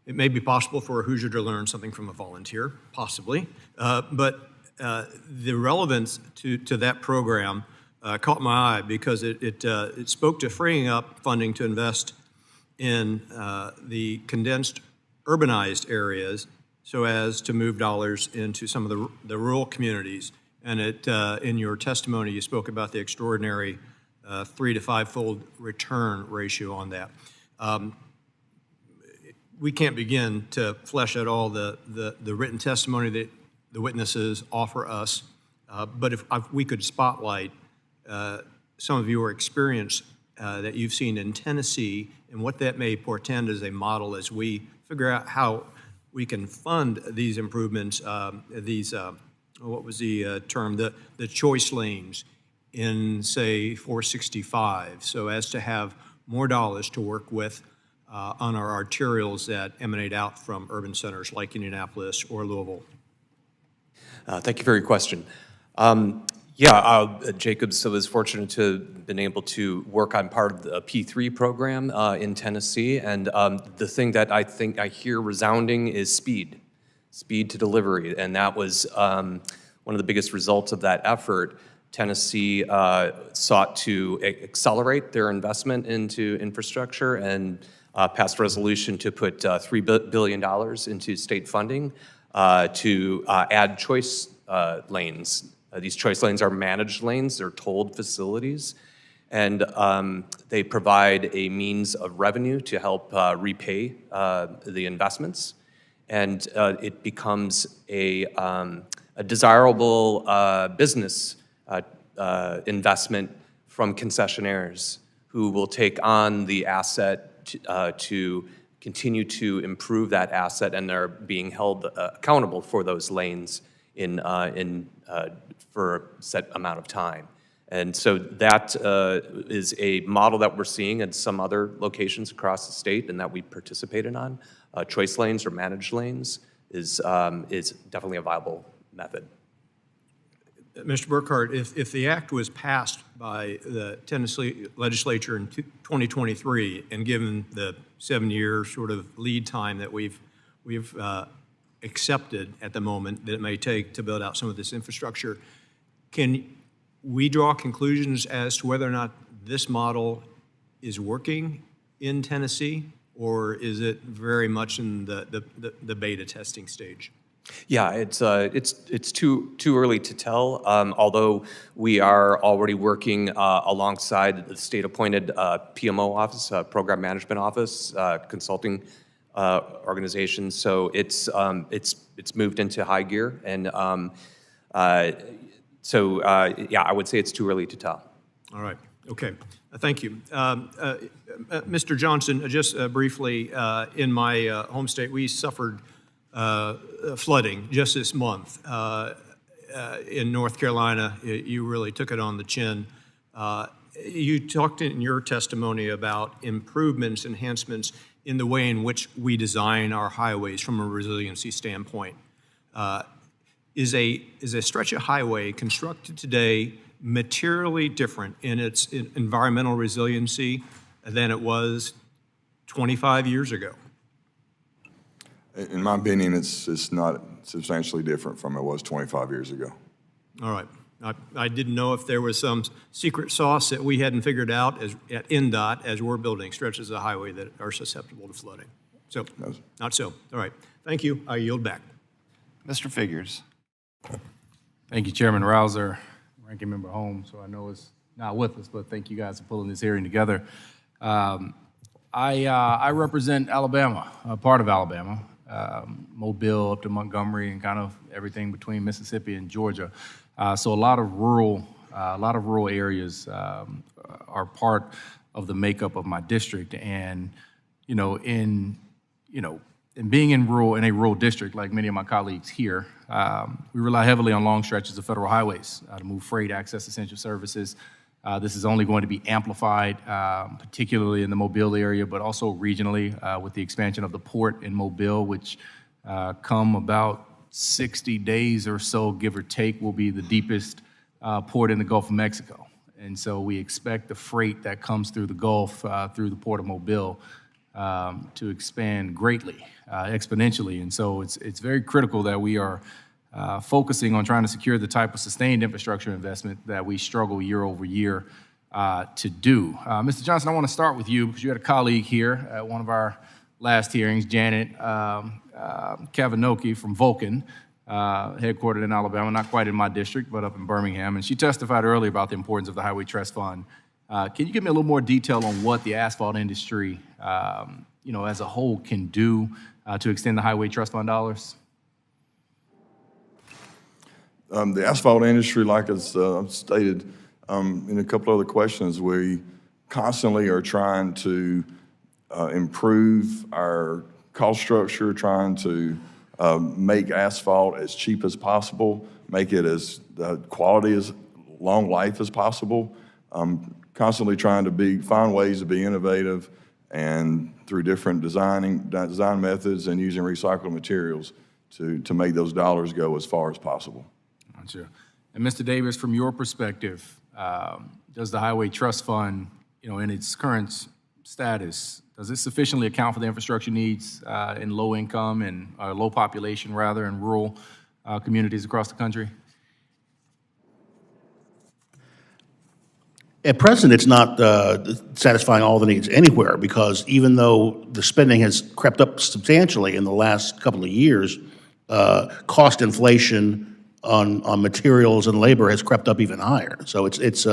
It may be possible for a Hoosier to learn something from a volunteer, possibly, but the relevance to that program caught my eye because it spoke to freeing up funding to invest in the condensed urbanized areas so as to move dollars into some of the rural communities. And in your testimony, you spoke about the extraordinary 3 to 5-fold return ratio on that. We can't begin to flesh out all the written testimony that the witnesses offer us, but if we could spotlight some of your experience that you've seen in Tennessee and what that may portend as a model as we figure out how we can fund these improvements, what was the term, the choice lanes in, say, 465, so as to have more dollars to work with on our arterials that emanate out from urban centers like Indianapolis or Louisville. Thank you for your question. Jacobs was fortunate to have been able to work on part of the P3 program in Tennessee, and the thing that I think I hear resounding is speed to delivery, and that was one of the biggest results of that effort. Tennessee sought to accelerate their investment into infrastructure and passed a resolution to put $3 billion into state funding to add choice lanes. These choice lanes are managed lanes, they're tolled facilities, and they provide a means of revenue to help repay the investments. And it becomes a desirable business investment from concessionaires who will take on the asset to continue to improve that asset, and they're being held accountable for those lanes for a set amount of time. And so that is a model that we're seeing in some other locations across the state and that we participated on. Choice lanes or managed lanes is definitely a viable method. Mr. Burkhart, if the act was passed by the Tennessee legislature in 2023, and given the 7-year sort of lead time that we've accepted at the moment that it may take to build out some of this infrastructure, can we draw conclusions as to whether or not this model is working in Tennessee, or is it very much in the beta testing stage? Yeah, it's too early to tell. Although we are already working alongside the state-appointed PMO office, Program Management Office, consulting organization. So it's moved into high gear, and I would say it's too early to tell. All right. Okay. Thank you. Mr. Johnson, just briefly, in my home state, we suffered flooding just this month. In North Carolina, you really took it on the chin. You talked in your testimony about improvements, enhancements in the way in which we design our highways from a resiliency standpoint. Is a stretch of highway constructed today materially different in its environmental resiliency than it was 25 years ago? In my opinion, it's not substantially different from it was 25 years ago. All right. I didn't know if there was some secret sauce that we hadn't figured out at NDOT as we're building stretches of highway that are susceptible to flooding. So, not so. All right. Thank you. I yield back. Mr. Figures. Thank you, Chairman Rouser, Ranking Member Holmes, so I know it's not with us, but thank you guys for pulling this hearing together. I represent Alabama, a part of Alabama, Mobile up to Montgomery and kind of everything between Mississippi and Georgia. So a lot of rural areas are part of the makeup of my district, and in being in a rural district like many of my colleagues here, we rely heavily on long stretches of federal highways to move freight, access essential services. This is only going to be amplified, particularly in the Mobile area, but also regionally with the expansion of the port in Mobile, which come about 60 days or so, give or take, will be the deepest port in the Gulf of Mexico. And so we expect the freight that comes through the Gulf, through the port of Mobile, to expand greatly, exponentially. And so it's very critical that we are focusing on trying to secure the type of sustained infrastructure investment that we struggle year over year to do. Mr. Johnson, I want to start with you because you had a colleague here at one of our last hearings, Janet Kavanoki from Vulcan, headquartered in Alabama, not quite in my district, but up in Birmingham. And she testified earlier about the importance of the Highway Trust Fund. Can you give me a little more detail on what the asphalt industry, as a whole can do to extend the Highway Trust Fund dollars? The asphalt industry, like it's stated in a couple other questions, we constantly are trying to improve our cost structure, trying to make asphalt as cheap as possible, make it as quality as long life as possible. Constantly trying to find ways to be innovative and through different design methods and using recycled materials to make those dollars go as far as possible. Gotcha. And Mr. Davis, from your perspective, does the Highway Trust Fund, in its current status, does it sufficiently account for the infrastructure needs in low income and low population, rather, in rural communities across the country? At present, it's not satisfying all the needs anywhere, because even though the spending has crept up substantially in the last couple of years, cost inflation on materials and labor has crept up even higher. So it's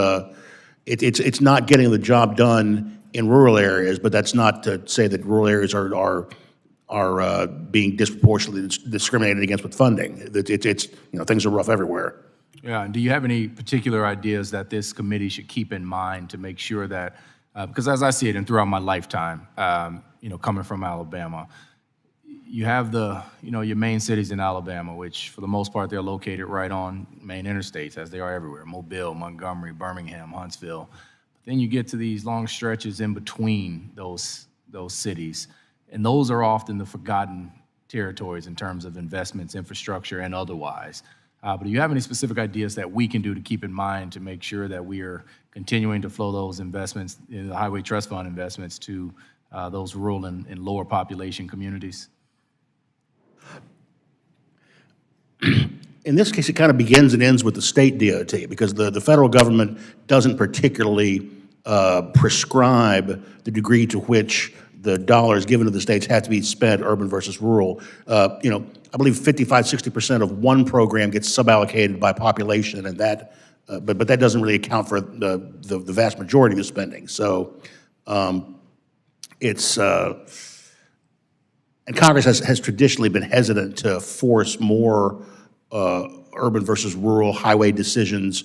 not getting the job done in rural areas, but that's not to say that rural areas are being disproportionately discriminated against with funding. Things are rough everywhere. Yeah, and do you have any particular ideas that this committee should keep in mind to make sure that, because as I see it and throughout my lifetime, coming from Alabama, you have your main cities in Alabama, which for the most part, they're located right on main interstates, as they are everywhere: Mobile, Montgomery, Birmingham, Huntsville. But then you get to these long stretches in between those cities, and those are often the forgotten territories in terms of investments, infrastructure, and otherwise. But do you have any specific ideas that we can do to keep in mind to make sure that we are continuing to flow those investments, the Highway Trust Fund investments, to those rural and lower population communities? In this case, it kind of begins and ends with the state DOT, because the federal government doesn't particularly prescribe the degree to which the dollars given to the states have to be spent urban versus rural. I believe 55-60% of one program gets suballocated by population, and that, but that doesn't really account for the vast majority of the spending. So and Congress has traditionally been hesitant to force more urban versus rural highway decisions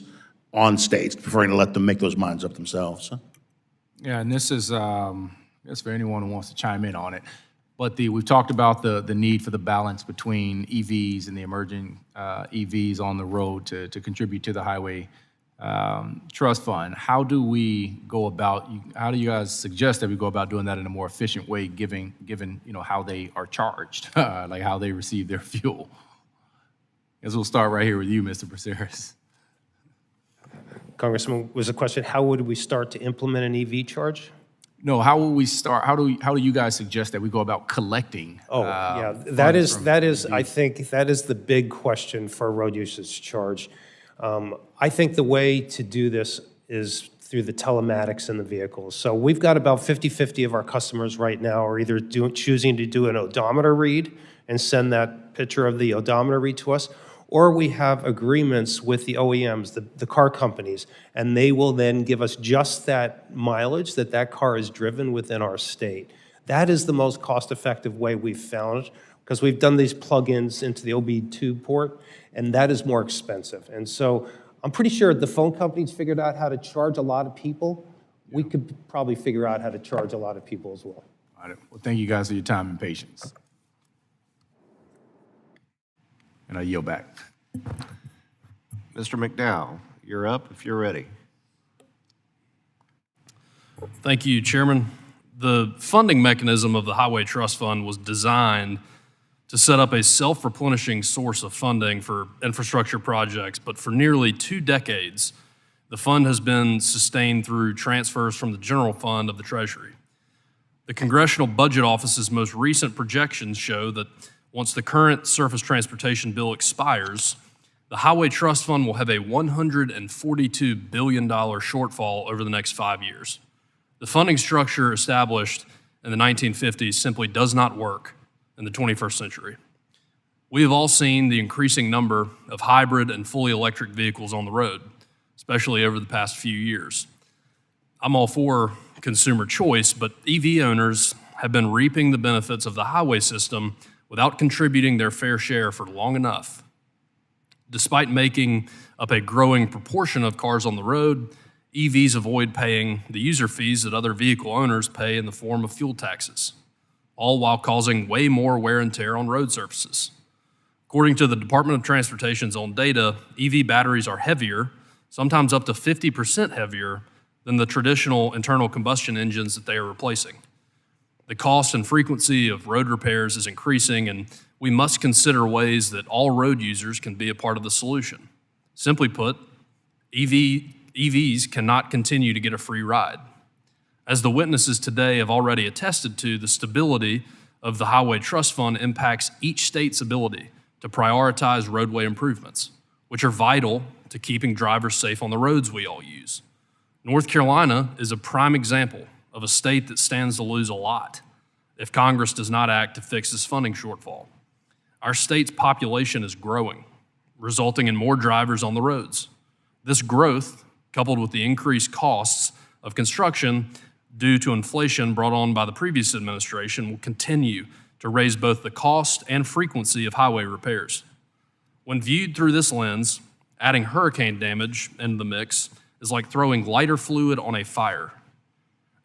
on states, preferring to let them make those minds up themselves. Yeah, and this is, that's for anyone who wants to chime in on it. But we've talked about the need for the balance between EVs and the emerging EVs on the road to contribute to the Highway Trust Fund. How do you guys suggest that we go about doing that in a more efficient way, given how they are charged, like how they receive their fuel? I guess we'll start right here with you, Mr. Braceras. Congressman, was the question, how would we start to implement an EV charge? No, how will we start? How do you guys suggest that we go about collecting? That is, I think that is the big question for a road usage charge. I think the way to do this is through the telematics in the vehicles. So we've got about 50-50 of our customers right now are either choosing to do an odometer read and send that picture of the odometer read to us, or we have agreements with the OEMs, the car companies, and they will then give us just that mileage that car is driven within our state. That is the most cost-effective way we've found, because we've done these plugins into the OB2 port, and that is more expensive. And so I'm pretty sure the phone companies figured out how to charge a lot of people. We could probably figure out how to charge a lot of people as well. All right. Well, thank you guys for your time and patience. And I yield back. Mr. McDowell, you're up if you're ready. Thank you, Chairman. The funding mechanism of the Highway Trust Fund was designed to set up a self-replenishing source of funding for infrastructure projects, but for nearly 2 decades, the fund has been sustained through transfers from the general fund of the Treasury. The Congressional Budget Office's most recent projections show that once the current surface transportation bill expires, the Highway Trust Fund will have a $142 billion shortfall over the next 5 years. The funding structure established in the 1950s simply does not work in the 21st century. We have all seen the increasing number of hybrid and fully electric vehicles on the road, especially over the past few years. I'm all for consumer choice, but EV owners have been reaping the benefits of the highway system without contributing their fair share for long enough. Despite making up a growing proportion of cars on the road, EVs avoid paying the user fees that other vehicle owners pay in the form of fuel taxes, all while causing way more wear and tear on road surfaces. According to the Department of Transportation's own data, EV batteries are heavier, sometimes up to 50% heavier than the traditional internal combustion engines that they are replacing. The cost and frequency of road repairs is increasing, and we must consider ways that all road users can be a part of the solution. Simply put, EVs cannot continue to get a free ride. As the witnesses today have already attested to, the stability of the Highway Trust Fund impacts each state's ability to prioritize roadway improvements, which are vital to keeping drivers safe on the roads we all use. North Carolina is a prime example of a state that stands to lose a lot if Congress does not act to fix this funding shortfall. Our state's population is growing, resulting in more drivers on the roads. This growth, coupled with the increased costs of construction due to inflation brought on by the previous administration, will continue to raise both the cost and frequency of highway repairs. When viewed through this lens, adding hurricane damage into the mix is like throwing lighter fluid on a fire.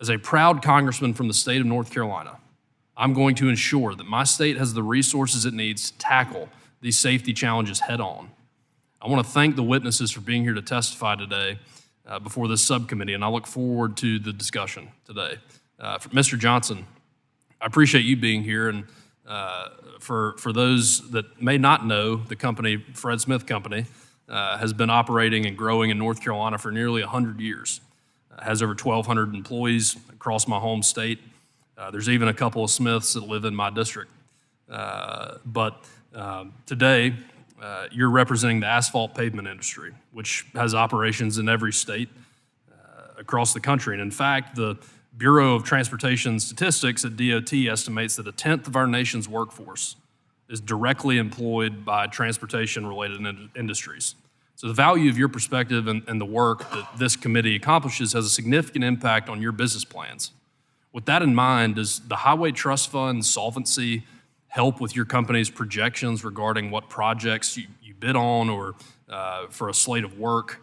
As a proud congressman from the state of North Carolina, I'm going to ensure that my state has the resources it needs to tackle these safety challenges head on. I want to thank the witnesses for being here to testify today before this subcommittee, and I look forward to the discussion today. Mr. Johnson, I appreciate you being here, and for those that may not know, the company, Fred Smith Company, has been operating and growing in North Carolina for nearly 100 years. Has over 1,200 employees across my home state. There's even a couple of Smiths that live in my district. But today, you're representing the asphalt pavement industry, which has operations in every state across the country. And in fact, the Bureau of Transportation Statistics at DOT estimates that 1/10 of our nation's workforce is directly employed by transportation-related industries. So the value of your perspective and the work that this committee accomplishes has a significant impact on your business plans. With that in mind, does the Highway Trust Fund solvency help with your company's projections regarding what projects you bid on or for a slate of work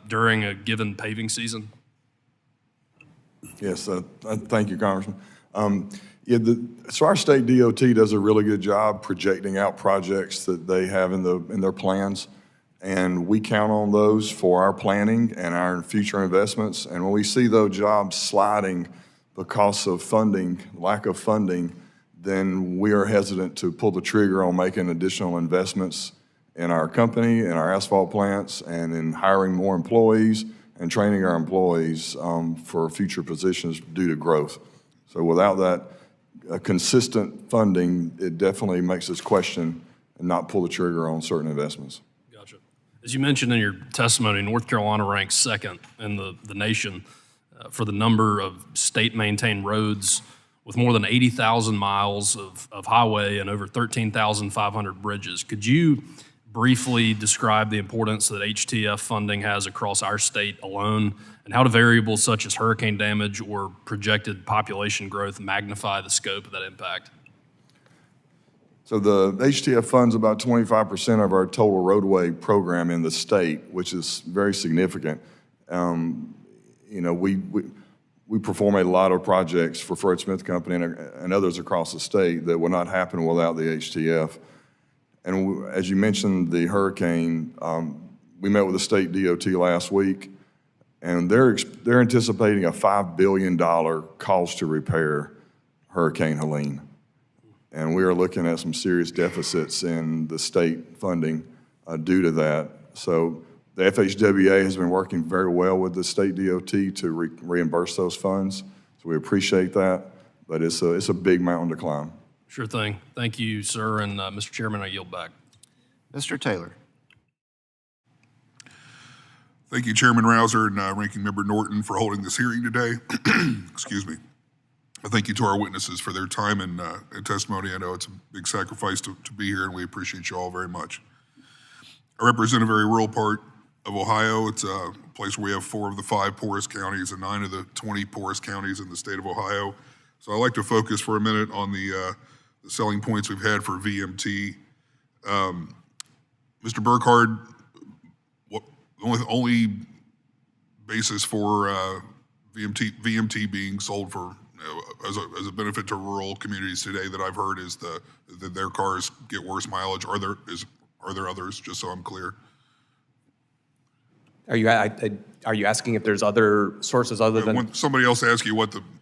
during a given paving season? Yes, thank you, Congressman. So our state DOT does a really good job projecting out projects that they have in their plans, and we count on those for our planning and our future investments. And when we see those jobs sliding because of funding, lack of funding, then we are hesitant to pull the trigger on making additional investments in our company, in our asphalt plants, and in hiring more employees and training our employees for future positions due to growth. So without that consistent funding, it definitely makes us question and not pull the trigger on certain investments. Gotcha. As you mentioned in your testimony, North Carolina ranks second in the nation for the number of state-maintained roads with more than 80,000 miles of highway and over 13,500 bridges. Could you briefly describe the importance that HTF funding has across our state alone, and how do variables such as hurricane damage or projected population growth magnify the scope of that impact? So the HTF funds about 25% of our total roadway program in the state, which is very significant. We perform a lot of projects for Fred Smith Company and others across the state that would not happen without the HTF. And as you mentioned, the hurricane, we met with the state DOT last week, and they're anticipating a $5 billion cost to repair Hurricane Helene. And we are looking at some serious deficits in the state funding due to that. So the FHWA has been working very well with the state DOT to reimburse those funds. So we appreciate that, but it's a big mountain to climb. Sure thing. Thank you, sir. And Mr. Chairman, I yield back. Mr. Taylor. Thank you, Chairman Rouser and Ranking Member Norton, for holding this hearing today. Excuse me. Thank you to our witnesses for their time and testimony. I know it's a big sacrifice to be here, and we appreciate you all very much. I represent a very rural part of Ohio. It's a place where we have 4 of the 5 poorest counties and 9 of the 20 poorest counties in the state of Ohio. So I'd like to focus for a minute on the selling points we've had for VMT. Mr. Burkhardt, the only basis for VMT being sold for, as a benefit to rural communities today that I've heard is that their cars get worse mileage. Are there others, just so I'm clear? Are you asking if there's other sources other than? When somebody else asked you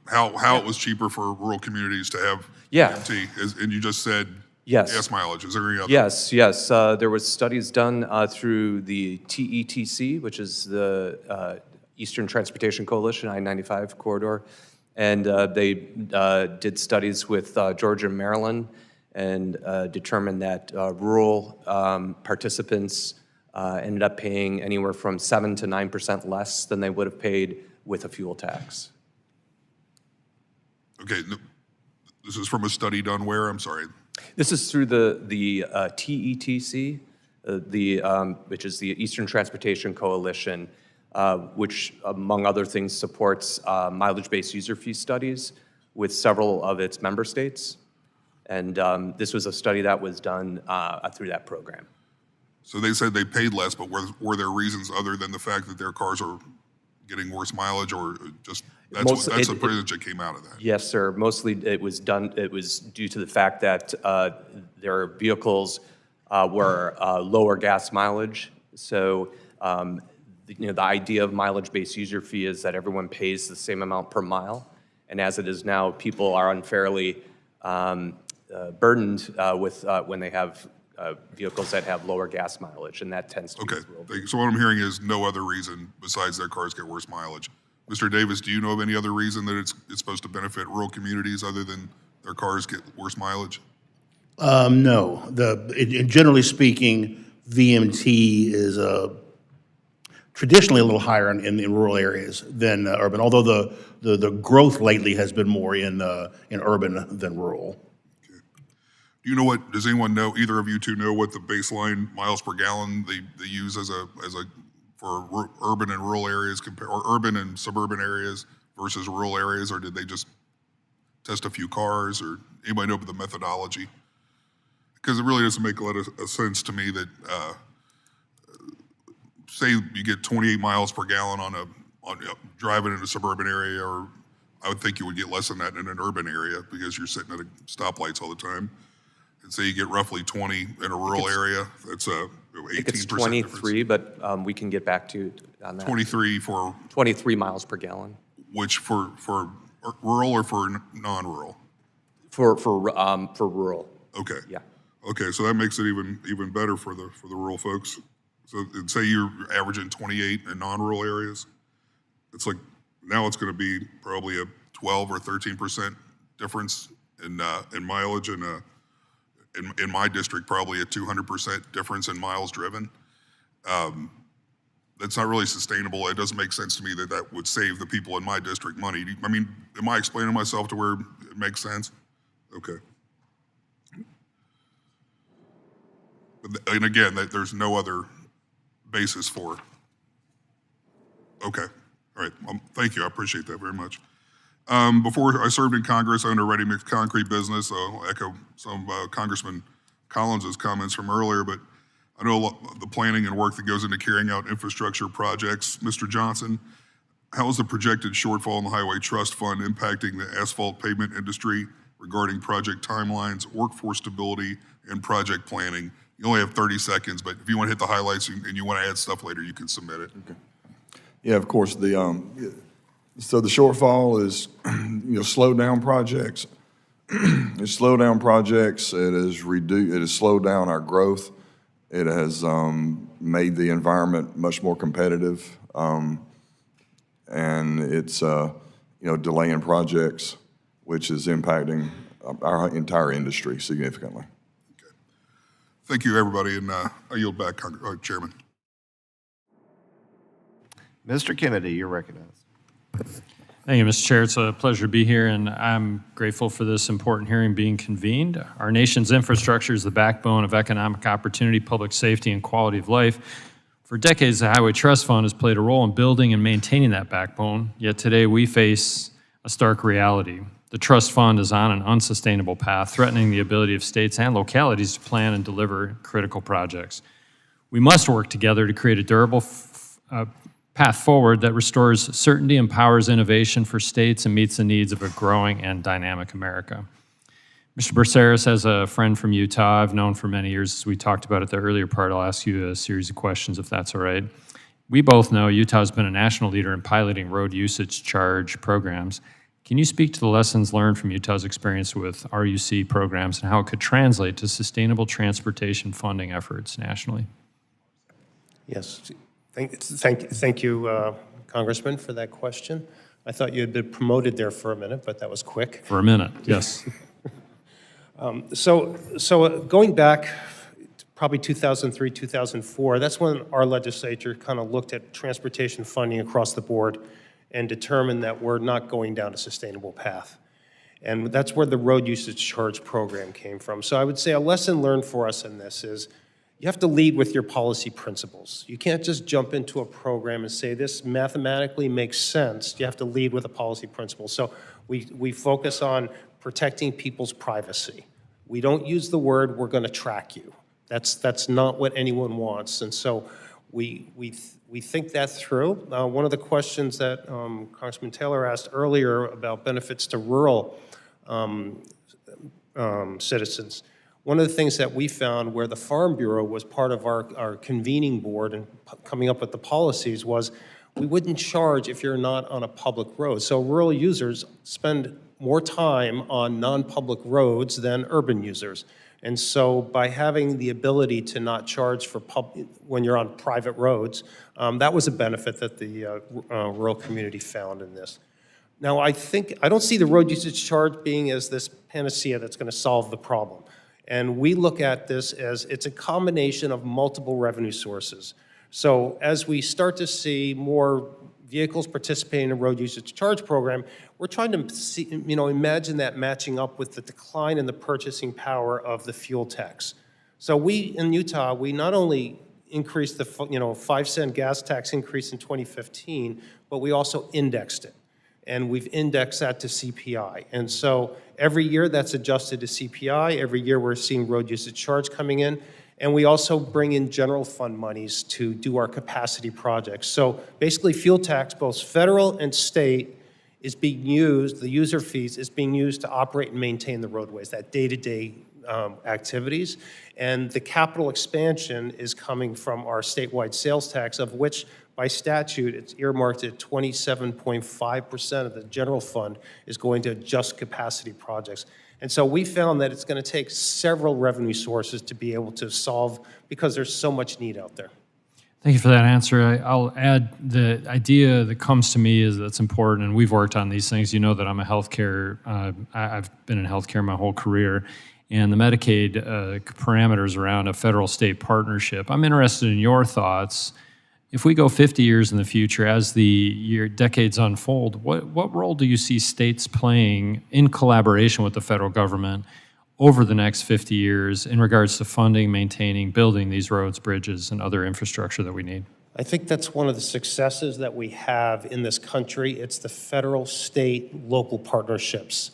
how it was cheaper for rural communities to have VMT, and you just said yes. Gas mileage. Is there any other? Yes. There was studies done through the TETC, which is the Eastern Transportation Coalition, I-95 corridor, and they did studies with Georgia and Maryland and determined that rural participants ended up paying anywhere from 7 to 9% less than they would have paid with a fuel tax. Okay, this is from a study done where? I'm sorry. This is through the TETC, which is the Eastern Transportation Coalition, which, among other things, supports mileage-based user fee studies with several of its member states. And this was a study that was done through that program. So they said they paid less, but were there reasons other than the fact that their cars are getting worse mileage, or just that's the percentage that came out of that? Yes, sir. Mostly it was due to the fact that their vehicles were lower gas mileage. So the idea of mileage-based user fee is that everyone pays the same amount per mile, and as it is now, people are unfairly burdened with when they have vehicles that have lower gas mileage, and that tends to be okay. So what I'm hearing is no other reason besides their cars get worse mileage. Mr. Davis, do you know of any other reason that it's supposed to benefit rural communities other than their cars get worse mileage? No. Generally speaking, VMT is traditionally a little higher in rural areas than urban, although the growth lately has been more in urban than rural. Do you know does anyone know, either of you two know what the baseline miles per gallon they use for urban and rural areas, or urban and suburban areas versus rural areas, or did they just test a few cars, or anybody know the methodology? Because it really doesn't make a lot of sense to me that, say you get 28 miles per gallon on driving in a suburban area, or I would think you would get less than that in an urban area because you're sitting at stoplights all the time. And say you get roughly 20 in a rural area, that's 18%. I think it's 23, but we can get back to you on that. 23 for? 23 miles per gallon. Which for rural or for non-rural? For rural. Okay. Yeah. Okay, so that makes it even better for the rural folks. So say you're averaging 28 in non-rural areas, it's like now it's going to be probably a 12 or 13% difference in mileage, and in my district probably a 200% difference in miles driven. That's not really sustainable. It doesn't make sense to me that would save the people in my district money. I mean, am I explaining myself to where it makes sense? Okay. And again, there's no other basis for it. Okay. All right. Thank you. I appreciate that very much. Before I served in Congress, I owned a ready-mix concrete business. I'll echo some Congressman Collins's comments from earlier, but I know the planning and work that goes into carrying out infrastructure projects. Mr. Johnson, how is the projected shortfall in the Highway Trust Fund impacting the asphalt pavement industry regarding project timelines, workforce stability, and project planning? You only have 30 seconds, but if you want to hit the highlights and you want to add stuff later, you can submit it. Okay. Yeah, of course. So the shortfall is, slow down projects. It's slow down projects. It has slowed down our growth. It has made the environment much more competitive, and it's delaying projects, which is impacting our entire industry significantly. Thank you, everybody, and I yield back, Chairman. Mr. Kennedy, you're recognized. Thank you, Mr. Chair. It's a pleasure to be here, and I'm grateful for this important hearing being convened. Our nation's infrastructure is the backbone of economic opportunity, public safety, and quality of life. For decades, the Highway Trust Fund has played a role in building and maintaining that backbone, yet today we face a stark reality. The trust fund is on an unsustainable path, threatening the ability of states and localities to plan and deliver critical projects. We must work together to create a durable path forward that restores certainty, empowers innovation for states, and meets the needs of a growing and dynamic America. Mr. Braceras, as a friend from Utah, I've known for many years, as we talked about at the earlier part, I'll ask you a series of questions if that's all right. We both know Utah's been a national leader in piloting road usage charge programs. Can you speak to the lessons learned from Utah's experience with RUC programs and how it could translate to sustainable transportation funding efforts nationally? Yes. Thank you, Congressman, for that question. I thought you had been promoted there for a minute, but that was quick. For a minute, yes. Going back to probably 2003, 2004, that's when our legislature kind of looked at transportation funding across the board and determined that we're not going down a sustainable path. And that's where the road usage charge program came from. So I would say a lesson learned for us in this is you have to lead with your policy principles. You can't just jump into a program and say this mathematically makes sense. You have to lead with a policy principle. So we focus on protecting people's privacy. We don't use the word, we're going to track you. That's not what anyone wants. And so we think that through. One of the questions that Congressman Taylor asked earlier about benefits to rural citizens, one of the things that we found where the Farm Bureau was part of our convening board and coming up with the policies was we wouldn't charge if you're not on a public road. So rural users spend more time on non-public roads than urban users. And so by having the ability to not charge for when you're on private roads, that was a benefit that the rural community found in this. Now, I don't see the road usage charge being as this panacea that's going to solve the problem. And we look at this as it's a combination of multiple revenue sources. So as we start to see more vehicles participating in a road usage charge program, we're trying to see, imagine that matching up with the decline in the purchasing power of the fuel tax. So we, in Utah, we not only increased the 5-cent gas tax increase in 2015, but we also indexed it. And we've indexed that to CPI. And so every year that's adjusted to CPI. Every year we're seeing road usage charge coming in. And we also bring in general fund monies to do our capacity projects. So basically fuel tax, both federal and state, is being used, the user fees is being used to operate and maintain the roadways, that day-to-day activities. And the capital expansion is coming from our statewide sales tax, of which by statute, it's earmarked at 27.5% of the general fund is going to just capacity projects. And so we found that it's going to take several revenue sources to be able to solve, because there's so much need out there. Thank you for that answer. I'll add the idea that comes to me is that's important, and we've worked on these things. You know that I'm a healthcare, I've been in healthcare my whole career, and the Medicaid parameters around a federal-state partnership. I'm interested in your thoughts. If we go 50 years in the future, as the decades unfold, what role do you see states playing in collaboration with the federal government over the next 50 years in regards to funding, maintaining, building these roads, bridges, and other infrastructure that we need? I think that's one of the successes that we have in this country. It's the federal, state, local partnerships.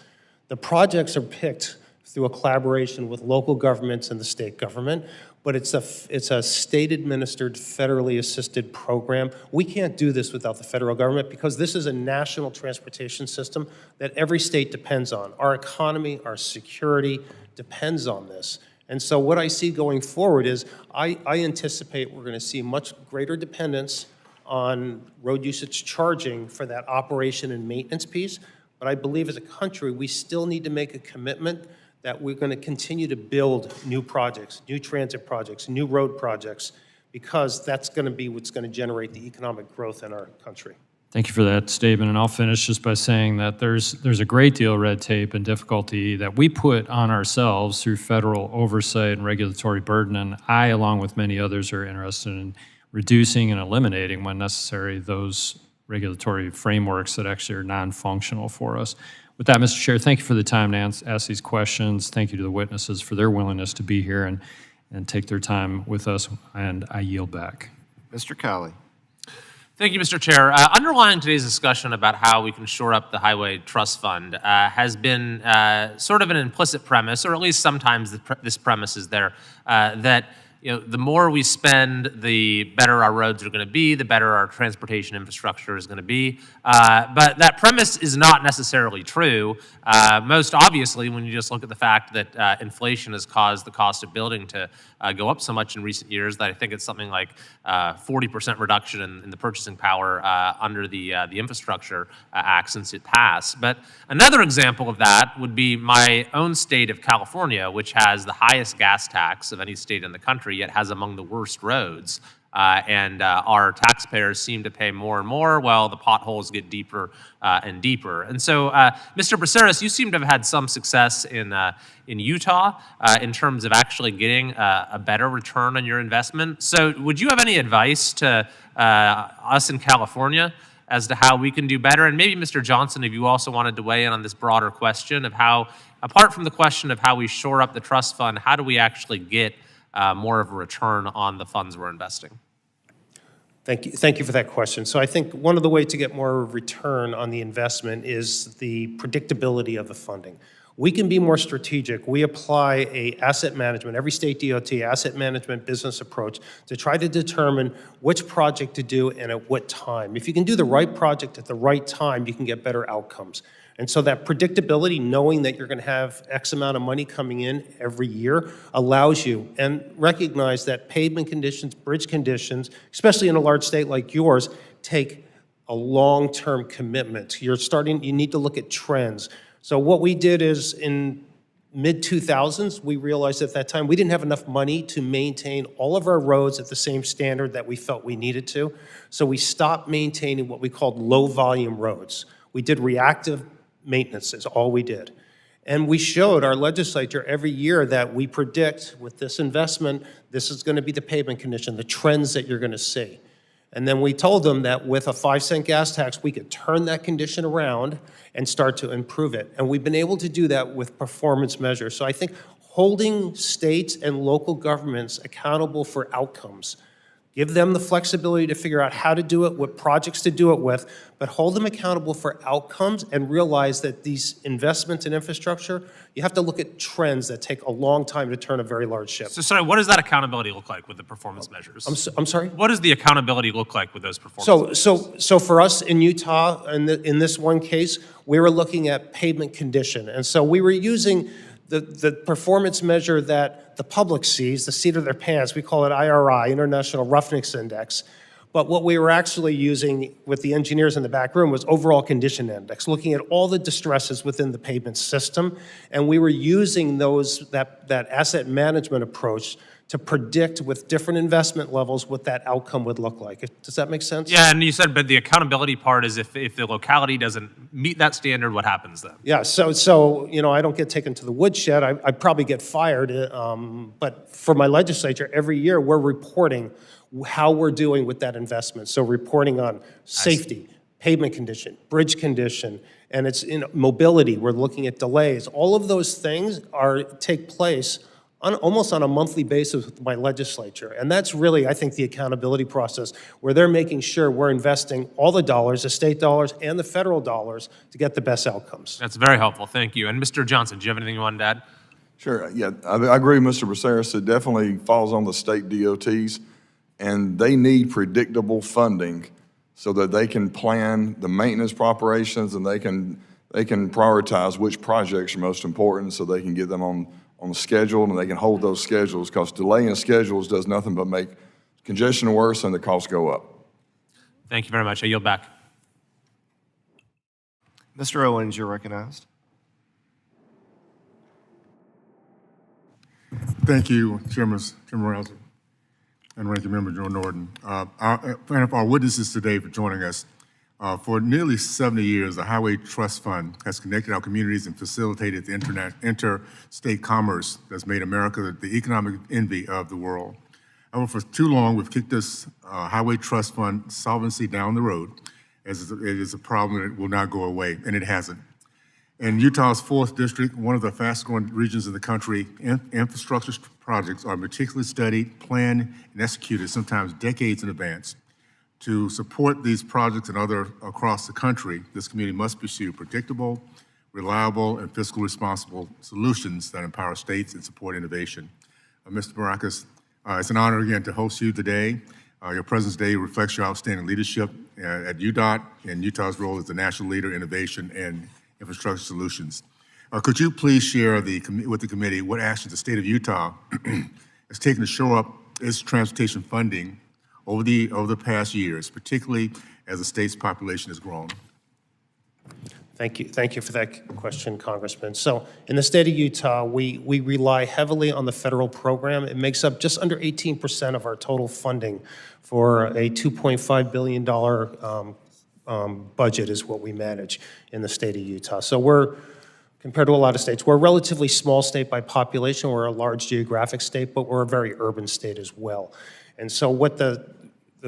The projects are picked through a collaboration with local governments and the state government, but it's a state-administered, federally assisted program. We can't do this without the federal government because this is a national transportation system that every state depends on. Our economy, our security depends on this. And so what I see going forward is I anticipate we're going to see much greater dependence on road usage charging for that operation and maintenance piece. But I believe as a country, we still need to make a commitment that we're going to continue to build new projects, new transit projects, new road projects, because that's going to be what's going to generate the economic growth in our country. Thank you for that statement, and I'll finish just by saying that there's a great deal of red tape and difficulty that we put on ourselves through federal oversight and regulatory burden, and I, along with many others, are interested in reducing and eliminating, when necessary, those regulatory frameworks that actually are non-functional for us. With that, Mr. Chair, thank you for the time to ask these questions. Thank you to the witnesses for their willingness to be here and take their time with us, and I yield back. Mr. Cowley. Thank you, Mr. Chair. Underlying today's discussion about how we can shore up the Highway Trust Fund has been sort of an implicit premise, or at least sometimes this premise is there, that the more we spend, the better our roads are going to be, the better our transportation infrastructure is going to be. But that premise is not necessarily true. Most obviously, when you just look at the fact that inflation has caused the cost of building to go up so much in recent years that I think it's something like 40% reduction in the purchasing power under the Infrastructure Act since it passed. But another example of that would be my own state of California, which has the highest gas tax of any state in the country, yet has among the worst roads. And our taxpayers seem to pay more and more while the potholes get deeper and deeper. And so, Mr. Braceras, you seem to have had some success in Utah in terms of actually getting a better return on your investment. So would you have any advice to us in California as to how we can do better? And maybe, Mr. Johnson, if you also wanted to weigh in on this broader question of how, apart from the question of how we shore up the trust fund, how do we actually get more of a return on the funds we're investing? Thank you for that question. So I think one of the ways to get more return on the investment is the predictability of the funding. We can be more strategic. We apply a asset management, every state DOT asset management business approach to try to determine which project to do and at what time. If you can do the right project at the right time, you can get better outcomes. And so that predictability, knowing that you're going to have X amount of money coming in every year, allows you, and recognize that pavement conditions, bridge conditions, especially in a large state like yours, take a long-term commitment. You need to look at trends. So what we did is in mid-2000s, we realized at that time we didn't have enough money to maintain all of our roads at the same standard that we felt we needed to. So we stopped maintaining what we called low-volume roads. We did reactive maintenance is all we did. And we showed our legislature every year that we predict with this investment, this is going to be the pavement condition, the trends that you're going to see. And then we told them that with a 5-cent gas tax, we could turn that condition around and start to improve it. And we've been able to do that with performance measures. So I think holding states and local governments accountable for outcomes, give them the flexibility to figure out how to do it, what projects to do it with, but hold them accountable for outcomes and realize that these investments in infrastructure, you have to look at trends that take a long time to turn a very large ship. So sorry, what does that accountability look like with the performance measures? I'm sorry? What does the accountability look like with those performance measures? So for us in Utah, in this one case, we were looking at pavement condition. And so we were using the performance measure that the public sees, the seat of their pants. We call it IRI, International Roughnecks Index. But what we were actually using with the engineers in the back room was overall condition index, looking at all the distresses within the pavement system. And we were using that asset management approach to predict with different investment levels what that outcome would look like. Does that make sense? Yeah, and you said, but the accountability part is if the locality doesn't meet that standard, what happens then? Yeah, so I don't get taken to the woodshed. I probably get fired. But for my legislature, every year we're reporting how we're doing with that investment. So reporting on safety, pavement condition, bridge condition, and it's in mobility. We're looking at delays. All of those things take place almost on a monthly basis with my legislature. And that's really, I think, the accountability process where they're making sure we're investing all the dollars, the state dollars and the federal dollars, to get the best outcomes. That's very helpful. Thank you. And Mr. Johnson, do you have anything you wanted to add? Sure. Yeah, I agree with Mr. Braceras. It definitely falls on the state DOTs, and they need predictable funding so that they can plan the maintenance operations and they can prioritize which projects are most important so they can get them on the schedule and they can hold those schedules, because delaying schedules does nothing but make congestion worse and the costs go up. Thank you very much. I yield back. Mr. Owens, you're recognized. Thank you, Chairman Rouser and Ranking Member Joe Norton. And our witnesses today for joining us. For nearly 70 years, the Highway Trust Fund has connected our communities and facilitated the interstate commerce that's made America the economic envy of the world. However, for too long, we've kicked this Highway Trust Fund solvency down the road, as it is a problem that will not go away, and it hasn't. In Utah's 4th District, one of the fastest-growing regions in the country, infrastructure projects are meticulously studied, planned, and executed sometimes decades in advance. To support these projects and other across the country, this community must pursue predictable, reliable, and fiscally responsible solutions that empower states and support innovation. Mr. Baracus, It's an honor again to host you today. Your presence today reflects your outstanding leadership at UDOT and Utah's role as the national leader in innovation and infrastructure solutions. Could you please share with the committee what actions the state of Utah has taken to shore up its transportation funding over the past years, particularly as the state's population has grown? Thank you for that question, Congressman. So in the state of Utah, we rely heavily on the federal program. It makes up just under 18% of our total funding for a $2.5 billion budget is what we manage in the state of Utah. So we're, compared to a lot of states, we're a relatively small state by population. We're a large geographic state, but we're a very urban state as well. And so what the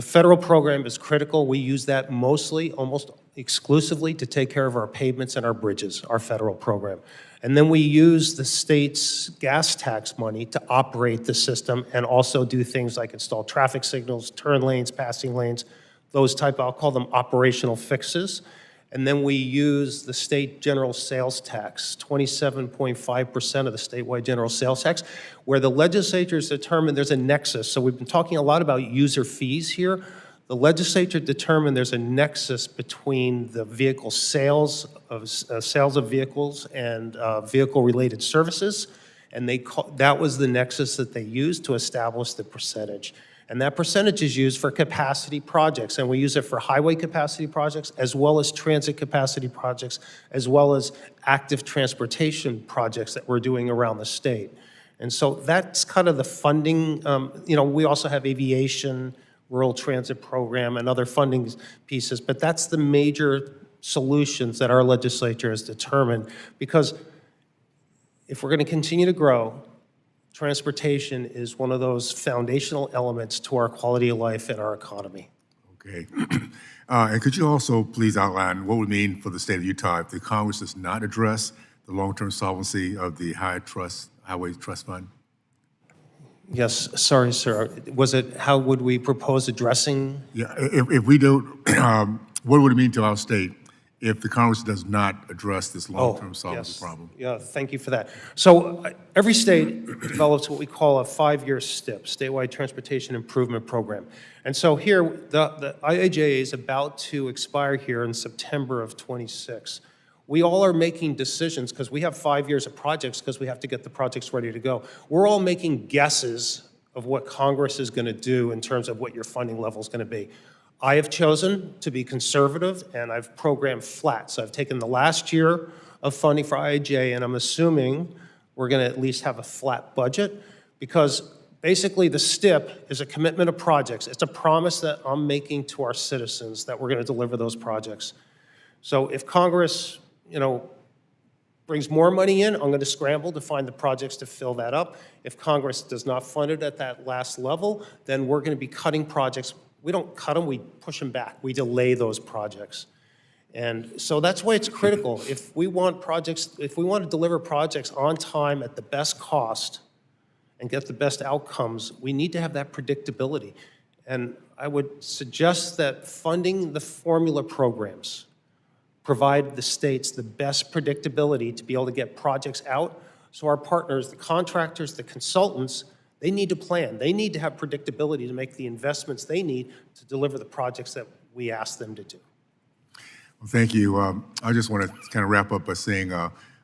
federal program is critical. We use that mostly, almost exclusively, to take care of our pavements and our bridges, our federal program. And then we use the state's gas tax money to operate the system and also do things like install traffic signals, turn lanes, passing lanes, those type, I'll call them operational fixes. And then we use the state general sales tax, 27.5% of the statewide general sales tax, where the legislature has determined there's a nexus. So we've been talking a lot about user fees here. The legislature determined there's a nexus between the vehicle sales of vehicles and vehicle-related services, and that was the nexus that they used to establish the percentage. And that percentage is used for capacity projects, and we use it for highway capacity projects, as well as transit capacity projects, as well as active transportation projects that we're doing around the state. And so that's kind of the funding. We also have aviation, rural transit program, and other funding pieces, but that's the major solutions that our legislature has determined, because if we're going to continue to grow, transportation is one of those foundational elements to our quality of life and our economy. Okay. And could you also please outline what would mean for the state of Utah if the Congress does not address the long-term solvency of the Highway Trust Fund? Yes, sorry, sir. Was it, how would we propose addressing? Yeah, if we do, what would it mean to our state if the Congress does not address this long-term solvency problem? Yeah, thank you for that. So every state develops what we call a 5-year STIP, Statewide Transportation Improvement Program. And so here, the IIJA is about to expire here in September of '26. We all are making decisions because we have 5 years of projects because we have to get the projects ready to go. We're all making guesses of what Congress is going to do in terms of what your funding level is going to be. I have chosen to be conservative, and I've programmed flat. So I've taken the last year of funding for IIJA, and I'm assuming we're going to at least have a flat budget, because basically the STIP is a commitment of projects. It's a promise that I'm making to our citizens that we're going to deliver those projects. So if Congress, brings more money in, I'm going to scramble to find the projects to fill that up. If Congress does not fund it at that last level, then we're going to be cutting projects. We don't cut them, we push them back. We delay those projects. And so that's why it's critical. If we want to deliver projects on time at the best cost and get the best outcomes, we need to have that predictability. And I would suggest that funding the formula programs provide the states the best predictability to be able to get projects out. So our partners, the contractors, the consultants, they need to plan. They need to have predictability to make the investments they need to deliver the projects that we ask them to do. Well, thank you. I just want to kind of wrap up by saying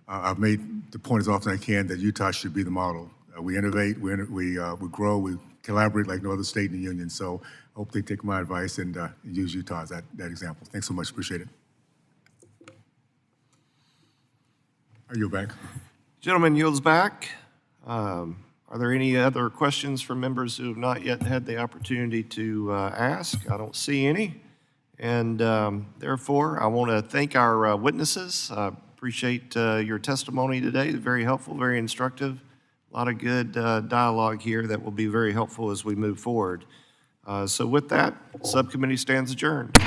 I've made the point as often as I can that Utah should be the model. We innovate, we grow, we collaborate like no other state in the union. So I hope they take my advice and use Utah as that example. Thanks so much. Appreciate it. Are you back? Gentleman yields back. Are there any other questions from members who have not yet had the opportunity to ask? I don't see any. And therefore, I want to thank our witnesses. I appreciate your testimony today. Very helpful, very instructive. A lot of good dialogue here that will be very helpful as we move forward. So with that, subcommittee stands adjourned.